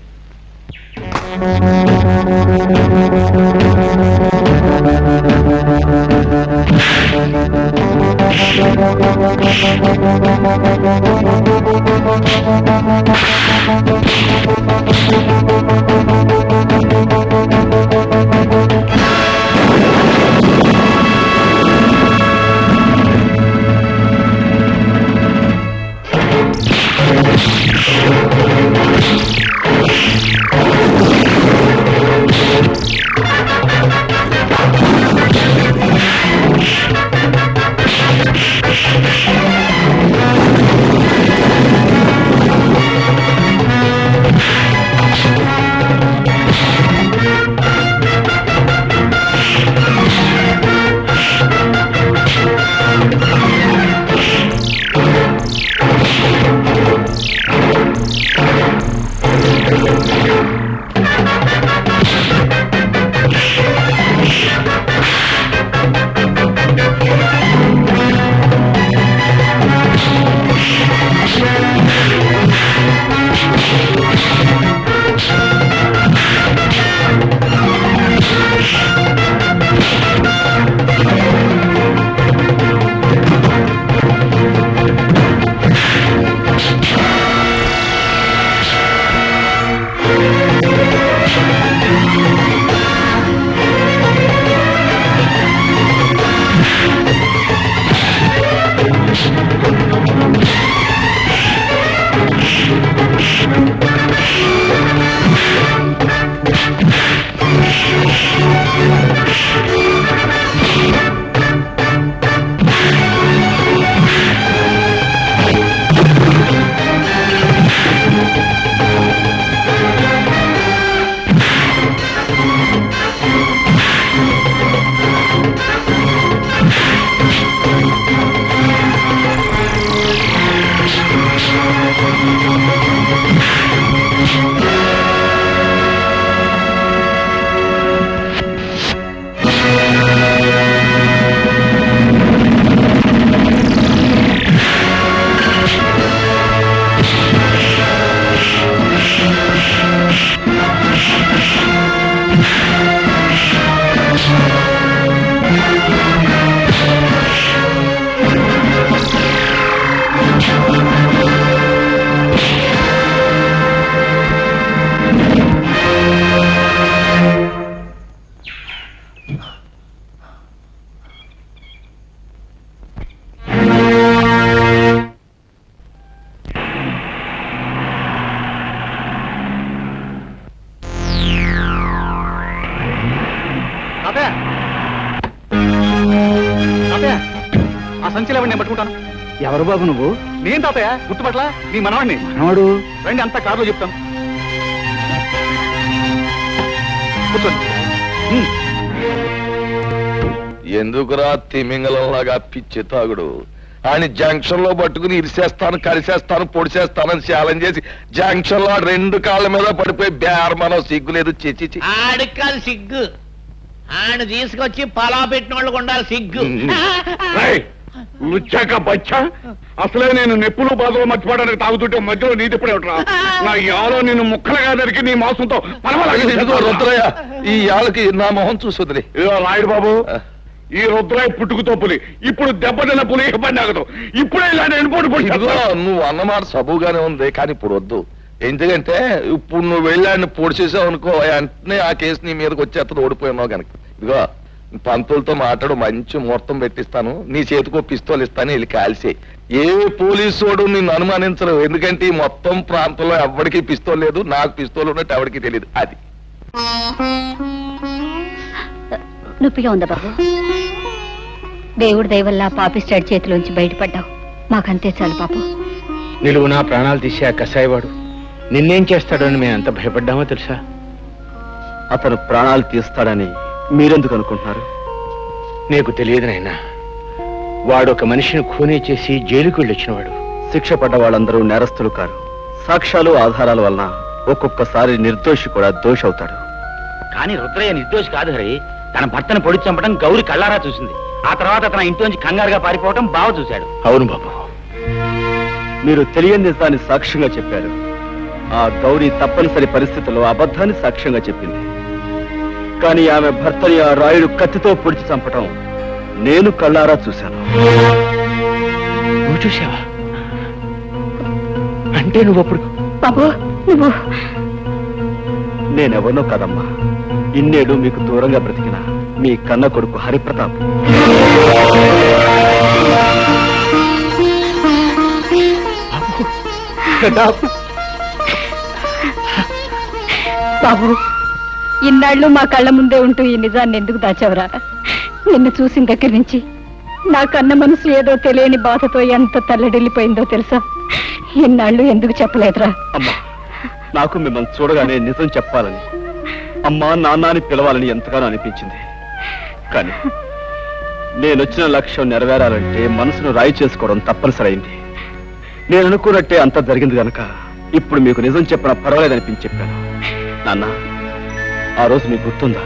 ఆ సంచిలేవండి నేను పట్టుకుంటాను.
ఎవరు బాబు నువ్వు?
నేను తాతయ్య, గుర్తుపట్ల నీ మనవాడిని.
మనవాడు?
రండి, అంతా కారులో చెప్తాను. కూర్చోండి.
ఎందుకురా తిమింగలంలాగా పిచ్చి తాగుడు? ఆయన జంక్షన్ లో పట్టుకుని ఇరిసేస్తాను, కలిసేస్తాను, పొడిసేస్తానని ఛాలెంజ్ చేసి జంక్షన్ లో 2 కాళ్ళ మీద పడిపోయి బేరమనం సిగ్గు లేదు. చిచి
ఆడికి కాదు సిగ్గు, ఆయన తీసుకొచ్చి పలా పెట్టిన వాళ్ళకు ఉండాలి సిగ్గు.
లుచ్చాక బచ్చా అసలే నేను నెప్పులు బాధలు మర్చిపోవడానికి తాగుతుంటే మధ్యలో నీతి ఇప్పుడేమిట్రా నా యాలో నిన్ను ముక్కలుగా దరికి నీ మాంసంతో
రుద్రయ్య ఈ యాళ్ళకి నా మొహం చూసుదిరి
రాయుడు బాబు ఈ రుద్రయ్య పుట్టుకుతో పులి ఇప్పుడు దెబ్బతిన్న పులి ఇబ్బంది ఆగదు ఇప్పుడే ఇలా నేను
నువ్వు అన్నమాట సబుగానే ఉంది కానీ ఇప్పుడు వద్దు ఎందుకంటే ఇప్పుడు నువ్వు వెళ్ళాడిని పొడిచేసావు అనుకో వెంటనే ఆ కేసు నీ మీదకి వచ్చేస్తుంది ఓడిపోయినావు కనుక ఇదిగో పంతులతో మాట్లాడు మంచి ముహూర్తం పెట్టిస్తాను నీ చేతికో పిస్తోల్ ఇస్తాను వెళ్ళి కాల్సే ఏ పోలీసోడు నిన్ను అనుమానించరు ఎందుకంటే ఈ మొత్తం ప్రాంతంలో ఎవరికి పిస్తోల్ లేదు నాకు పిస్తోల్ ఉన్నట్టు ఎవరికి తెలియదు అది
నొప్పిగా ఉందా బాబు దేవుడి దయ వల్ల పాపిస్టాడ్ చేతిలోంచి బయటపడ్డావు మాకంతే చాలు పాపం
నిలువు నా ప్రాణాలు తీసే ఆ కసాయివాడు నిన్నేం చేస్తాడని మేము ఎంత భయపడ్డామో తెలుసా
అతను ప్రాణాలు తీస్తాడని మీరెందుకు అనుకుంటున్నారు?
నీకు తెలియదు నాయనా వాడు ఒక మనిషిని ఖూనీ చేసి జైలుకు వెళ్ళొచ్చినవాడు.
శిక్ష పడ్డ వాళ్ళందరూ నేరస్తులు కారు. సాక్ష్యాలు ఆధారాల వలన ఒక్కొక్కసారి నిర్దోషి కూడా దోషి అవుతాడు.
కానీ రుద్రయ్య నిర్దోషి కాదు హరి. తన భర్తను పొడి చంపడం గౌరి కళ్ళారా చూసింది. ఆ తర్వాత తన ఇంట్లోంచి కంగారుగా పారిపోవడం బావ చూశాడు.
అవును బాబు,
మీరు తెలియని నిజాన్ని సాక్ష్యంగా చెప్పారు. ఆ గౌరీ తప్పనిసరి పరిస్థితుల్లో అబద్ధాన్ని సాక్ష్యంగా చెప్పింది. కానీ ఆమె భర్తని ఆ రాయుడు కత్తితో పొడిచి చంపటం నేను కళ్ళారా చూశాను.
నువ్వు చూసావా? అంటే నువ్వు అప్పుడు
బాబు నువ్వు
నేనెవరినో కాదమ్మా, ఇన్నేడు మీకు దూరంగా బ్రతికిన మీ కన్న కొడుకు హరిప్రతాప్.
బాబు ఇన్నాళ్ళు మా కళ్ళ ముందే ఉంటూ ఈ నిజాన్ని ఎందుకు దాచావురా? నిన్ను చూసిన దగ్గర నుంచి నా కన్న మనసు ఏదో తెలియని బాధతో ఎంత తల్లడిల్లిపోయిందో తెలుసా? ఇన్నాళ్ళు ఎందుకు చెప్పలేదురా?
అమ్మా, నాకు మిమ్మల్ని చూడగానే నిజం చెప్పాలని, అమ్మా నాన్న అని పిలవాలని ఎంతగానో అనిపించింది. కానీ నేనొచ్చిన లక్ష్యం నెరవేరాలంటే మనసును రాయి చేసుకోవడం తప్పనిసరైంది. నేను అనుకున్నట్టే అంతా జరిగింది కనుక ఇప్పుడు మీకు నిజం చెప్పినా పర్వాలేదనిపించి చెప్పాను. నాన్న, ఆ రోజు మీకు గుర్తుందా?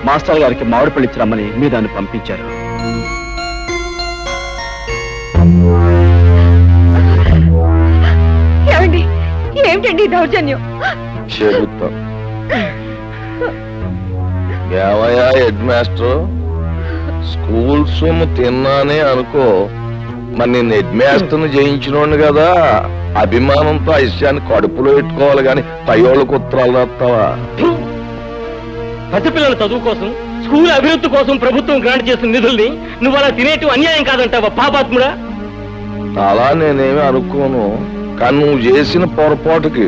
మాస్టర్ గారికి మామిడిపళ్ళు ఇచ్చి రమ్మని మీ దాన్ని పంపించారు.
ఏమిటండి దౌర్జన్యం?
చెబుతా. ఏమయ్యా హెడ్ మాస్టర్, స్కూల్ సొమ్ము తిన్నానే అనుకో, మరి నేను హెడ్ మాస్టర్ని జయించినోండి కదా, అభిమానంతో ఆ విషయాన్ని కడుపులో పెట్టుకోవాలి గాని పయ్యోళ్ళకు ఉత్తరాలు రాస్తావా?
పసిపిల్లల చదువు కోసం, స్కూల్ అభివృద్ధి కోసం ప్రభుత్వం గ్రాంట్ చేసిన నిధుల్ని నువ్వు అలా తినేటి అన్యాయం కాదంటావా పాపాత్ముడా?
అలా నేనేమి అనుకోను, కానీ నువ్వు చేసిన పొరపాటుకి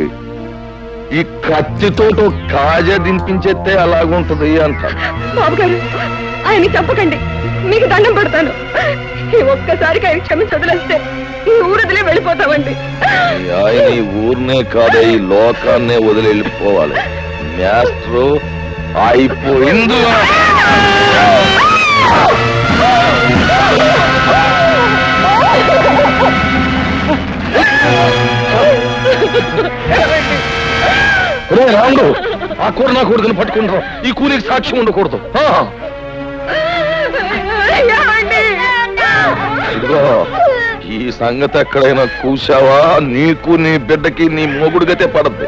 ఈ కత్తితో కాజా దింపించేస్తే అలాగుంటది అంట.
బాబు గారు, ఆయన చెప్పకండి, మీకు దండం పెడతాను. ఈ ఒక్కసారికి ఆయన క్షమించి వదిలేస్తే ఈ ఊరదిలే వెళ్ళిపోతామండి.
ఆయన ఈ ఊరినే కాదే, ఈ లోకాన్నే వదిలి వెళ్ళిపోవాలి. మాస్టరు అయిపోయింది. రాండు, ఆ కూర నా కొడుకుని పట్టుకుంటారు. ఈ కూలికి సాక్ష్యం ఉండకూడదు. ఇదిగో, ఈ సంగతి ఎక్కడైనా కూసావా నీకు నీ బిడ్డకి నీ మొగుడు గతే పడద్దు.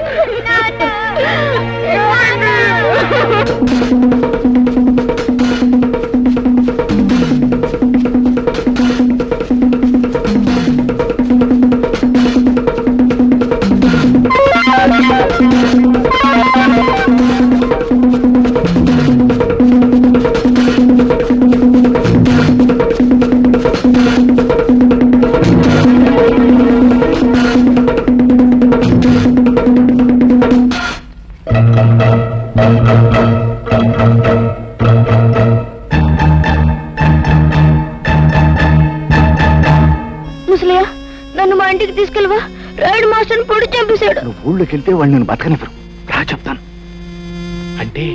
ముసలియా, నన్ను మా ఇంటికి తీసుకెళ్ళవా? రాయుడు మాస్టర్ని పొడి చంపేశాడు.
నువ్వు ఊళ్ళోకి వెళ్తే వాడు నేను బతకనివ్వరు. రా చెప్తాను. అంటే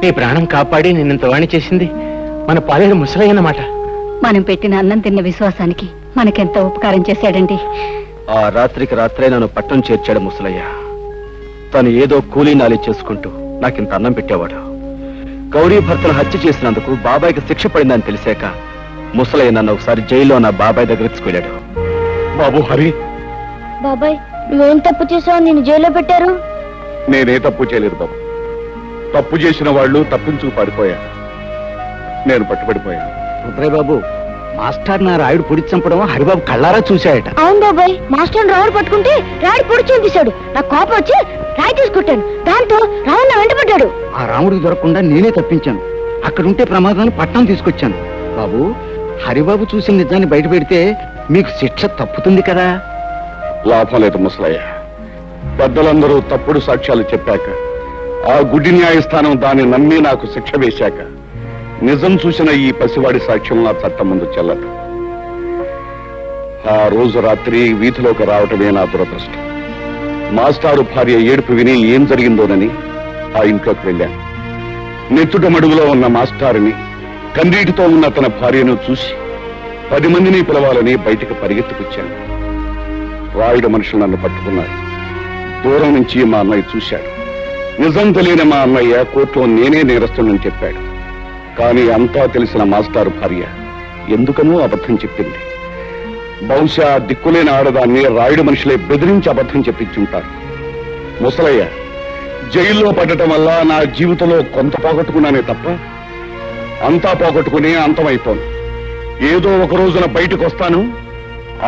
నీ ప్రాణం కాపాడి నిన్నంత వాణి చేసింది మన పాలేరు ముసలయ్య అన్నమాట.
మనం పెట్టిన అన్నం తిన్న విశ్వాసానికి మనకెంత ఉపకారం చేశాడండి.
ఆ రాత్రికి రాత్రే నన్ను పట్టణం చేర్చాడు ముసలయ్య. తను ఏదో కూలీ నాలి చేసుకుంటూ నాకింత అన్నం పెట్టేవాడు. గౌరీ భర్తను హత్య చేసినందుకు బాబాయికి శిక్ష పడిందని తెలిసాక ముసలయ్య నన్ను ఒకసారి జైల్లో నా బాబాయ్ దగ్గర తీసుకెళ్ళాడు.
బాబు హరి,
బాబాయ్ నువ్వేం తప్పు చేసావు నిన్ను జైల్లో పెట్టారు?
నేనే తప్పు చేయలేదు బాబు. తప్పు చేసిన వాళ్ళు తప్పించుకు పారిపోయారు. నేను పట్టుబడిపోయాను.
రుద్రయ్య బాబు, మాస్టర్ నా రాయుడు పొడి చంపడం హరిబాబు కళ్ళారా చూశాయట.
అవును బాబాయ్, మాస్టర్ రావుడు పట్టుకుంటే రాయుడు పొడి చూపించాడు. నాకు కోపం వచ్చి రాయి తీసుకొట్టాను. దాంతో రావుడు నా వెంటబడ్డాడు.
ఆ రాముడికి దొరకకుండా నేనే తప్పించాను. అక్కడుంటే ప్రమాదాన్ని పట్నం తీసుకొచ్చాను. బాబు, హరిబాబు చూసిన నిజాన్ని బయట పెడితే మీకు శిక్ష తప్పుతుంది కదా.
లాభం లేదు ముసలయ్య. పెద్దలందరూ తప్పుడు సాక్ష్యాలు చెప్పాక, ఆ గుడి న్యాయస్థానం దాన్ని నమ్మి నాకు శిక్ష వేశాక, నిజం చూసిన ఈ పసివాడి సాక్ష్యం నా చట్టం ముందు చెల్లదు. ఆ రోజు రాత్రి వీధిలోకి రావటమే నా దురదృష్టం. మాస్టారు భార్య ఏడుపు విని ఏం జరిగిందోనని ఆ ఇంట్లోకి వెళ్ళాను. నెత్తుట మడుగులో ఉన్న మాస్టారుని, కన్నీటితో ఉన్న తన భార్యను చూసి 10 మందిని పిలవాలని బయటికి పరిగెత్తుకొచ్చాను. రాయుడు మనుషులు నన్ను పట్టుకున్నారు. దూరం నుంచి మా అన్నయ్య చూశాడు. నిజం తెలియని మా అన్నయ్య కోర్టులో నేనే నేరస్తుడని చెప్పాడు. కానీ అంతా తెలిసిన మాస్టారు భార్య ఎందుకనో అబద్ధం చెప్పింది. బహుశా దిక్కులేని ఆడదాన్ని రాయుడు మనుషులే బెదిరించి అబద్ధం చెప్పించుంటారు. ముసలయ్య, జైల్లో పడటం వల్ల నా జీవితంలో కొంత పోగొట్టుకున్నానే తప్ప అంతా పోగొట్టుకుని అంతమైపోను. ఏదో ఒక రోజున బయటకు వస్తాను.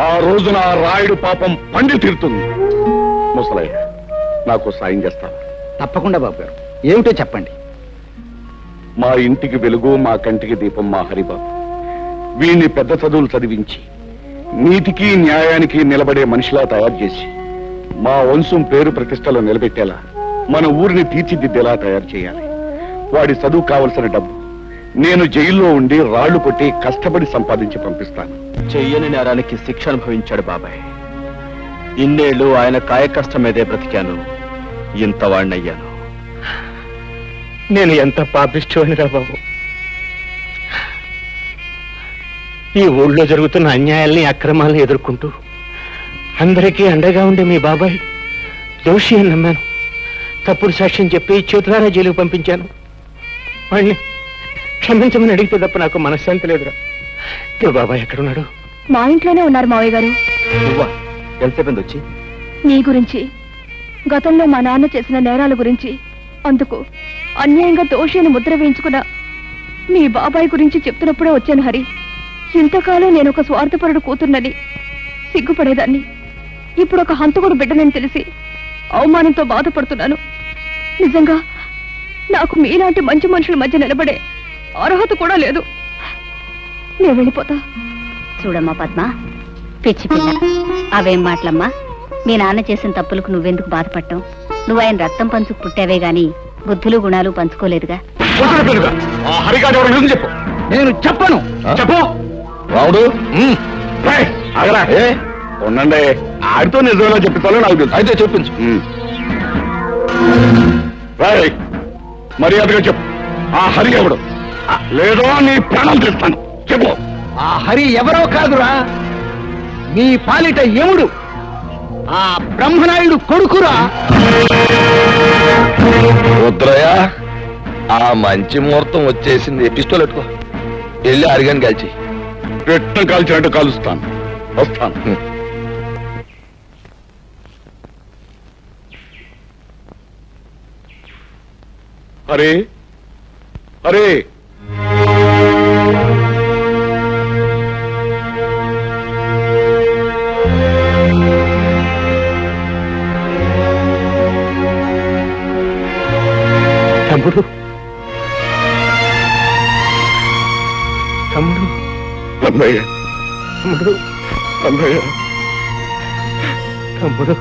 ఆ రోజున ఆ రాయుడు పాపం పండి తీరుతుంది. ముసలయ్య, నాకు సాయం చేస్తాను.
తప్పకుండా బాబు గారు, ఏమిటో చెప్పండి.
మా ఇంటికి వెలుగు, మా కంటికి దీపం మా హరిబాబు. వీణ్ణి పెద్ద చదువులు చదివించి నీతికి న్యాయానికి నిలబడే మనిషిలా తయారు చేసి మా వంశం పేరు ప్రతిష్టలో నిలబెట్టేలా, మన ఊరిని తీర్చిదిద్దేలా తయారు చేయాలి. వాడి చదువు కావలసిన డబ్బు నేను జైల్లో ఉండి రాళ్లు కొట్టి కష్టపడి సంపాదించి పంపిస్తాను.
చెయ్యని నేరానికి శిక్ష అనుభవించాడు బాబాయ్. ఇన్నేళ్లు ఆయన కాయకష్టం మీదే బ్రతికాను. ఇంత వాణ్ణయ్యాను.
నేను ఎంత పాపిష్టివాణిరా బాబు. ఈ ఊళ్ళో జరుగుతున్న అన్యాయాల్ని, అక్రమాల్ని ఎదుర్కొంటూ అందరికీ అండగా ఉండే మీ బాబాయ్ దోషి అని నమ్మాను. తప్పుడు సాక్ష్యం చెప్పి చేతులారా జైలుకు పంపించాను. వాణ్ణి క్షమించమని అడిగితే తప్ప నాకు మనశ్శాంతి లేదురా. మీ బాబాయ్ ఎక్కడున్నాడు?
మా ఇంట్లోనే ఉన్నారు మావయ్య గారు.
నువ్వా? ఎంతసేపు వచ్చి?
నీ గురించి, గతంలో మా నాన్న చేసిన నేరాల గురించి, అందుకు అన్యాయంగా దోషిని ముద్ర వేయించుకున్న మీ బాబాయ్ గురించి చెప్తున్నప్పుడే వచ్చాను హరి. ఇంతకాలం నేను ఒక స్వార్థపరుడు కూతుర్నని సిగ్గుపడేదాన్ని. ఇప్పుడు ఒక హంతకుడు బిడ్డనని తెలిసి అవమానంతో బాధపడుతున్నాను. నిజంగా నాకు మీలాంటి మంచి మనుషుల మధ్య నిలబడే అర్హత కూడా లేదు. నేను వెళ్ళిపోతా.
చూడమ్మా పద్మ, పిచ్చి పిల్ల, అవేం మాటలమ్మా. మీ నాన్న చేసిన తప్పులకు నువ్వెందుకు బాధపడటం? నువ్వు ఆయన రక్తం పంచుకు పుట్టావే గాని బుద్ధులు గుణాలు పంచుకోలేదుగా.
చెప్పు.
నేను చెప్పను.
చెప్పు
రాముడు.
ఆగరా, ఉండండి. ఆడితో నిజంగా చెప్తాను నాకు తెలుసు.
అయితే చెప్పించు.
మర్యాదగా చెప్పు. ఆ హరి ఎవడు? లేదో నీ ప్రాణం చేస్తాను. చెప్పు.
ఆ హరి ఎవరో కాదురా, మీ పాలిట యముడు, ఆ బ్రహ్మనాయుడు కొడుకురా.
రుద్రయ్య, ఆ మంచి ముహూర్తం వచ్చేసింది. పిస్తోల్ పెట్టుకో, వెళ్ళి అరిగాని కాల్చి.
పెట్టం కాల్చినట్టు కాలుస్తాను. వస్తాను. హరే హరే,
తమ్ముడు, తమ్ముడు,
అన్నయ్య,
తమ్ముడు,
అన్నయ్య,
తమ్ముడు,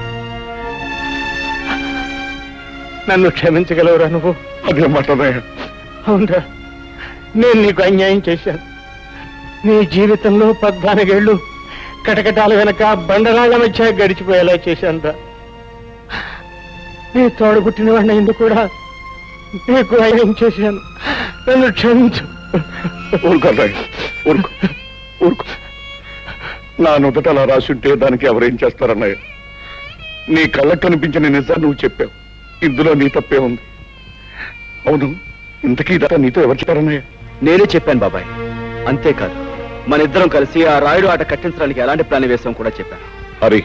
నన్ను క్షమించగలవురా నువ్వు?
అదే మాట అన్నయ్య.
అవునరా, నేను నీకు అన్యాయం చేశాను. నీ జీవితంలో 14 ఏళ్ళు కటకటాల వెనక బండరాళ్ల మధ్య గడిచిపోయేలా చేశానురా. నీ తోడబుట్టిన వాడిని ఎందుకు కూడా నీకు అన్యాయం చేశాను. నన్ను క్షమించు.
ఊరుకో అన్నయ్య, ఊరుకో, ఊరుకో. నా నుదుట అలా రాసుంటే దానికి ఎవరేం చేస్తారన్నయ్య? నీ కళ్ళకు కనిపించిన నిజాన్ని నువ్వు చెప్పావు. ఇందులో నీ తప్పే ఉంది. అవును, ఇంతకీ ఇదంతా నీతో ఎవరు చెప్పారన్నయ్య?
నేనే చెప్పాను బాబాయ్. అంతేకాదు, మన ఇద్దరం కలిసి ఆ రాయుడు ఆట కట్టించడానికి ఎలాంటి ప్లాన్ వేసాం కూడా చెప్పాను.
హరి,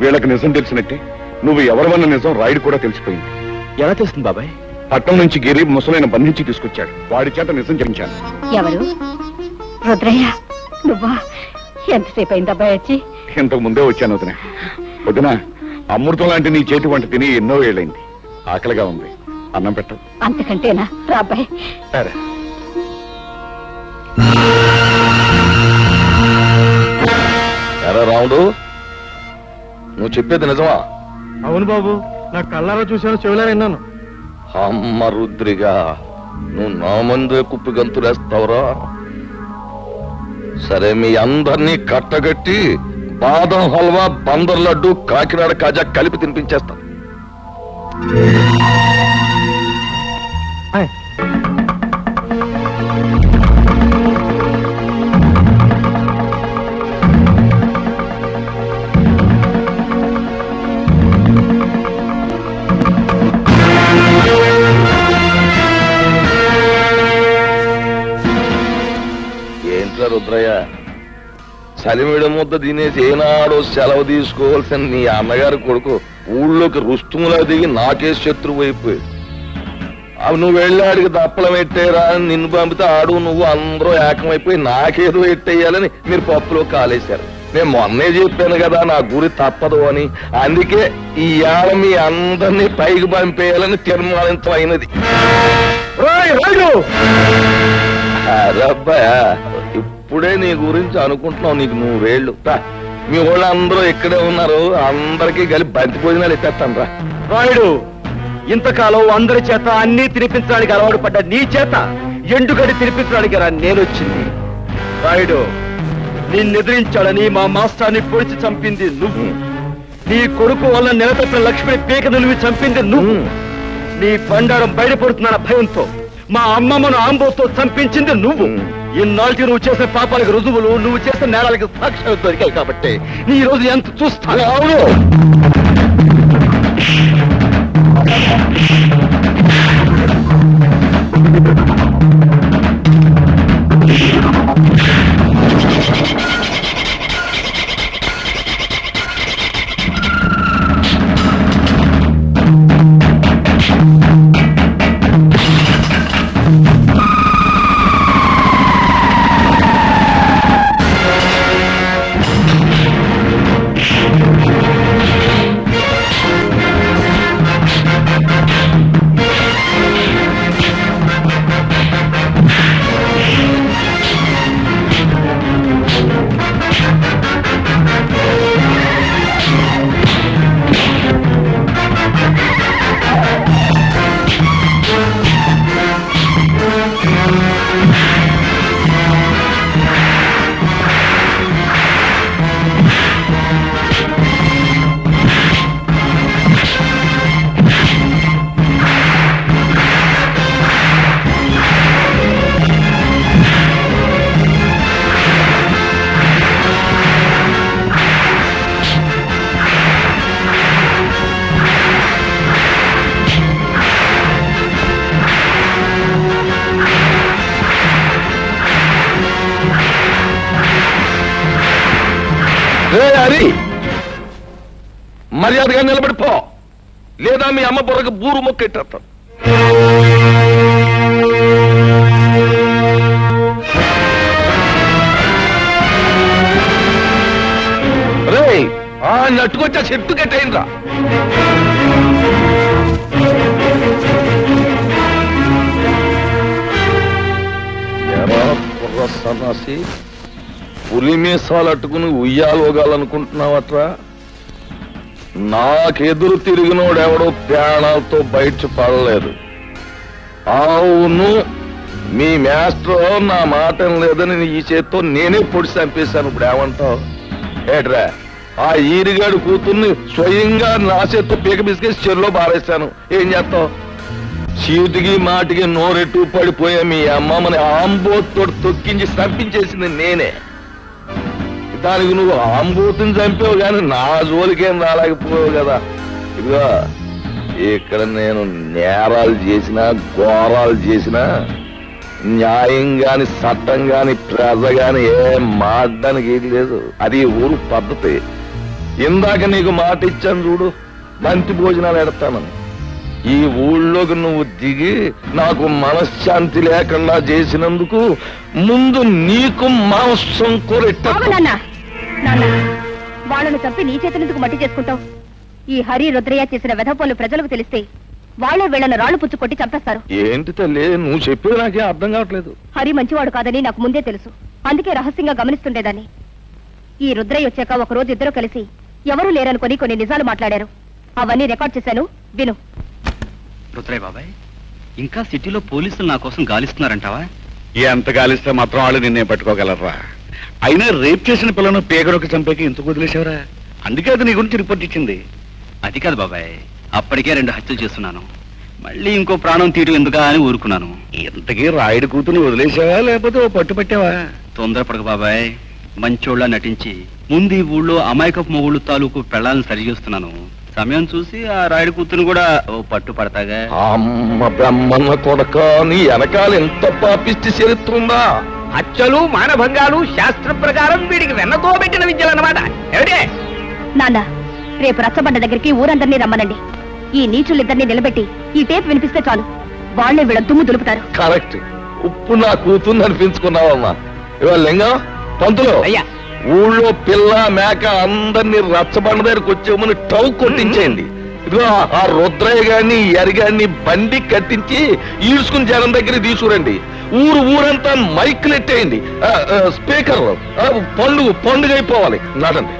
వీళ్ళకి నిజం తెలిసినట్టే నువ్వు ఎవరివన్న నిజం రాయుడు కూడా తెలిసిపోయింది.
ఎలా తెలుస్తుంది బాబాయ్?
పట్నం నుంచి గిరి ముసలైన బంధించి తీసుకొచ్చాడు. వాడి చేత నిజం చెప్పించాను.
ఎవరు? రుద్రయ్య నువ్వా? ఎంతసేపు అయింది అబ్బాయి వచ్చి?
ఇంతకు ముందే వచ్చాను వదిన. వదిన, అమృతం లాంటి నీ చేతి వంట తిని ఎన్నో ఏళ్ళైంది. ఆకలిగా ఉంది, అన్నం పెట్టదు.
అంతకంటేనా? రా అబ్బాయి.
సరే. ఎరా రాముడు, నువ్వు చెప్పేది నిజమా?
అవును బాబు, నా కళ్ళారా చూశాను, చెవులారా విన్నాను.
అమ్మ రుద్రిగా, నువ్వు నా ముందే కుప్పి గంతులేస్తావురా? సరే, మీ అందరినీ కట్టగట్టి బాదం హల్వా, బందర్ లడ్డు, కాకినాడ కాజా కలిపి తినిపించేస్తా. ఏంట్రా రుద్రయ్య, చలిమిడ ముద్ద తినేసి ఏనాడో సెలవు తీసుకోవాల్సిన నీ అన్నగారి కొడుకు ఊళ్ళోకి రుస్తుములా దిగి నాకే శత్రువు అయిపోయి, అవి నువ్వు వెళ్ళాడికి దప్పలం ఎట్టేరా అని నిన్ను పంపితే ఆడు నువ్వు అందరూ ఏకమైపోయి నాకేదో ఎట్టేయాలని మీరు పప్పులో కాలేశారు. నేను మొన్నే చెప్పాను కదా నా గురి తప్పదు అని. అందుకే ఈ ఏళ మీ అందరినీ పైకి పంపేయాలని తీర్మానించమైనది. అరబ్బా, ఇప్పుడే నీ గురించి అనుకుంటున్నావు. నీకు 100 ఏళ్ళు. మీ వాళ్ళు అందరూ ఇక్కడే ఉన్నారు, అందరికీ కలిపి బంతి భోజనాలు ఎత్తేస్తాను రా.
రాయుడు, ఇంతకాలం అందరి చేత అన్ని తినిపించడానికి అలవాటు పడ్డ నీ చేత ఎండుగడి తినిపించడానికి రా నేనొచ్చింది. రాయుడు, నిన్నెదిరించాడని మా మాస్టర్ని పొడిచి చంపింది నువ్వు. నీ కొడుకు వల్ల నిలతప్పిన లక్ష్మిని పీక నిలివి చంపింది నువ్వు. నీ బండారం బయటపడుతున్న భయంతో మా అమ్మమ్మను ఆంబోతో చంపించింది నువ్వు. ఇన్నాళ్ళకి నువ్వు చేసే పాపాలకు రుజువులు, నువ్వు చేసే నేరాలకు సాక్ష్యాలు దొరికాయి కాబట్టి నీ రోజు ఎంత చూస్తాను.
అవును, హరి, మర్యాదగా నిలబడిపో, లేదా మీ అమ్మ బుర్రకు బూరు మొక్క ఎట్టేస్తాను. రే, నట్టుకొచ్చా చెట్టు కట్టయిందా? సన్నాసి, పులి మీసాలు అట్టుకుని ఉయ్యాలోగాలనుకుంటున్నావట్రా? నాకెదురు తిరిగినోడెవడో ప్రాణాలతో బయట పడలేదు. అవును, మీ మాస్టర్ నా మాట లేదని ఈ చేత్తో నేనే పొడి చంపేశాను. ఇప్పుడు ఏమంటావు? ఏట్రా, ఆ ఈరిగాడు కూతుర్ని స్వయంగా నా చేత్తో పీక బిసికేసి చెరులో బారేశాను. ఏం చేస్తావు? చీటికి మాటికి నోరెట్టు పడిపోయా మీ అమ్మమ్మని ఆంబోతో తొక్కించి చంపించేసింది నేనే. దానికి నువ్వు ఆంబోతుని చంపావు కానీ నా జోలికేం రాలేకపోయావు కదా. ఇదిగో, ఇక్కడ నేను నేరాలు చేసినా ఘోరాలు చేసినా న్యాయం గాని చట్టం గాని ప్రజ గాని ఏం మాట్లాడడానికి ఏది లేదు. అది ఊరు పద్ధతి. ఇందాక నీకు మాట ఇచ్చాను చూడు, బంతి భోజనాలు ఎడతానని. ఈ ఊళ్ళోకి నువ్వు దిగి నాకు మనశ్శాంతి లేకుండా చేసినందుకు ముందు నీకు మాంసం కూరెట్ట.
వాళ్ళని చంపి నీ చేతులెందుకు మట్టి చేసుకుంటావు? ఈ హరి రుద్రయ్య చేసిన వెధపనులు ప్రజలకు తెలిస్తే వాళ్ళే వీళ్ళని రాళ్లు పుచ్చు కొట్టి చంపేస్తారు.
ఏంటి తల్లి నువ్వు చెప్పేది నాకే అర్థం కావట్లేదు.
హరి మంచివాడు కాదని నాకు ముందే తెలుసు. అందుకే రహస్యంగా గమనిస్తుండేదాన్ని. ఈ రుద్రయ్య వచ్చాక ఒక రోజు ఇద్దరు కలిసి ఎవరూ లేరనుకొని కొన్ని నిజాలు మాట్లాడారు. అవన్నీ రికార్డ్ చేశాను, విను.
రుద్రయ్య బాబాయ్, ఇంకా సిటీలో పోలీసులు నా కోసం గాలిస్తున్నారంటావా?
ఎంత గాలిస్తే మాత్రం వాళ్ళు నిన్నే పట్టుకోగలరా? అయినా రేప్ చేసిన పిల్లను పేగడొక చంపేకి ఎందుకు వదిలేశావరా? అందుకే అది నీ గురించి రిపోర్ట్ ఇచ్చింది.
అది కాదు బాబాయ్, అప్పటికే 2 హత్యలు చేస్తున్నాను. మళ్ళీ ఇంకో ప్రాణం తీయడం ఎందుకా అని ఊరుకున్నాను.
ఇంతకీ రాయుడు కూతుని వదిలేసావా లేకపోతే ఓ పట్టు పట్టావా?
తొందరపడక బాబాయ్, మంచోళ్ళ నటించి ముందు ఈ ఊళ్ళో అమాయకపు మొగుళ్ళు తాలూకు పెళ్ళాలను సరిచేస్తున్నాను. సమయం చూసి ఆ రాయుడు కూతుని కూడా ఓ పట్టు పడతాగా.
అమ్మ బ్రహ్మన్న కొడక, నీ వెనకాల ఎంత పాపిష్టి చరిత్రుందా?
హత్యలు మానభంగాలు శాస్త్ర ప్రకారం వీడికి వెన్నతో పెట్టిన విద్యలన్నమాట. ఏమిటే
నాన్న, రేపు రచ్చబండ దగ్గరికి ఊరందరినీ రమ్మనండి. ఈ నీచులిద్దరినీ నిలబెట్టి ఈ టేప్ వినిపిస్తే చాలు, వాళ్లే వీళ్ళ దుమ్ము దులుపుతారు.
కరెక్ట్. ఉప్పు నా కూతుర్ని అనిపించుకున్నావమ్మా. ఇవాళ లింగం పంతులు,
అయ్యా,
ఊళ్ళో పిల్ల మేక అందరినీ రచ్చబండ దగ్గరకు వచ్చేమని టౌ కొట్టించేయండి. ఇదిగో ఆ రుద్రయ్య గారిని ఎరిగాన్ని బండి కట్టించి ఈడ్చుకుని జనం దగ్గర తీసుకురండి. ఊరంతా మైకులు ఎట్టేయండి, స్పీకర్ పండుగ అయిపోవాలి. నడండి.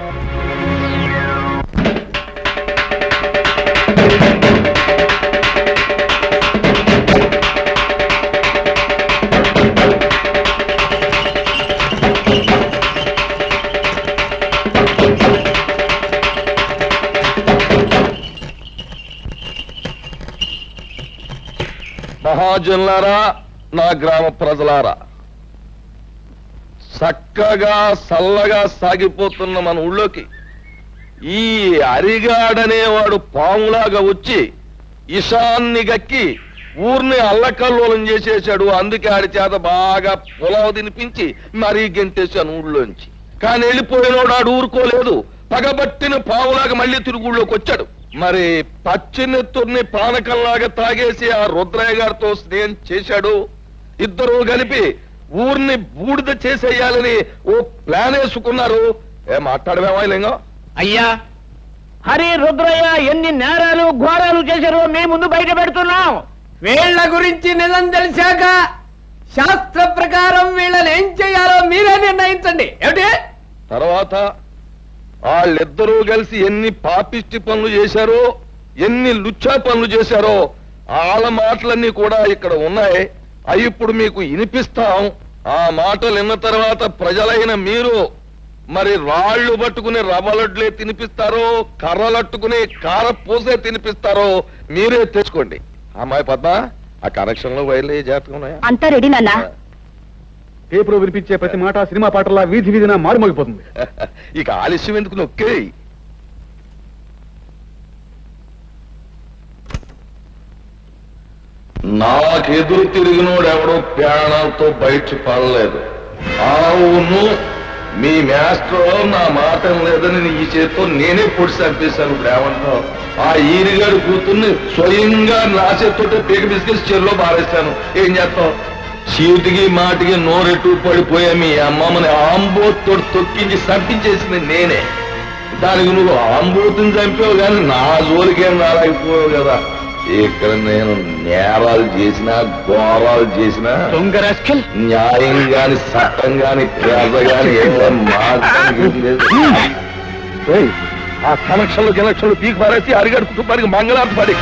మహాజనులారా, నా గ్రామ ప్రజలారా, చక్కగా చల్లగా సాగిపోతున్న మన ఊళ్ళోకి ఈ అరిగాడనేవాడు పాములాగా వచ్చి ఇషాన్ని గక్కి ఊరిని అల్లకల్లోలం చేసేశాడు. అందుకే ఆడి చేత బాగా పొలవ తినిపించి మరీ గెంటేశాను ఊళ్ళోంచి. కానీ వెళ్ళిపోయినోడు ఆడు ఊరుకోలేదు. పగబట్టిన పాములాగా మళ్ళీ తిరుగు ఊళ్ళోకి వచ్చాడు. మరి పచ్చినెత్తుర్ని పానకంలాగా తాగేసి ఆ రుద్రయ్య గారితో స్నేహం చేశాడు. ఇద్దరు కలిపి ఊరిని బూడిద చేసేయాలని ఓ ప్లాన్ వేసుకున్నారు. మాట్లాడమేమా లింగం?
అయ్యా, హరి రుద్రయ్య ఎన్ని నేరాలు ఘోరాలు చేశారో మీ ముందు బయట పెడుతున్నాం. వీళ్ల గురించి నిజం తెలిసాక శాస్త్ర ప్రకారం వీళ్ళని ఏం చేయాలో మీరే నిర్ణయించండి. ఏమిటి?
తర్వాత వాళ్ళిద్దరూ కలిసి ఎన్ని పాపిష్టి పనులు చేశారో, ఎన్ని లుచ్చా పనులు చేశారో వాళ్ళ మాటలన్నీ కూడా ఇక్కడ ఉన్నాయి. అవి ఇప్పుడు మీకు వినిపిస్తాం. ఆ మాటలు విన్న తర్వాత ప్రజలైన మీరు మరి రాళ్లు పట్టుకుని రవ్వలడ్లే తినిపిస్తారో, కర్రలట్టుకుని కారపూసే తినిపిస్తారో మీరే తెచ్చుకోండి. అమ్మాయి పద్మ, ఆ కనెక్షన్ లో వైర్లే జాతకం ఉన్నాయా?
అంతా రెడీ నాన్న.
పేపర్ వినిపించే ప్రతి మాట సినిమా పాటలా వీధి వీధిన మారుమోగిపోతుంది.
ఇక ఆలస్యం ఎందుకు, నొక్కే. నాకెదురు తిరిగినోడు ఎవడో ప్రాణాలతో బయట పడలేదు. అవును, మీ మాస్టర్ నా మాట లేదని ఈ చేతితో నేనే పొడి చంపేశాను. ఇప్పుడు ఏమంటావు? ఆ ఈరిగాడు కూతుర్ని స్వయంగా నా చేతితో పీక బిస్కెట్స్ చెరులో బారేస్తాను. ఏం చేస్తావు? చీటికి మాటికి నోరెట్టు పడిపోయా మీ అమ్మమ్మని ఆంబోతో తొక్కించి చంపించేసింది నేనే. దానికి నువ్వు ఆంబోతుని చంపావు కానీ నా జోలికేం రాలేకపోయావు కదా. ఇక్కడ నేను నేరాలు చేసినా ఘోరాలు చేసినా న్యాయం గాని చట్టం గాని ప్రజ గాని ఆ కనెక్షన్లు పీకి పారేసి అరిగడు కుటుంబానికి మంగళార్తి పడి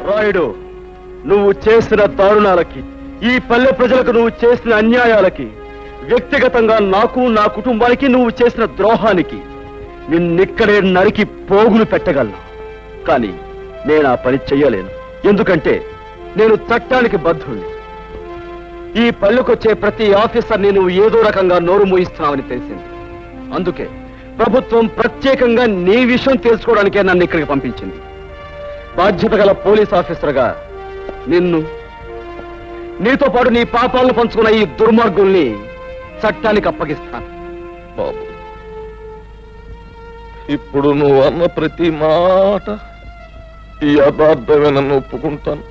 రాయుడు, నువ్వు చేసిన దారుణాలకి, ఈ పల్లె ప్రజలకు నువ్వు చేసిన అన్యాయాలకి, వ్యక్తిగతంగా నాకు నా కుటుంబానికి నువ్వు చేసిన ద్రోహానికి నిన్నిక్కడే నరికి పోగులు పెట్టగలను. కానీ నేను ఆ పని చెయ్యలేను. ఎందుకంటే నేను చట్టానికి బద్ధుణ్ణి. ఈ పల్లెకొచ్చే ప్రతి ఆఫీసర్ని నువ్వు ఏదో రకంగా నోరు మూయిస్తున్నావని తెలిసింది. అందుకే ప్రభుత్వం ప్రత్యేకంగా నీ విషయం తెలుసుకోవడానికే నన్ను ఇక్కడికి పంపించింది. బాధ్యత గల పోలీస్ ఆఫీసర్గా నిన్ను, నీతో పాటు నీ పాపాలను పంచుకున్న ఈ దుర్మార్గుల్ని చట్టానికి అప్పగిస్తాను.
బాబు, ఇప్పుడు నువ్వు అన్న ప్రతి మాట ఈ యథార్థమే నన్ను ఒప్పుకుంటాను.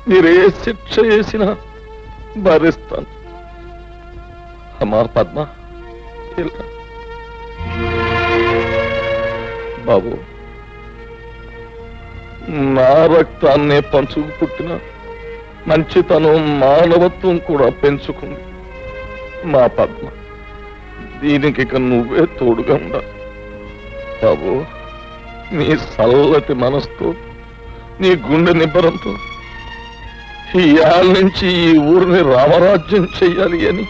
మీరే శిక్ష చేసినా భరిస్తాను. అమ్మా పద్మ, ఇలా. బాబు, నా రక్తాన్నే పంచుకు పుట్టిన మంచితనం, మానవత్వం కూడా పెంచుకుంది మా పద్మ. దీనికి ఇక నువ్వే తోడుగా ఉండాలి. బాబు, నీ చల్లటి మనసుతో, నీ గుండె నిబ్బరంతో ఈ ఏళ్ళ నుంచి ఈ ఊరిని రామరాజ్యం చెయ్యాలి అని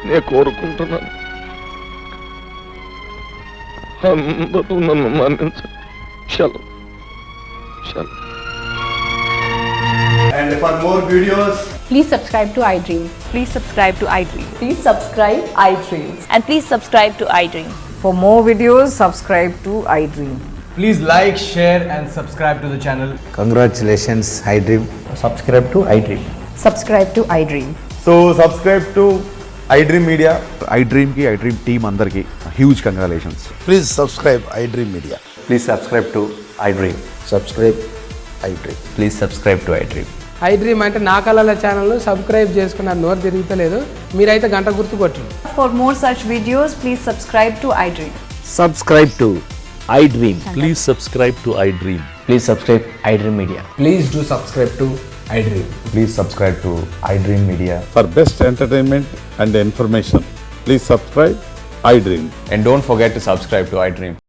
నేను కోరుకుంటున్నాను. అందరూ నన్ను మన్నించండి. చలో చలో.
And for more videos,
please subscribe to iDream. Please subscribe to iDream.
Please subscribe iDream.
And please subscribe to iDream.
For more videos, subscribe to iDream.
please like, share and subscribe to the channel.
Congratulations, iDream.
Subscribe to iDream.
Subscribe to iDream.
So subscribe to iDream Media.
iDream ki iDream team andarki huge congratulations.
Please subscribe iDream Media.
Please subscribe to iDream.
Subscribe iDream.
Please subscribe to iDream.
iDream అంటే నా కళల channel subscribe చేసుకున్న నోరు తిరుగుతలేదు. మీరైతే గంట గుర్తు కొట్టండి.
For more such videos, please subscribe to iDream.
Subscribe to iDream. Please subscribe to iDream.
Please subscribe iDream Media.
Please do subscribe to iDream.
Please subscribe to iDream Media.
For best entertainment and information, please subscribe iDream.
And don't forget to subscribe to iDream.